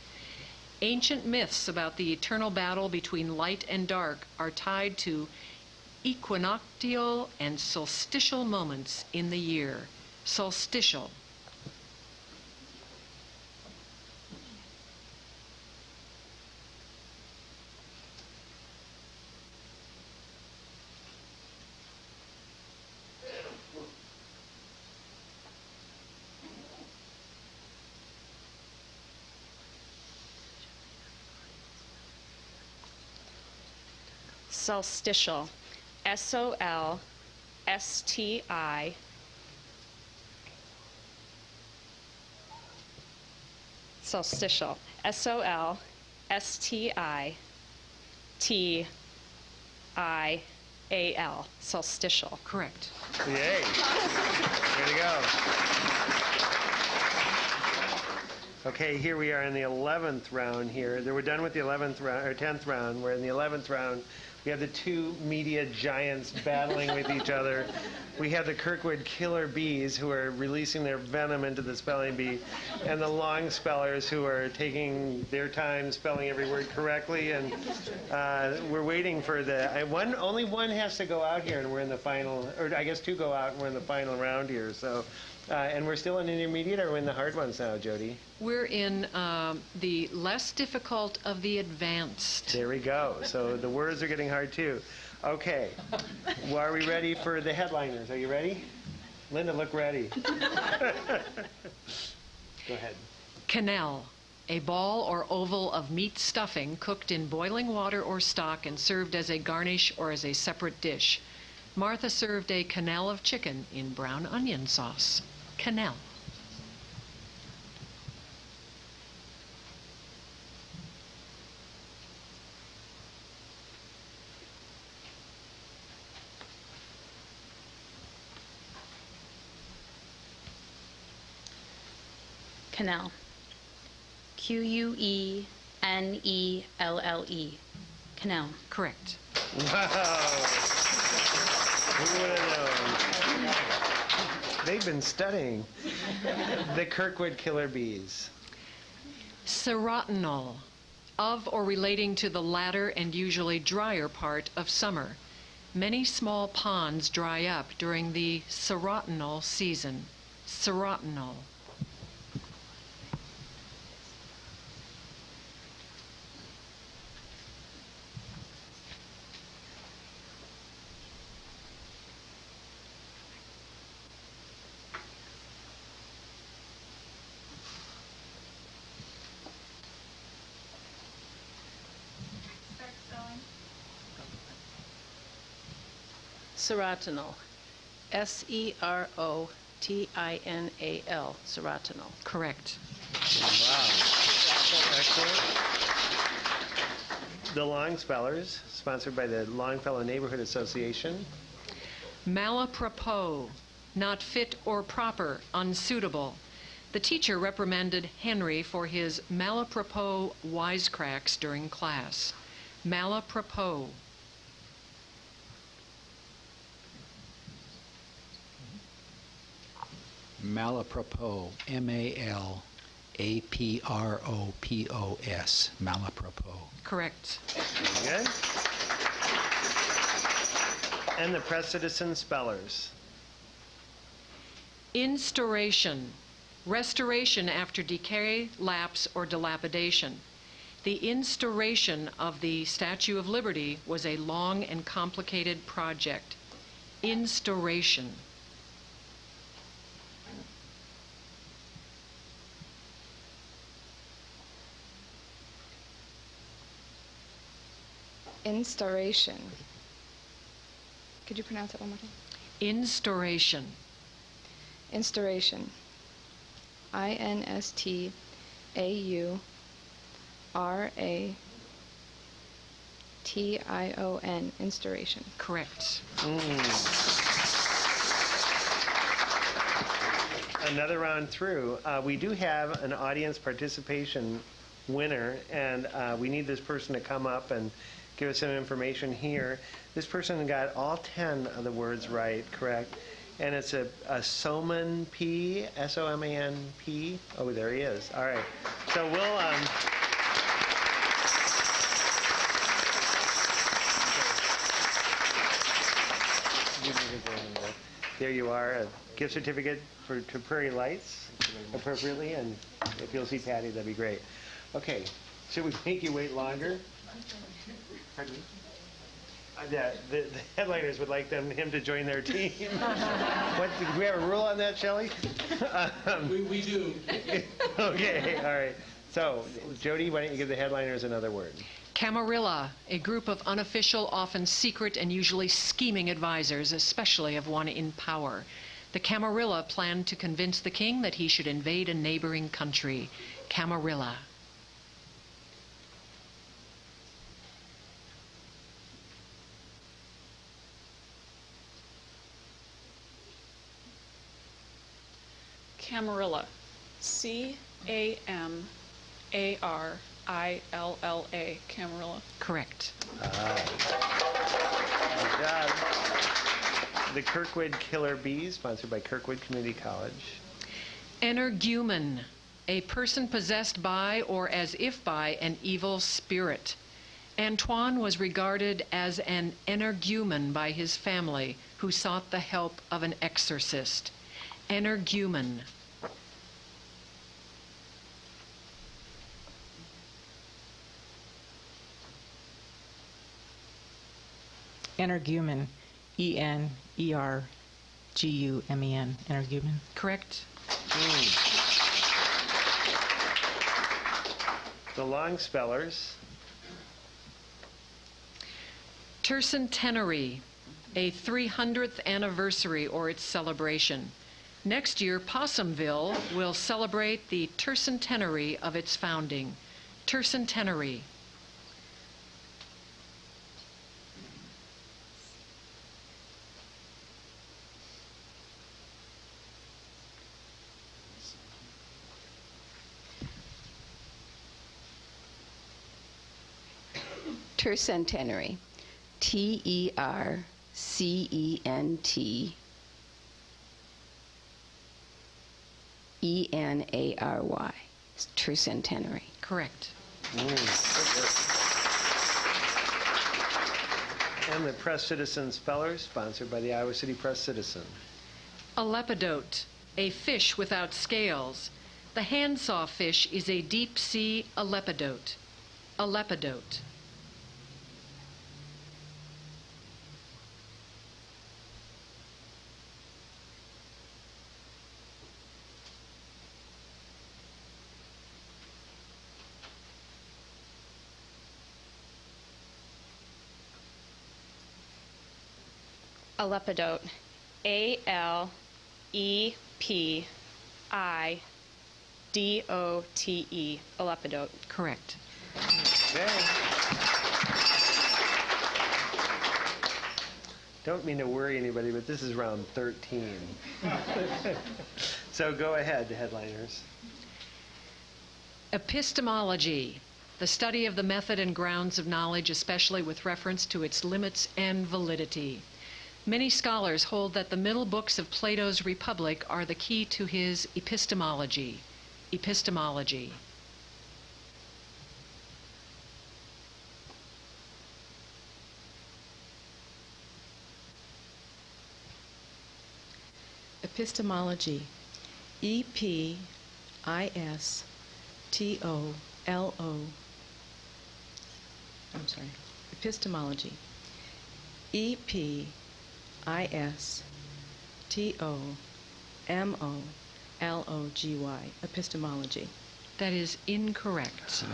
Speaker 3: Ancient myths about the eternal battle between light and dark are tied to equinoctial and solstitial moments in the year. Solstitial.
Speaker 10: Solstitial. SOLSTI. Solstitial. SOLSTITIAL. Solstitial.
Speaker 3: Correct.
Speaker 2: Yay. Way to go. Okay, here we are in the 11th round here. We're done with the 11th round, or 10th round. We're in the 11th round. We have the two media giants battling with each other. We have the Kirkwood killer bees who are releasing their venom into the spelling bee, and the long spellers who are taking their time spelling every word correctly. And we're waiting for the only one has to go out here, and we're in the final, or I guess two go out, and we're in the final round here. So. And we're still in intermediate, or we're in the hard ones now, Jody?
Speaker 3: We're in the less difficult of the advanced.
Speaker 2: There we go. So the words are getting hard too. Okay. Well, are we ready for the headliners? Are you ready? Linda, look ready. Go ahead.
Speaker 3: Quenelle. A ball or oval of meat stuffing cooked in boiling water or stock and served as a garnish or as a separate dish. Martha served a quenelle of chicken in brown onion sauce. Quenelle.
Speaker 10: Quenelle. QUENELLE. Quenelle.
Speaker 3: Correct.
Speaker 2: Wow. Who would have known? They've been studying. The Kirkwood killer bees.
Speaker 3: Serotinol. Of or relating to the latter and usually drier part of summer. Many small ponds dry up during the serotinol season. Serotinol.
Speaker 24: Serotinol. SEROTINAL. Serotinol.
Speaker 3: Correct.
Speaker 2: Wow. Excellent. The Long Spellers, sponsored by the Longfellow Neighborhood Association.
Speaker 3: Malapropos. Not fit or proper, unsuitable. The teacher reprimanded Henry for his malapropos wisecracks during class. Malapropos.
Speaker 12: Malapropos, Apropos, malapropos.
Speaker 3: Correct.
Speaker 2: Very good. And the press citizen spellers.
Speaker 3: Instauration, restoration after decay, lapse, or dilapidation. The instauration of the Statue of Liberty was a long and complicated project. Instauration.
Speaker 10: Instauration. Could you pronounce it one more time?
Speaker 3: Instauration.
Speaker 10: Instauration. INSTAURATION. Instauration.
Speaker 3: Correct.
Speaker 2: Another round through. We do have an audience participation winner, and we need this person to come up and give us some information here. This person got all 10 of the words right, correct? And it's a Soman P, S-O-M-A-N-P. Oh, there he is. All right. So we'll... There you are, a gift certificate to Prairie Lights, appropriately, and if you'll see Patty, that'd be great. Okay, should we make you wait longer? Pardon me? The headliners would like him to join their team. What, do we have a rule on that, Shelley?
Speaker 4: We do.
Speaker 2: Okay, all right. So, Jody, why don't you give the headliners another word?
Speaker 3: Camarilla, a group of unofficial, often secret, and usually scheming advisors, especially of one in power. The Camarilla planned to convince the king that he should invade a neighboring country. Camarilla.
Speaker 13: Camarilla. C-A-M-A-R-I-L-L-A. Camarilla.
Speaker 3: Correct.
Speaker 2: Good job. The Kirkwood Killer Bees, sponsored by Kirkwood Community College.
Speaker 3: Energumen, a person possessed by or as if by an evil spirit. Antoine was regarded as an energumen by his family, who sought the help of an exorcist. Energumen.
Speaker 1: Energumen, E-N-E-R-G-U-M-E-N, energumen.
Speaker 3: Correct.
Speaker 2: The long spellers.
Speaker 3: Tercentenary, a 300th anniversary or its celebration. Next year, Possumville will celebrate the tercentenary of its founding. Tercentenary.
Speaker 15: Tercentenary. T-E-R-C-E-N-T-E-N-A-R-Y. Tercentenary.
Speaker 3: Correct.
Speaker 2: And the Press Citizen Spellers, sponsored by the Iowa City Press Citizen.
Speaker 3: A lepidote, a fish without scales. The handsaw fish is a deep-sea alepidote. A lepidote.
Speaker 10: Alepidote. A-L-E-P-I-D-O-T-E. Alepidote.
Speaker 3: Correct.
Speaker 2: Okay. Don't mean to worry anybody, but this is round 13. So go ahead, headliners.
Speaker 3: Epistemology, the study of the method and grounds of knowledge, especially with reference to its limits and validity. Many scholars hold that the middle books of Plato's Republic are the key to his epistemology. epistemology.
Speaker 19: Epistemology. E-P-I-S-T-O-L-O. I'm sorry. Epistemology. E-P-I-S-T-O-M-O-L-O-G-Y. Epistemology.
Speaker 3: That is incorrect.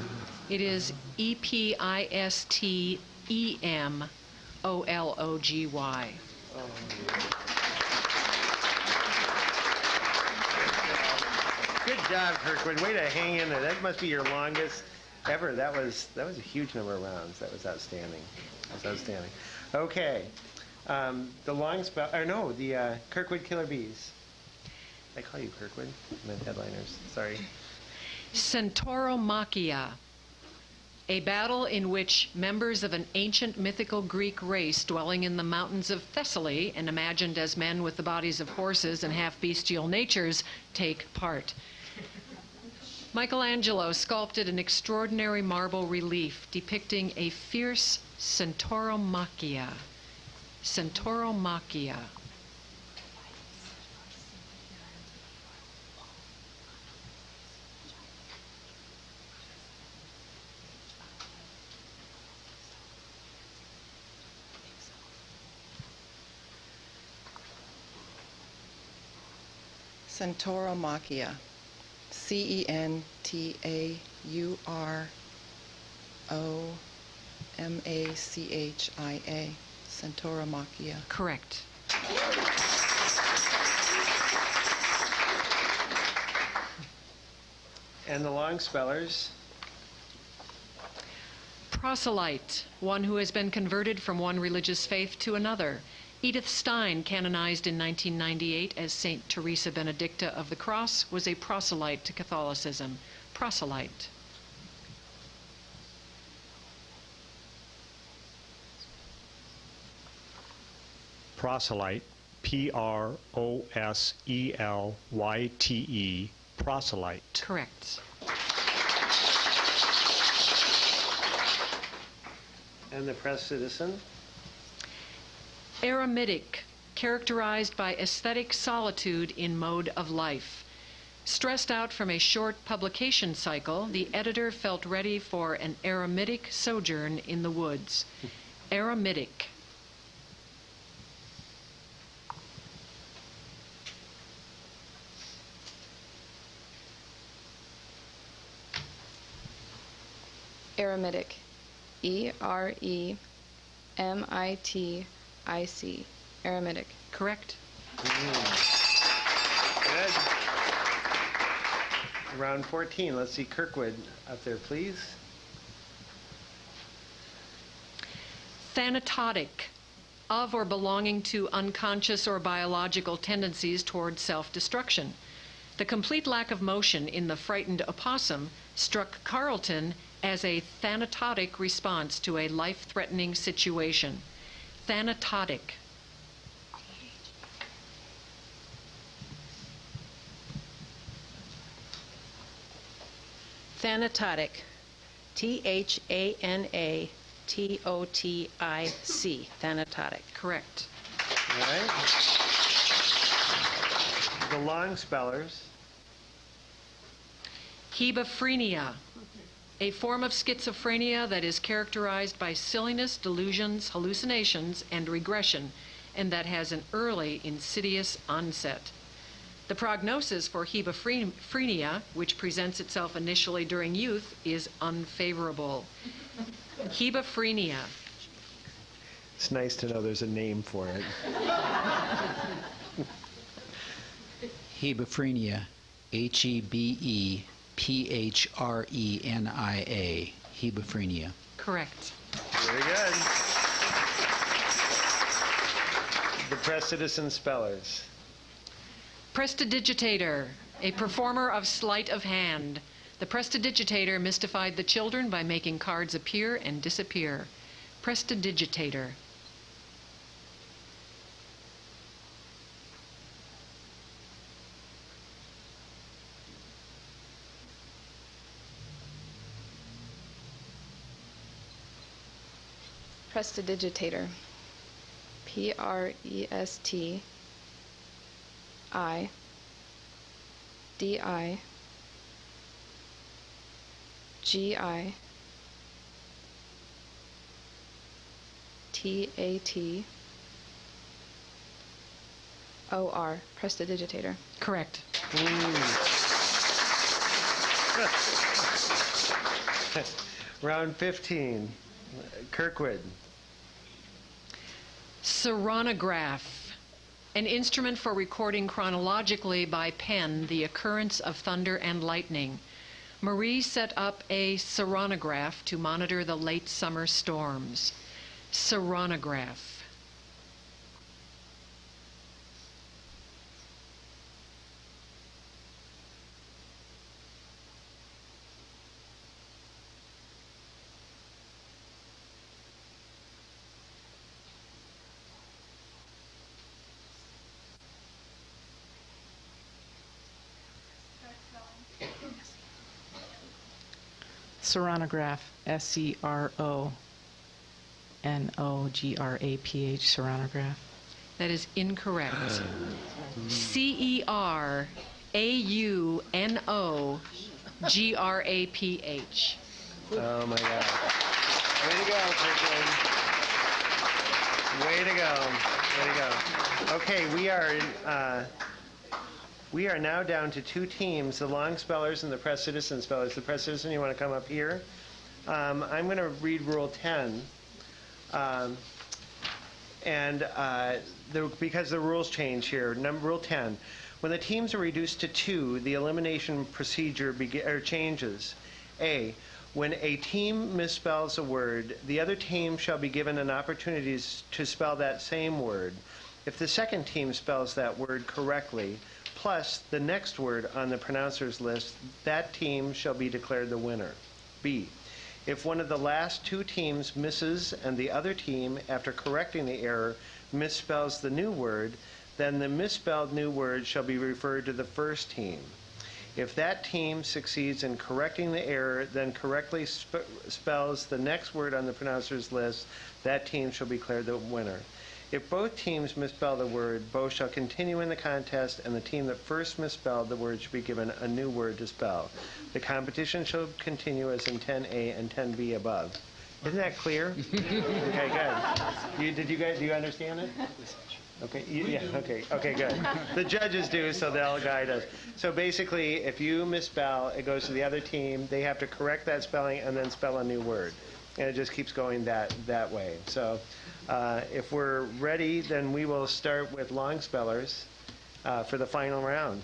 Speaker 3: It is E-P-I-S-T-E-M-O-L-O-G-Y.
Speaker 2: Good job, Kirkwood. Way to hang in there. That must be your longest ever. That was a huge number of rounds. That was outstanding. Okay. The long spell, or no, the Kirkwood Killer Bees. I call you Kirkwood. I meant headliners. Sorry.
Speaker 3: Centauromachia, a battle in which members of an ancient mythical Greek race dwelling in the mountains of Thessaly and imagined as men with the bodies of horses and half-bestial natures take part. Michelangelo sculpted an extraordinary marble relief depicting a fierce Centauromachia. Centauromachia.
Speaker 17: Centauromachia. C-E-N-T-A-U-R-O-M-A-C-H-I-A. Centauromachia.
Speaker 3: Correct.
Speaker 2: And the long spellers.
Speaker 3: Proselyte, one who has been converted from one religious faith to another. Edith Stein, canonized in 1998 as Saint Teresa Benedicta of the Cross, was a proselyte to Catholicism. Proselyte.
Speaker 6: Proselyte, P-R-O-S-E-L-Y-T-E, proselyte.
Speaker 3: Correct.
Speaker 2: And the press citizen.
Speaker 3: Eremitic, characterized by aesthetic solitude in mode of life. Stressed out from a short publication cycle, the editor felt ready for an eremitic sojourn in the woods. Eremitic.
Speaker 10: Eremitic. E-R-E-M-I-T-I-C. Eremitic.
Speaker 3: Correct.
Speaker 2: Good. Round 14. Let's see Kirkwood up there, please.
Speaker 3: Thanatotic, of or belonging to unconscious or biological tendencies toward self-destruction. The complete lack of motion in the frightened opossum struck Carlton as a thanatotic response to a life-threatening situation. Thanatotic.
Speaker 24: Thanatotic. T-H-A-N-A-T-O-T-I-C. Thanatotic.
Speaker 3: Correct.
Speaker 2: All right. The long spellers.
Speaker 3: Hebephrenia, a form of schizophrenia that is characterized by silliness, delusions, hallucinations, and regression, and that has an early, insidious onset. The prognosis for hebephrenia, which presents itself initially during youth, is unfavorable. Hebephrenia.
Speaker 2: It's nice to know there's a name for it.
Speaker 12: Hebephrenia, H-E-B-E-P-H-R-E-N-I-A, hebephrenia.
Speaker 3: Correct.
Speaker 2: Very good. The press citizen spellers.
Speaker 3: Prestidigitator, a performer of sleight of hand. The prestidigitator mystified the children by making cards appear and disappear. Prestidigitator.
Speaker 10: Prestidigitator. Presti. I. D-I. G-I. T-A-T. O-R. Prestidigitator.
Speaker 3: Correct.
Speaker 2: Round 15. Kirkwood.
Speaker 3: Seronograph, an instrument for recording chronologically by pen the occurrence of thunder and lightning. Marie set up a seronograph to monitor the late summer storms. Seronograph.
Speaker 1: Seronograph, S-E-R-O-N-O-G-R-A-P-H, seronograph.
Speaker 3: That is incorrect. C-E-R-A-U-N-O-G-R-A-P-H.
Speaker 2: Oh my God. Way to go, Kirkwood. Way to go. Way to go. Okay, we are now down to two teams, the long spellers and the press citizen spellers. The press citizen, you want to come up here? I'm going to read Rule 10. Because the rules change here. Rule 10. When the teams are reduced to two, the elimination procedure changes. A. When a team misspells a word, the other team shall be given an opportunity to spell that same word. If the second team spells that word correctly, plus the next word on the pronouncer's list, that team shall be declared the winner. B. If one of the last two teams misses and the other team, after correcting the error, misspells the new word, then the misspelled new word shall be referred to the first team. If that team succeeds in correcting the error, then correctly spells the next word on the pronouncer's list, that team shall be declared the winner. If both teams misspell the word, both shall continue in the contest, and the team that first misspelled the word should be given a new word to spell. The competition shall continue as in 10A and 10B above. Isn't that clear? Okay, good. Do you understand it? Okay, okay, good. The judges do, so they'll guide us. So basically, if you misspell, it goes to the other team. They have to correct that spelling and then spell a new word. And it just keeps going that way. So if we're ready, then we will start with long spellers for the final round.